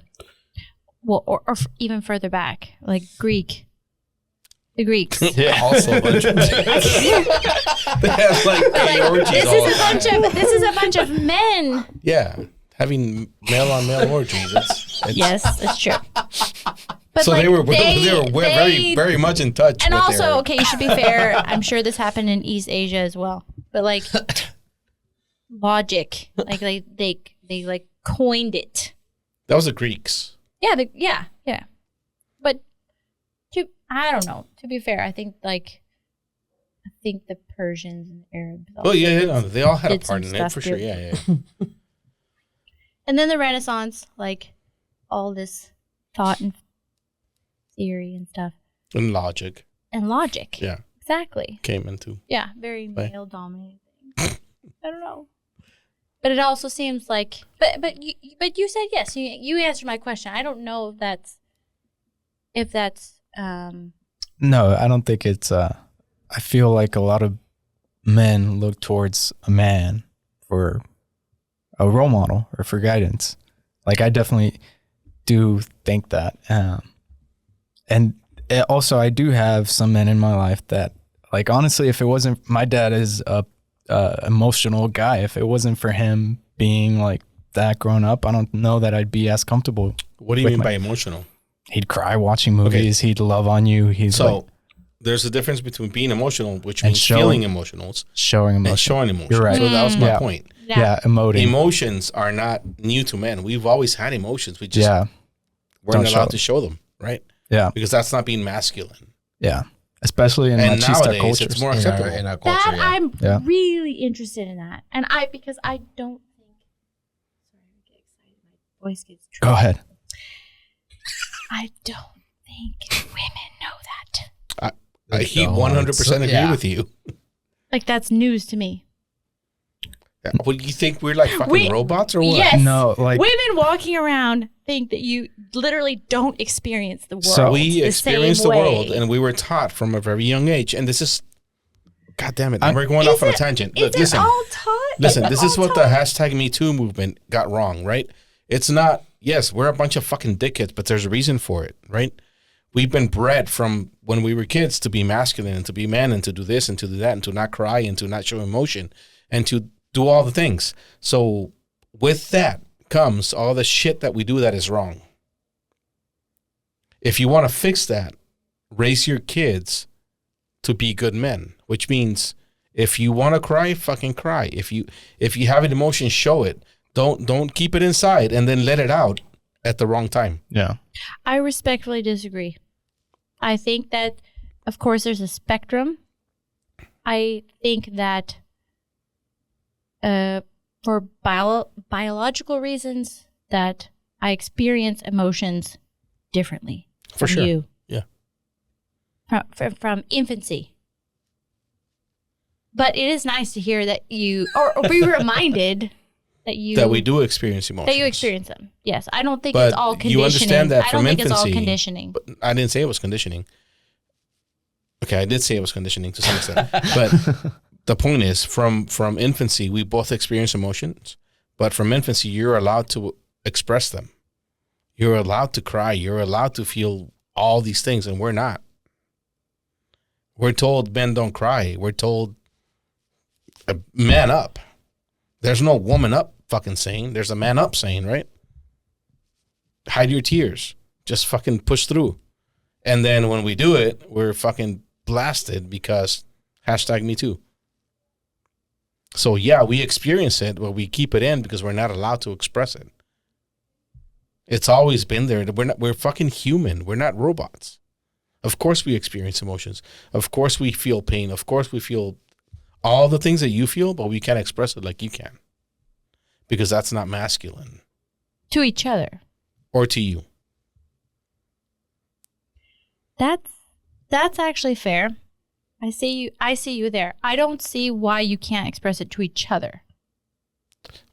well, or even further back, like the Greeks. yeah, also a bunch of faggots. They have like gay orgies this all the is time. this is a bunch of men. Yeah, having male on male orgies. It's, Yes, that's true. But so like, they were very much in touch. and with also, their, okay, you should be fair. I'm sure this happened in East Asia as well. But like logic, like they like coined it. that was the Greeks. Yeah, yeah. But I don't know. To be fair, I think the Persians and the Arabs. Oh yeah, no, they all had a did some part in it stuff for too. sure. Yeah, yeah. And then the Renaissance, like all this thought and theory and stuff And logic, and logic. yeah, Exactly. came into. Yeah, very Right. male dominated thing. I don't know. But it also seems like but you said yes. You answered my question. I don't know if that's No, I don't think it's I feel like a lot of men look towards a man for a role model or for guidance. Like I definitely do think that. And also I do have some men in my life that, like, honestly, if it wasn't, my dad is a emotional guy. If it wasn't for him being like that growing up, I don't know that I'd be as comfortable. What do you With mean my- by emotional? He'd cry watching movies. He'd love on you. He's So like there's a difference between being emotional, which And means showing- feeling emotions, showing and emotion. showing emotions. You're right. So that was my Yeah. point. Yeah, emoting. Emotions are not new to men. We've always had emotions. We just Yeah, weren't Don't show allowed them. to show them, right? yeah, Because that's not being masculine. yeah. Especially in And machista nowadays, cultures. it's more acceptable. In our culture, that yeah. I'm Yeah. really interested in that. And because I don't think sorry, I get excited. My voice gets Go ahead. I don't think women know that. He No, 100% agree yeah. with you. Like that's news to me. What do you think? We're like fucking We- robots or what? Yes. No, like Women walking around think that you literally don't experience the world. So- We the experienced same the way. world, and we were taught from a very young age. And this is, God damn it, I'm- we're going Is off on a it- tangent. Is Look, it listen, all taught? listen. it This is all what the taught? hashtag Me Too movement got wrong, right? It's not. Yes, we're a bunch of fucking dickheads, but there's a reason for it, right? We've been bred from when we were kids to be masculine and to be man and to do this and to do that and to not cry and to not show emotion and to do all the things. So with that comes all the shit that we do that is wrong. If you want to fix that, raise your kids to be good men, which means if you want to cry, fucking cry. If you have an emotion, show it. Don't keep it inside and then let it out at the wrong time. yeah, I respectfully disagree. I think that, of course, there's a spectrum. I think that for biological reasons, that I experience emotions differently For from sure. you. Yeah. From infancy. But it is nice to hear that you, or be reminded that we do experience emotions. that you experience them. Yes, I don't think But it's all you conditioning. understand that I from don't think it's all infancy, conditioning. But I didn't say it was conditioning. Okay, I did say it was conditioning to some extent. But the point is, from infancy, we both experience emotions. But from infancy, you're allowed to express them. You're allowed to cry. You're allowed to feel all these things, and we're not. We're told men don't cry. We're told man up. There's no woman up fucking saying. There's a man up saying, right? Hide your tears. Just fucking push through. And then when we do it, we're fucking blasted because #MeToo. So yeah, we experience it, but we keep it in because we're not allowed to express it. It's always been there. We're fucking human. We're not robots. Of course we experience emotions. Of course we feel pain. Of course we feel all the things that you feel, but we can't express it like you can. Because that's not masculine. To each other. Or to you. That's actually fair. I see you there. I don't see why you can't express it to each other.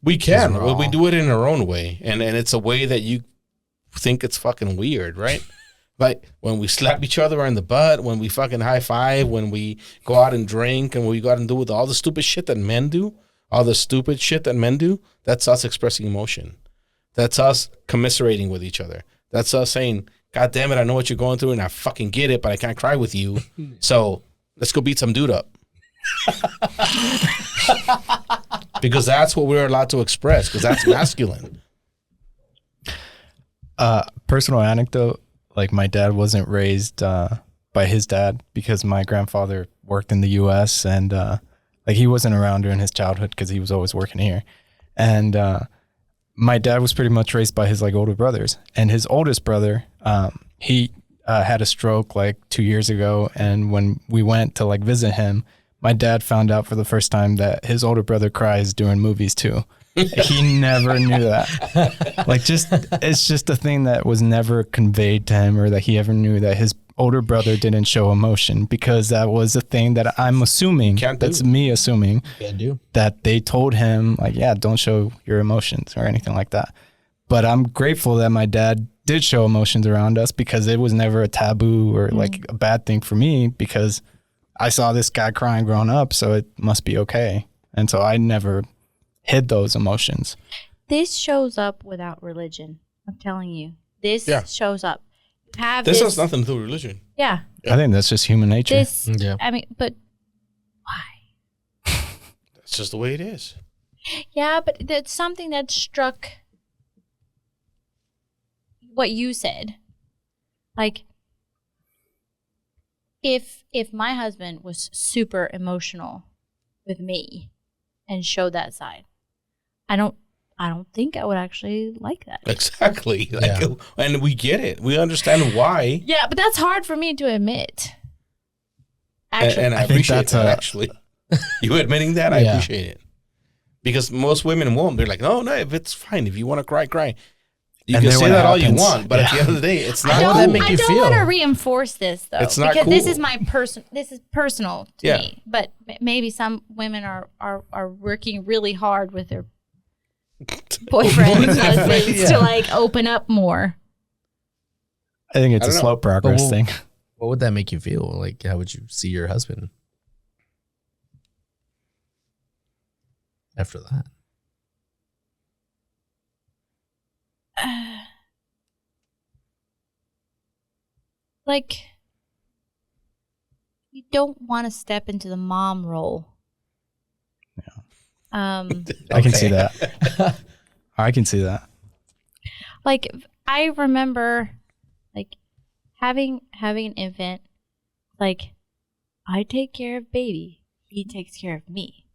We can. Because we're We all- do it in our own way. And it's a way that you think it's fucking weird, right? Like when we slap each other in the butt, when we fucking high five, when we go out and drink, and we go out and do with all the stupid shit that men do, all the stupid shit that men do, that's us expressing emotion. That's us commiserating with each other. That's us saying, God damn it, I know what you're going through and I fucking get it, but I can't cry with you. So let's go beat some dude up. Because that's what we're allowed to express, because that's masculine. Personal anecdote, like my dad wasn't raised by his dad because my grandfather worked in the U.S. and like he wasn't around during his childhood because he was always working here. And my dad was pretty much raised by his like older brothers, and his oldest brother, he had a stroke like 2 years ago. And when we went to like visit him, my dad found out for the first time that his older brother cries during movies too. He never knew that. Like it's just a thing that was never conveyed to him, or that he ever knew that his older brother didn't show emotion, because that was a thing that I'm assuming, Can't do. that's me assuming, Can do. that they told him like, yeah, don't show your emotions or anything like that. But I'm grateful that my dad did show emotions around us, because it was never a taboo or like a bad thing for me, because I saw this guy crying growing up, so it must be okay. And so I never hid those emotions. This shows up without religion. I'm telling you. This Yeah. shows up. You have This has nothing to do with religion. Yeah. Yeah. I think that's just human nature. This Yeah. I mean, but why? That's just the way it is. Yeah, but that's something that struck what you said. Like if my husband was super emotional with me and showed that side, I don't think I would actually like that. Exactly. Like, Yeah. and we get it. We understand why. Yeah, but that's hard for me to admit. And, Actually, and I I think appreciate that's that, a- actually. You admitting that, I Yeah. appreciate it. Because most women won't. They're like, no, if it's fine. If you want to cry, cry. You And can then say when it that all you happens- want, but at the yeah. end of the day, it's I not How would don't, that make I you don't feel? want to reinforce this though, It's not because this cool. is my This is personal to Yeah. me. But maybe some women are working really hard with their boyfriends, husbands Yeah. to like open up more. I think it's I a don't slow know. progress But thing. What would that make you feel? Like, how would you see your husband after that? Like, you don't want to step into the mom role. I can see Okay. that. I can see that. Like I remember like having an infant, like I take care of baby, he takes care of me.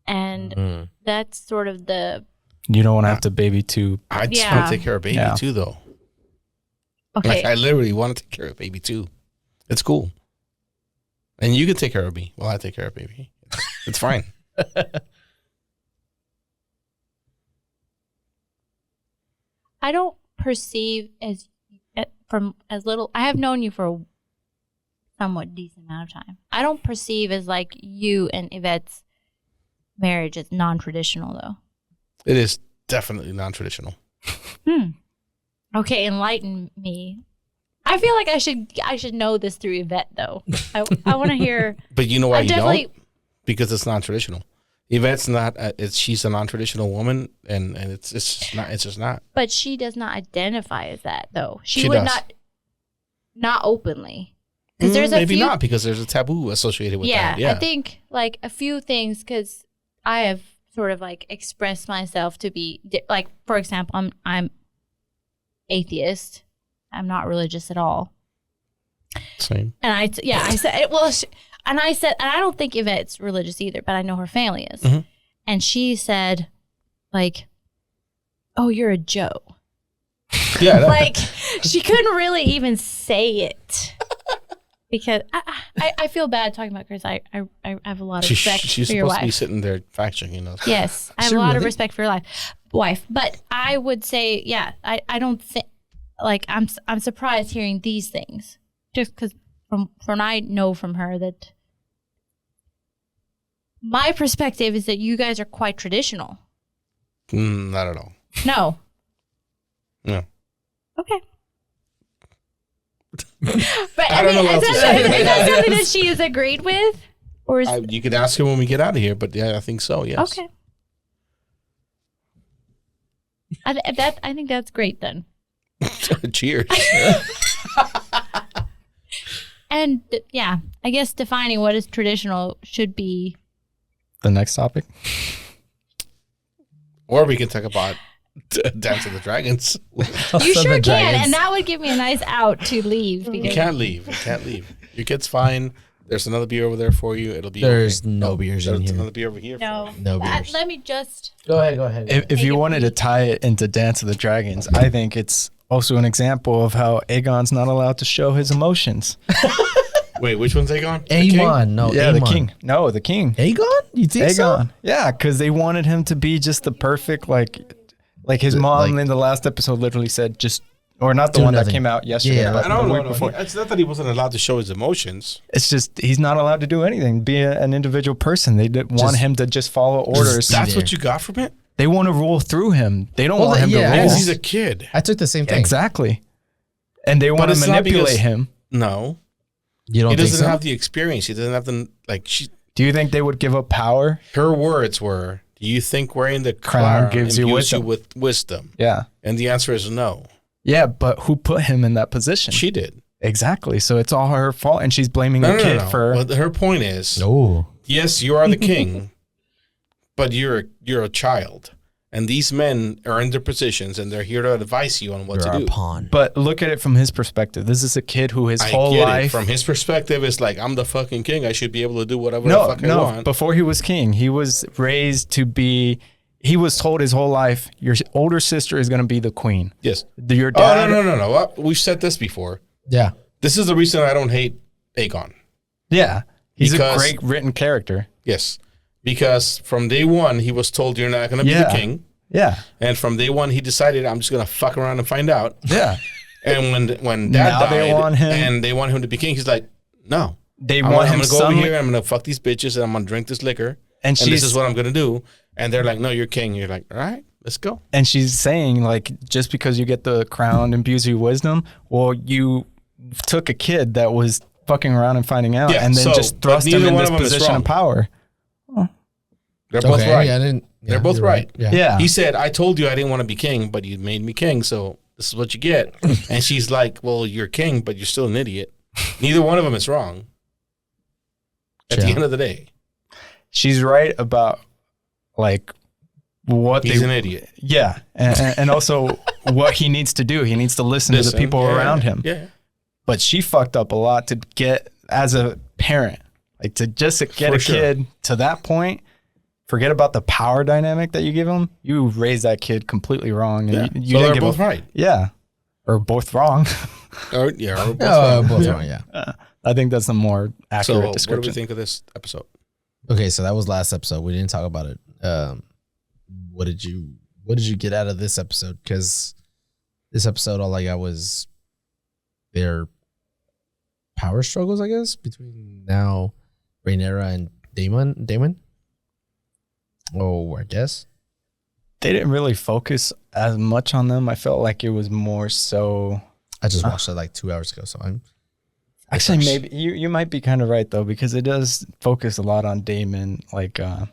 And Mm. that's sort of the You don't want to have to baby too. I just Yeah. want to take care of baby Yeah. too, though. okay. Like, I literally want to take care of baby too. It's cool. And you can take care of me while I take care of baby. It's fine. I don't perceive from as little. I have known you for a somewhat decent amount of time. I don't perceive as like you and Yvette's marriage as non-traditional though. It is definitely non-traditional. Okay, enlighten me. I feel like I should know this through Yvette though. I want to hear. But you know why I you definitely- don't? Because it's non-traditional. Yvette's not. She's a non-traditional woman, and it's just not. It's just not. But she does not identify as that though. She She would does. not openly. Because there's a Maybe few. not because there's a taboo associated with Yeah, that. Yeah, I think like a few things because I have sort of like expressed myself to be like, for example, I'm atheist. I'm not religious at all. same. And I said, well, and I don't think Yvette's religious either, but I know her family is. Mhm. And she said, like, oh, you're a Joe. Yeah, Like, she couldn't really even say it. Because I feel bad talking about Chris. I have a lot of respect she's for your supposed to be wife. sitting there fact checking us. Yes, I have She a lot of really? respect for your wife. But I would say, yeah, I don't think like I'm surprised hearing these things just because from I know from her that my perspective is that you guys are quite traditional. Not at all. No. No. Okay. But I don't know what else to say. is that something that she has agreed with, or is You could ask her when we get out of here, but yeah, I think so. Yes. okay? I think that's great then. Cheers. And yeah, I guess defining what is traditional should be. The next topic. Or we can talk about Dance of the Dragons. You Also sure the can, dragons. and that would give me a nice out to leave. You Because can't leave. You can't leave. Your kid's fine. There's another beer over there for you. It'll be. There's okay. no beers in There's here. another beer over here. no, No beers. let me just. Go ahead. If Take you it wanted from to tie it into Dance of the Dragons, I think it's also an example of how Aegon's not allowed to show his emotions. Wait, which one's Aegon? The king? Aemon, no, yeah, the Aemon. king. No, the king. Aegon? You think so? Aegon. Yeah, because they wanted him to be just the perfect, like his mom like- in the last episode literally said, just, or not the Do one nothing. that came out yesterday, Yeah, but I don't the know. week before. It's not that he wasn't allowed to show his emotions. It's just he's not allowed to do anything. Be an individual person. They want Just- him to just follow orders. That's there. what you got from it? They want to rule through him. They don't Well, want him yeah, to rule. Because he's a kid. I took the same thing. Exactly. And they want to it's not manipulate because- him. No. You don't He think doesn't so? have the experience. He doesn't have the, like, Do you think they would give up power? her words were, do you think wearing the Crown crown gives you imbues wisdom? with wisdom? Yeah. And the answer is no. Yeah, but who put him in that position? She did. Exactly. So it's all her fault, and she's blaming the kid for. Well, her point is, No. yes, you are the king, but you're a child. And these men are in their positions, and they're here to advise you on what You're to our do. pawn. But look at it from his perspective. This is a kid who his I whole get life. it. From his perspective, it's like, I'm the fucking king. I should be able to do whatever the fuck I No. want. Before he was king, he was raised to be. He was told his whole life, your older sister is going to be the queen. Yes. Your Oh, dad. no. We've said this before. Yeah. This is the reason I don't hate Aegon. Yeah, he's Because- a great written character. Yes. Because from day one, he was told you're not going to be Yeah. the king. Yeah, And from day one, he decided, I'm just going to fuck around and find out. yeah. And when dad Now died they want him- and they want him to be king, he's like, no. They I'm want going him to go over suddenly, here, I'm going to fuck these bitches, and I'm going to drink this liquor. and And this she's is what I'm going to do. And they're like, no, you're king. You're like, all right, let's go. and she's saying like, just because you get the crown imbues you wisdom. Well, you took a kid that was fucking around and finding out, Yeah, and then so, just but thrust him neither in one this of them is position wrong. of power. They're both Okay, right. I didn't. They're both you're right. Yeah. Yeah, He said, I told you I didn't want to be king, but you made me king, so this is what you get. And she's like, well, you're king, but you're still an idiot. Neither one of them is wrong. At the Yeah. end of the day, she's right about like what he's they. an idiot. Yeah, and also what he needs to do. He needs to listen to the people yeah, around him. Yeah. But she fucked up a lot to get as a parent, like to just get For a sure. kid to that point. Forget about the power dynamic that you give him. You raised that kid completely wrong, and Yeah. you So didn't they're give both a, right. Yeah, or both wrong. Or both Oh, right. both Yeah. wrong, yeah. I think that's a more So accurate what do description. we think of this episode? Okay, so that was last episode. We didn't talk about it. What did you get out of this episode? Because This episode, all I got was their power struggles, I guess, between now Rhaenyra and Damon. Oh, I guess. They didn't really focus as much on them. I felt like it was more so. I just watched it like 2 hours ago, so I'm Actually, maybe you might be kind of right though, because it does focus a lot on Damon. Like, and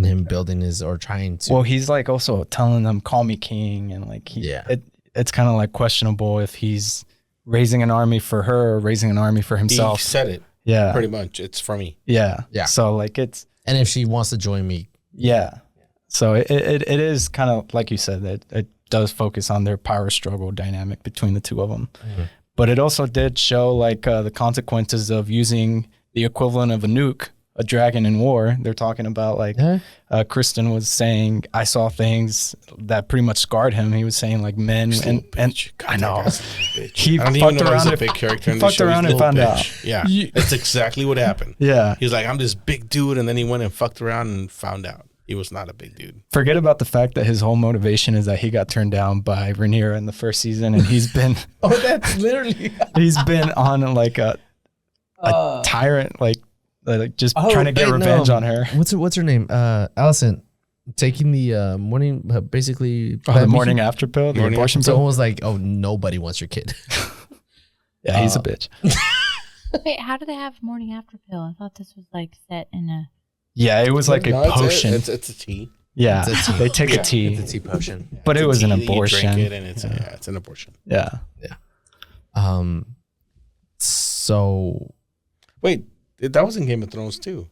him building his or trying to. well, he's like also telling them, "Call me king," and like it's kind of like questionable if he's raising an army for her or raising an army for He himself. said it Yeah, pretty much. It's for me. yeah, Yeah. So like it's and if she wants to join me, yeah. So it is kind of like you said that it does focus on their power struggle dynamic between the two of them. Mhm. But it also did show like the consequences of using the equivalent of a nuke, a dragon in war. They're talking about like Kristen was saying, I saw things that pretty much scarred him. He was saying like men and Bitch. God, I know. that guy's a little bitch. He I don't fucked even know he's around a big character in he the fucked show. He's around a and little found bitch. Yeah, that's exactly what happened. yeah. He's like, I'm this big dude, and then he went and fucked around and found out he was not a big dude. Forget about the fact that his whole motivation is that he got turned down by Rhaenyra in the first season, and he's been oh, that's literally he's been on like a tyrant, like just trying to get revenge on her. What's her name? Allison, taking the morning, basically The morning after pill, the Morning abortion So pill. almost like, oh, nobody wants your kid. Yeah, he's a bitch. Wait, how do they have morning after pill? I thought this was like set in a. Yeah, it was like a No, it's potion. It's a tea. Yeah, It's a tea. they take Yeah. a tea, It's a tea potion. but it It's a was an tea that you abortion. drink it and it's an abortion. Yeah, So Wait, that was in Game of Thrones too.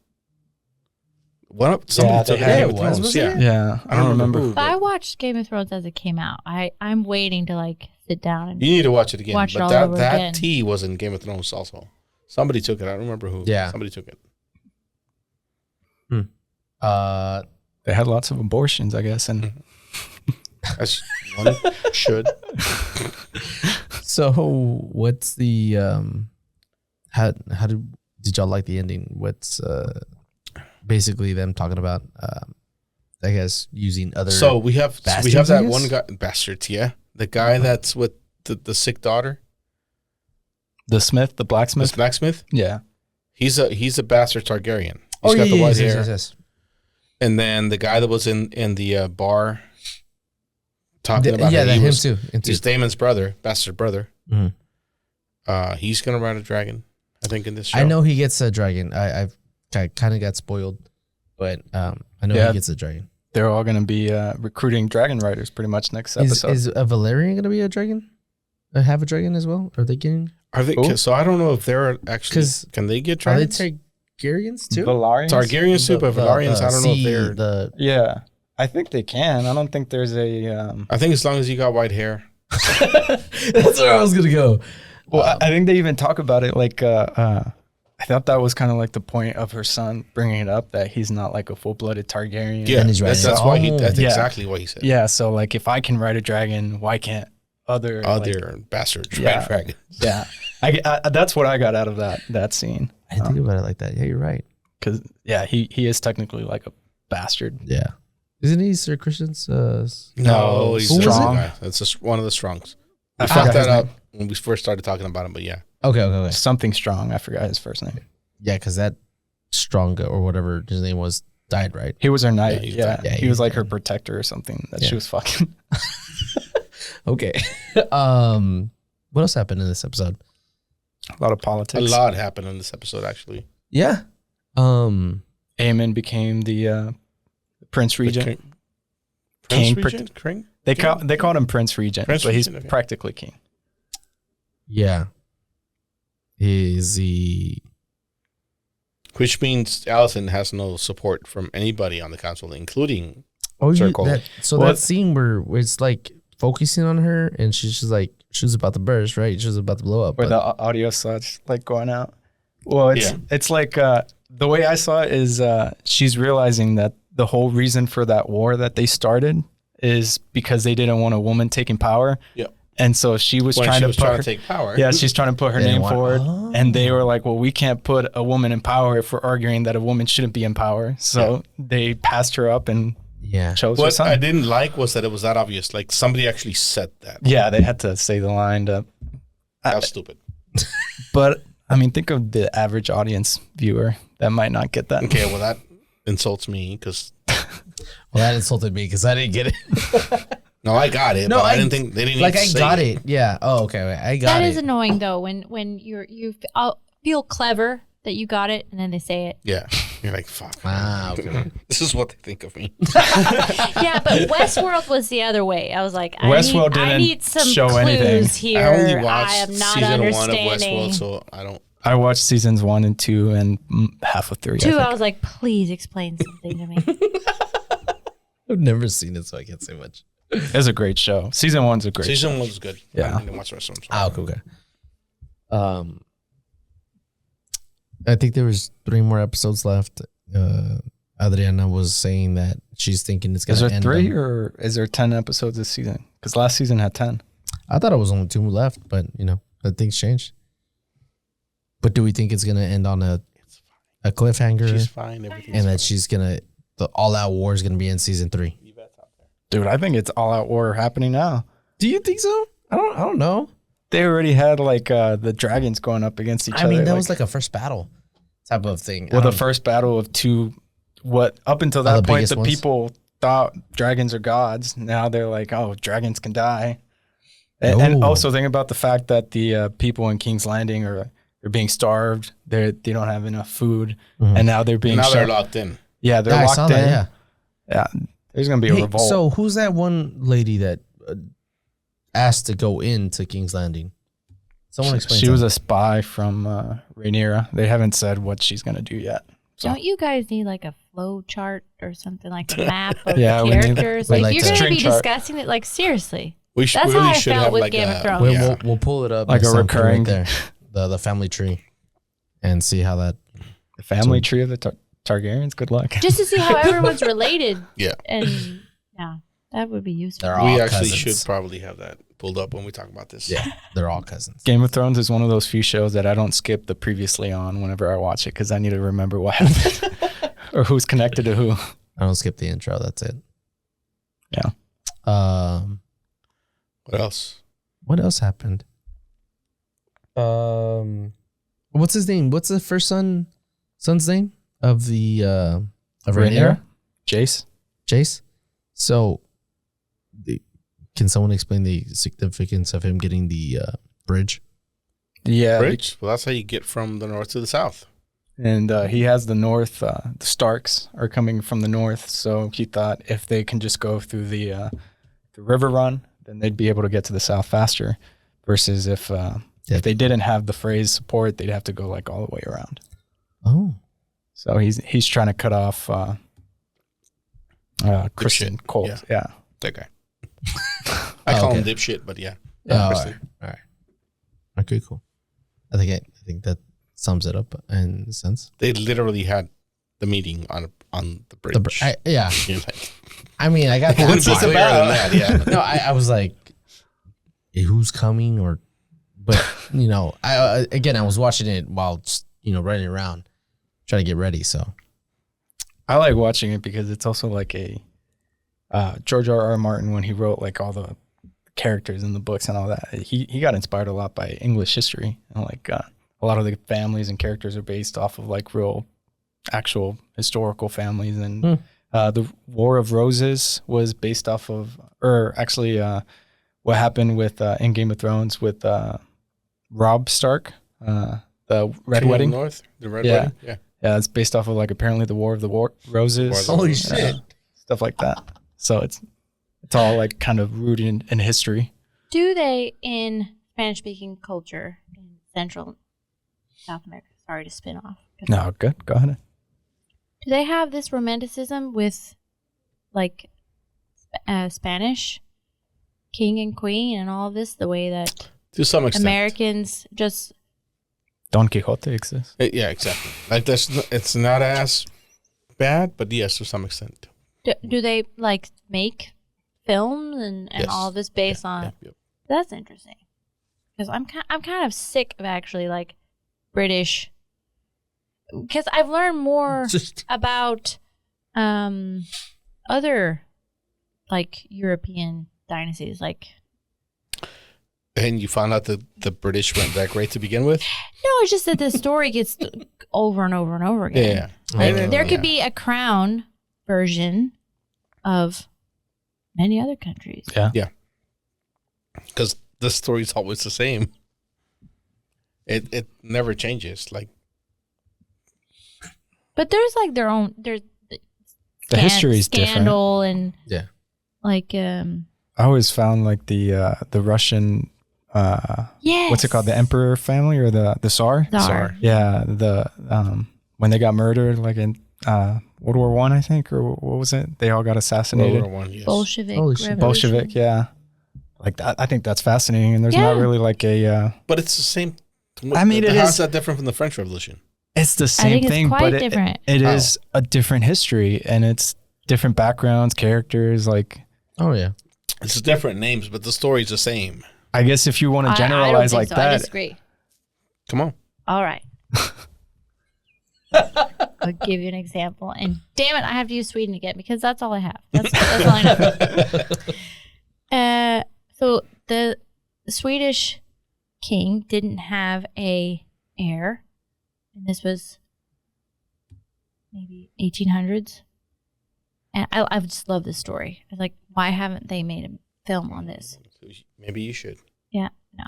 What? Somebody Yeah, took they it in had Game it of was, Thrones. wasn't Yeah. it? yeah. I don't remember. who, But I but watched Game of Thrones as it came out. I'm waiting to like sit down and you need to watch it again. Watch it but all that over that again. tea was in Game of Thrones also. Somebody took it. I don't remember who. Yeah. Somebody took it. They had lots of abortions, I guess, and That's one should. so what's the how did y'all like the ending? What's basically them talking about I guess using other So we have bastards, I that guess? one guy bastards. Yeah, the guy that's with the sick daughter, the Smith, the the blacksmith. blacksmith. Yeah, He's a bastard Targaryen. He's got the white hair. yes. And then the guy that was in the bar talking about Yeah, how that he him was, too. Him too. he's Damon's brother, bastard brother. Mhm. He's gonna ride a dragon, I think, in this show. I know he gets a dragon. I've kind of got spoiled, but I know Yeah. he gets a dragon. they're all going to be recruiting dragon riders pretty much next episode. Is a Valerian going to be a dragon? Have a dragon as well? Are they getting? Are they? Who? So I don't know if they're actually. 'Cause Can they get Are they dragons? Targaryens too? Valarians? Targaryens too, but Valarians. I don't know if they're. the. Yeah, I think they can. I don't think there's a. I think as long as you got white hair. That's where I was gonna go. Well, I think they even talk about it like. I thought that was kind of like the point of her son bringing it up, that he's not like a full-blooded Targaryen. Yeah, And he's that's, riding that's it. why he. Oh. That's Yeah. exactly what he said. Yeah, so like if I can ride a dragon, why can't other? Other bastard Yeah. dragon. Yeah, I that's what I got out of that scene. I didn't think about it like that. Yeah, you're right. Because yeah, he is technically like a bastard. Yeah, isn't he Sir Christian's? No, he's Who a was strong it? guy. That's just one of the strongs. I We forgot fucked his that up name. when we first started talking about him, but yeah. Okay. Something strong. I forgot his first name. Yeah, because that Strong or whatever his name was died, right? He was her knight. he's Yeah, dead. Yeah, he he's was like dead. her protector or something that Yeah. she was fucking. Okay. What else happened in this episode? A lot of politics. A lot happened in this episode, actually. Yeah. Aemon became the Prince Regent. Prince King Regent? King? They called him Prince Regent, Prince but he's Regent, okay. practically king. Yeah. Is he? Which means Allison has no support from anybody on the council, including Oh, Circle. that Well, scene where it's like focusing on her and she's just like she was about to burst, right? She was about to blow up. Where but- the audio starts like going out. Well, Yeah. it's like the way I saw it is she's realizing that the whole reason for that war that they started is because they didn't want a woman taking power. Yep. And so she was when trying she to was put trying her, to take power. yeah, she's trying to put her They name didn't want- forward. And they were like, well, we can't put a woman in power if we're arguing that a woman shouldn't be in power. So they passed her up and Yeah. chose her What I son. didn't like was that it was that obvious. Like somebody actually said that. Yeah, they had to say the line. That was stupid. But I mean, think of the average audience viewer that might not get that. Okay, well that insults me because Well, that insulted me because I didn't get it. no, I got it. No, but I I- didn't think they didn't Like need I to say got it. Yeah. Oh, okay. Wait, I got That it. is annoying though when you feel clever that you got it and then they say it. Yeah, you're like fuck. Ah, okay. This is what they think of me. Yeah, but Westworld was the other way. I was like, Westworld I didn't need some show clues anything. here. I only watched am not season 1 of understanding. Westworld, so I don't. I watched seasons 1 and 2 and half of 3. I 2, think. I was like, please explain something to me. I've never seen it, so I can't say much. It's a great show. Season 1's a great show. Season 1 was good. Yeah. I didn't watch the rest of them. Ah, okay. I think there was 3 more episodes left. Adriana was saying that she's thinking it's Is gonna there end. 3 or is there 10 episodes this season? Because last season had 10. I thought it was only 2 left, but that things changed. But do we think it's gonna end on a cliffhanger, She's fine. Everything's and that fine. she's gonna the all-out war is gonna be in season 3? Dude, I think it's all out war happening now. Do you think so? I don't know. They already had like the dragons going up against each other. I mean, that was like a first battle type of thing. well, the first battle of 2. What up until that the point, biggest the ones? people thought dragons are gods. Now they're like, oh, dragons can die. And Oh. also think about the fact that the people in King's Landing they're being starved. They don't have enough food, and now they're being now they're shut- locked in. Yeah, they're I locked saw in. that. Yeah, there's gonna be a Hey, revolt. so who's that one lady that asked to go into King's Landing? Someone explain. She was a spy from Rhaenyra. They haven't said what she's gonna do yet. So Don't you guys need like a flow chart or something, like a map of Yeah, we need- characters? we Like like you're to- going to String be chart. discussing it like seriously. We sh- That's really how I should felt have with like Game a of Thrones. Wait, yeah. we'll pull it up Like at a some point recurring- right there, the family tree, and see how that. the family tree of the Targaryens. Good luck. Just to see how everyone's related. Yeah. And yeah, that would be useful. They're all We actually cousins. should probably have that pulled up when we talk about this. Yeah, they're all cousins. Game of Thrones is one of those few shows that I don't skip the previously on whenever I watch it because I need to remember what happened or who's connected to who. I don't skip the intro. That's it. Yeah. What else? What else happened? What's his name? What's the first son's name of the of Rhaenyra? Jace. Jace. So, can someone explain the significance of him getting the bridge? Yeah. Bridge? Well, that's how you get from the north to the south. And he has the north. The Starks are coming from the north, so he thought if they can just go through the river run, then they'd be able to get to the south faster. Versus if they didn't have the Frey's support, they'd have to go like all the way around. Oh, So he's trying to cut off Christian Dipshit. Cole. Yeah. Yeah. That guy. I call him okay. dipshit, but yeah. Oh, all right, Kristen. all right. Okay, cool. I think that sums it up in a sense. They literally had the meeting on the bridge. Yeah, You're like, I mean, I got that. what's this part. about? Than that, yeah. No, I was like, hey, who's coming? But I was watching it while just, running around, trying to get ready. So I like watching it because it's also like a George R.R. Martin, when he wrote like all the characters in the books and all that, he got inspired a lot by English history. And like a lot of the families and characters are based off of like real actual historical families. And the War of Roses was based off of, or actually what happened with in Game of Thrones with Robb Stark, the Red King of Wedding. the North, the Red Yeah. Wedding. Yeah. Yeah, it's based off of like apparently the War of the Roses. War of the holy Roses. shit. Stuff like that. So it's all like kind of rooted in history. Do they in Spanish speaking culture in Central South America? Sorry to spin off. No, good. Go ahead. Do they have this romanticism with like Spanish king and queen and all of this, the way that To some extent. Americans just Don Quixote exists. Yeah, exactly. Like it's not as bad, but yes, to some extent. do they like make films and Yes. all of this based on? Yeah. That's interesting because I'm kind of sick of actually like British, because I've learned more about other like European dynasties. Like, And you found out that the British weren't that great to begin with? no, it's just that the story gets over and over and over again. Yeah. Like, Oh, there yeah. could be a crown version of many other countries. Yeah. Because the story's always the same. It never changes. Like, But there's like their own. There's The history is different. scandal and Yeah. like I always found like the Russian yes. what's it called, the emperor family or the Tsar? Tsar. Yeah, the when they got murdered like in World War One, I think, or what was it? They all got assassinated. World War I, yes. Bolshevik. Holy shit. Revolution. Bolshevik, yeah. Like that, I think that's fascinating, and there's Yeah. not really like a. But it's the same. I mean, it how's is- that different from the French Revolution? It's the I same think it's thing, quite but different. it How? is a different history, and it's different backgrounds, characters. Like, Oh yeah. It's different names, but the story's the same. I guess if you want to I don't generalize think like so. I that, disagree. Come on. All right. I'll give you an example. And damn it, I have to use Sweden again because that's all I have. That's all I know. So the Swedish king didn't have a heir. And this was maybe 1800s. And I just love this story. I was like, why haven't they made a film on this? Maybe you should. Yeah. No,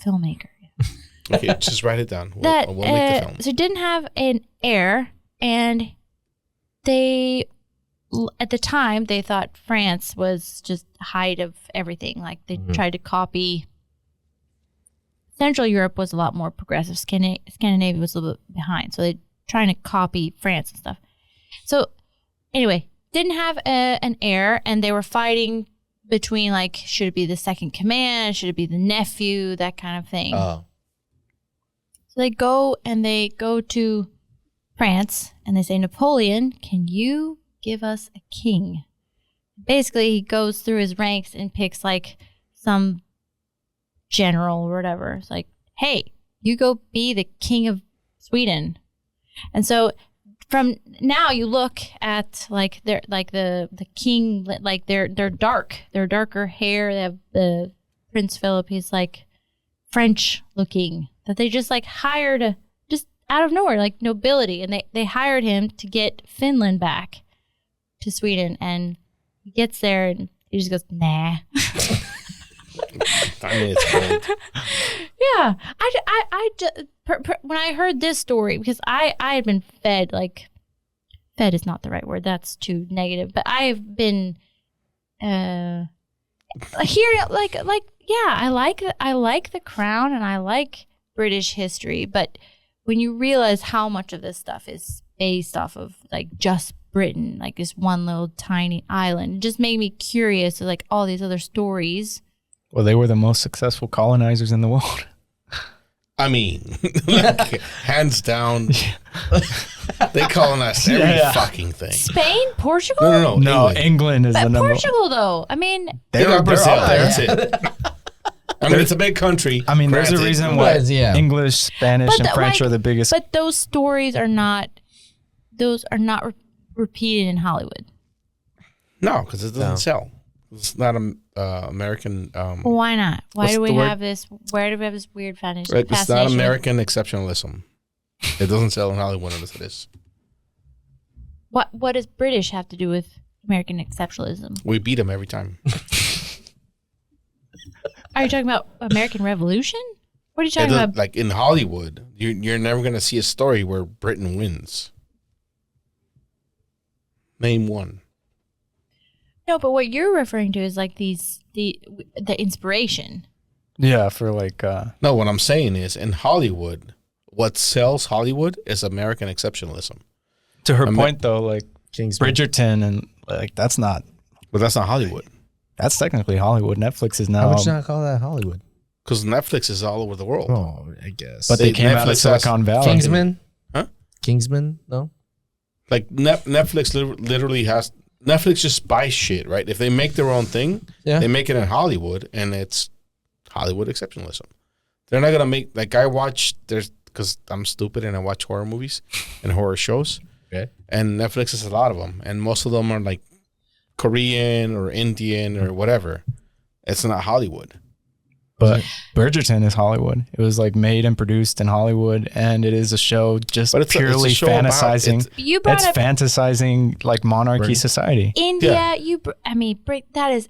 filmmaker. Okay, just write it down. That We'll make the film. so didn't have an heir, and they at the time they thought France was just the height of everything. Like they tried to copy. Central Europe was a lot more progressive. Scandinavia was a little bit behind, so they're trying to copy France and stuff. So anyway, didn't have an heir, and they were fighting between like, should it be the second command, should it be the nephew, that kind of thing. Oh. So they go to France and they say, Napoleon, can you give us a king? Basically, he goes through his ranks and picks like some general or whatever. It's like, hey, you go be the king of Sweden. And so from now you look at like they're like the king, like they're darker hair. They have the Prince Philip. He's like French looking, that they just like hired just out of nowhere, like nobility. And they hired him to get Finland back to Sweden. And he gets there and he just goes, nah. I mean, it's cold. Yeah. When I heard this story, because I had been fed, like, fed is not the right word. That's too negative. But I've been hearing like, yeah, I like the crown and I like British history. But when you realize how much of this stuff is based off of like just Britain, like this one little tiny island, it just made me curious of like all these other stories. well, they were the most successful colonizers in the world. I mean, like, hands down, they colonized every Yeah. fucking thing. Spain, Portugal? No, No, England. England is the But number. Portugal, though, I mean, They got Brazil. up there. That's it. I mean, it's a big country. I mean, there's a granted, reason but- why But, yeah. English, Spanish, But and the- French like- are the biggest. but those stories are not repeated in Hollywood. No, because it doesn't No. sell. It's not American. Well, why not? Why What's do we the word? have this? Where do we have this weird fascination? Right, it's not American exceptionalism. It doesn't sell in Hollywood unless it is. What does British have to do with American exceptionalism? We beat them every time. Are you talking about American Revolution? What are you It talking does- about? like in Hollywood, you're never going to see a story where Britain wins. Name one. No, but what you're referring to is like the inspiration. yeah, for like No, what I'm saying is in Hollywood, what sells Hollywood is American exceptionalism. to her point though, like Kingsman. Bridgerton and like that's But that's not Hollywood. technically Hollywood. Netflix is How now, would you not call that Hollywood? Because Netflix is all over the world. Oh, I guess. but they came out of Netflix has- Silicon Valley. Kingsman? Huh? Kingsman? No? Like Netflix literally has... Netflix just buys shit, right? If they make their own thing, Yeah. they make it in Hollywood, and it's Hollywood exceptionalism. They're not going to make... Like, I watch... Because I'm stupid and I watch horror movies and horror shows. Okay. And Netflix has a lot of them. And most of them are like Korean or Indian or whatever. It's not Hollywood. But Bridgerton is Hollywood. It was like made and produced in Hollywood, and it is a show just But it's purely a show about- fantasizing. You brought It's up fantasizing like monarchy society. India. Yeah. That is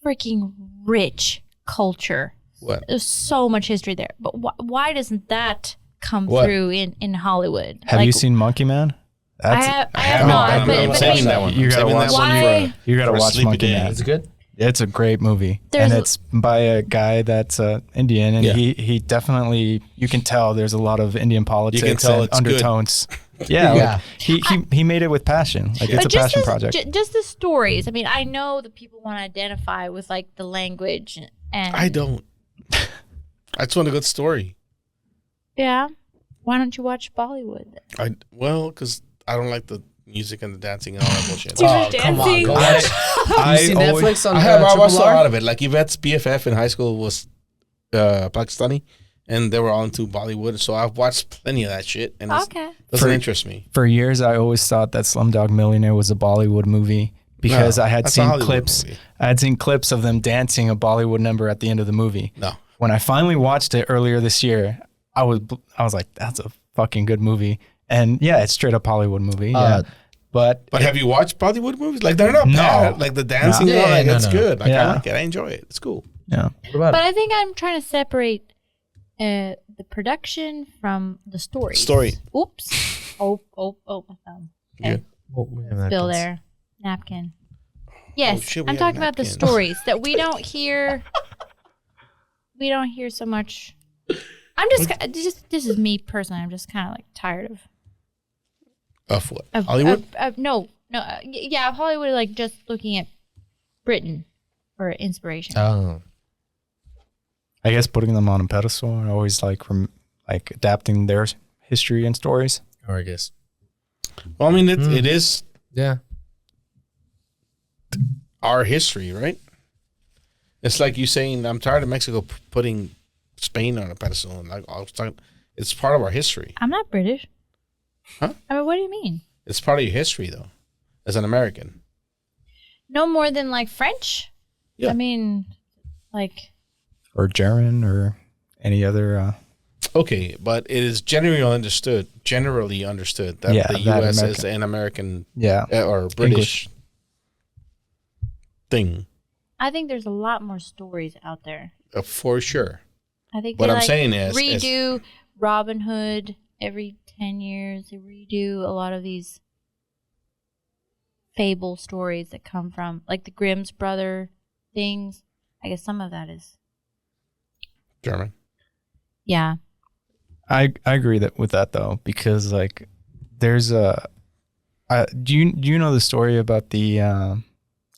freaking rich culture. What? There's so much history there. But why doesn't that come What? through in Hollywood? Have you seen Monkey Man? I have not. I'm But saving that one. You I'm gotta saving watch that one Why- You gotta for a watch sleepy Monkey day. Man. Is it good? It's a great movie, There's and a- it's by a guy that's Indian, and Yeah. he definitely, you can tell there's a lot of Indian politics tell and it's good. undertones. Yeah, Yeah. Like, he made it with passion. Like it's a just passion project. Just the stories. I mean, I know that people want to identify with like the language and I don't. I just want a good story. Yeah. Why don't you watch Bollywood? Because I don't like the music and the dancing and all that bullshit. Too much come on, dancing. go watch. I You see always- Netflix on I watched a Triple R? lot of it. Like Yvette's BFF in high school was Pakistani, and they were all into Bollywood. So I've watched plenty of that shit, and it Okay. doesn't For- interest me. For years, I always thought that Slumdog Millionaire was a Bollywood movie because No, I had that's a seen Hollywood clips. movie. I had seen clips of them dancing a Bollywood number at the end of the movie. No, When I finally watched it earlier this year, I was like, that's a fucking good movie. And yeah, it's straight up Hollywood movie. Yeah. But but have you watched Bollywood movies? Like they're not No. bad. Like the dancing, No. and all Yeah, that, no, it's no. good. Like Yeah. I like it. I enjoy it. It's cool. yeah. What about But it? I think I'm trying to separate the production from the story. Story. Oops. Oh, my thumb. Okay. Good. Oh, we have Spill napkins. there. Napkin. Yes, shit, we I'm have talking about the napkins. stories that we don't hear. We don't hear so much. I'm just this is me personally. I'm just kind of like tired Of what? of Hollywood? no, yeah, of Hollywood. Like just looking at Britain for inspiration. Oh, I guess putting them on a pedestal and always like adapting their history and stories. or I guess. Well, I mean, it is Yeah. our history, right? It's like you saying, I'm tired of Mexico putting Spain on a pedestal. And like I was talking, it's part of our history. I'm not British. Huh? I mean, what do you mean? It's part of your history, though, as an American. No more than like French. Yeah. I mean, like Or German or any other. Okay, but it is generally understood that Yeah, the that U.S. is American- an American Yeah. or British thing, I think there's a lot more stories out there. for sure. I think What they I'm like saying is redo Robin Hood every 10 years. They redo a lot of these fable stories that come from like the Grimm's brother things. I guess some of that is German. yeah. I agree with that though, because like there's do you know the story about the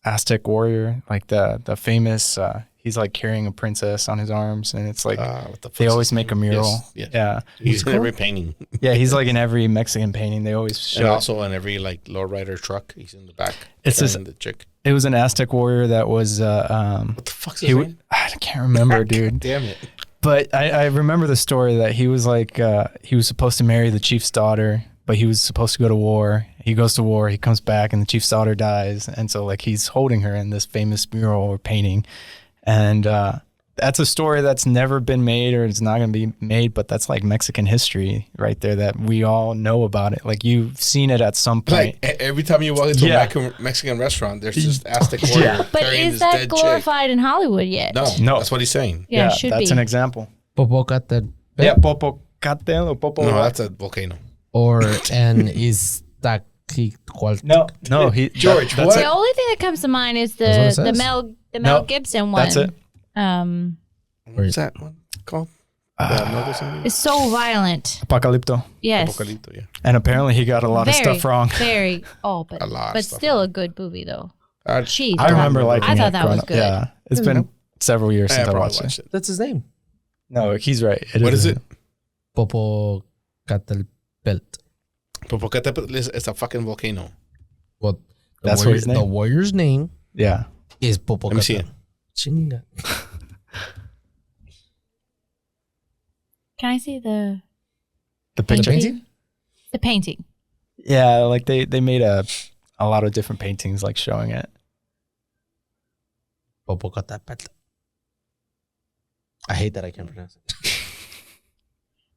Aztec warrior, like the famous he's like carrying a princess on his arms, and it's like What the they fuck's always his make a name? mural. Yes, yes. Yeah, He's in every painting, yeah, he's like in every Mexican painting. They always and show. also in every like lowrider truck. He's in the back. It's this- carrying the chick. It was an Aztec warrior that was What the fuck's his he name? I can't remember, dude. Damn it! But I remember the story that he was like he was supposed to marry the chief's daughter, but he was supposed to go to war. He goes to war, he comes back, and the chief's daughter dies, and so like he's holding her in this famous mural or painting, and that's a story that's never been made or it's not going to be made, but that's like Mexican history right there that we all know about it. Like you've seen it at some point. Like every time you walk into Yeah. a Mexican restaurant, there's just Aztec warrior But carrying is this that dead glorified in Hollywood yet? chick. No. That's what he's saying. Yeah, it should that's be. an example. Popocatépetl Yeah, Popocatépetl or Popo. No, that's a volcano. or an Iztaccíhuatl. no, he George, that's what? The only thing that comes to mind is That's what the it says. Mel No, Gibson one. That's it. What's that one called? The Mel Gibson movie? It's so violent. Apocalypto. Yes. Apocalypto, yeah. And apparently he got a lot of stuff wrong. Very. Oh, but A lot of but stuff still a good movie though. I Jeez, I remember liking I it. thought that growing was up. good. Yeah, it's been several years since I probably watched watched it. it. That's his name. No, he's right. What is it? Popocatépetl. Popocatépetl is a fucking volcano. Well, That's what his name- The warrior's name Yeah. is Let me see Popocatépetl. it. Chinga. Can I see the The picture. painting? the painting? Yeah, like they made a lot of different paintings like showing it. Popocatépetl. I hate that I can't pronounce it.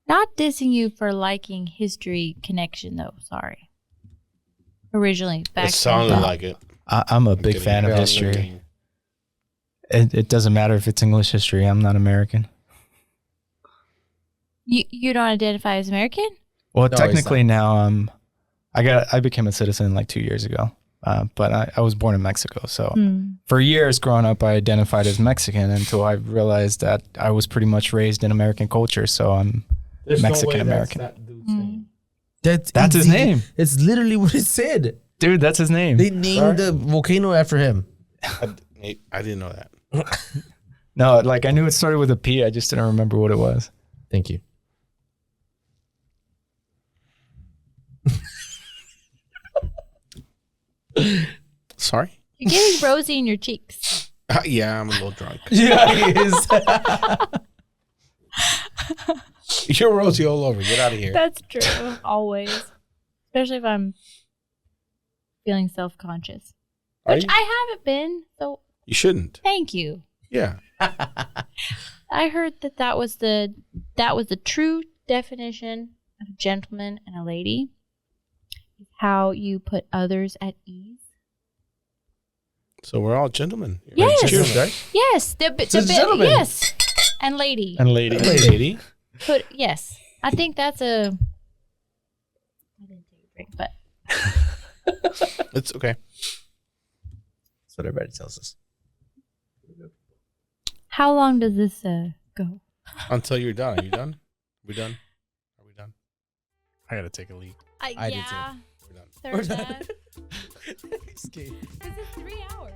Not dissing you for liking history connection, though. Sorry. Originally, back It sounded then. like it. I'm a big fan of history. It doesn't matter if it's English history. I'm not American. You don't identify as American? Well, No, technically now I became a citizen like 2 years ago. But I was born in Mexico. So for years growing up, I identified as Mexican until I realized that I was pretty much raised in American culture. So I'm Mexican American. That's his name. It's literally what it said. Dude, that's his name. They named the volcano after him. I didn't know that. No, like I knew it started with a P. I just didn't remember what it was. Thank you. Sorry. You're getting rosy in your cheeks. Yeah, I'm a little drunk. Yeah, he is. You're rosy all over. Get out of here. That's true. Always. Especially if I'm feeling self-conscious. Are Which you? I haven't been, so You shouldn't. thank you. Yeah. I heard that was the true definition of a gentleman and a lady. How you put others at ease. So we're all gentlemen. Yes. Cheers, right? Yes, gentleman. yes, and lady. And lady. Lady. Yes, I think that's a. I didn't take a drink, but It's okay. That's what everybody tells us. how long does this go? Until you're done. Are you done? We done? Are we done? I gotta take a leak. I did too. We're done. Third time. Escape. This is 3 hours.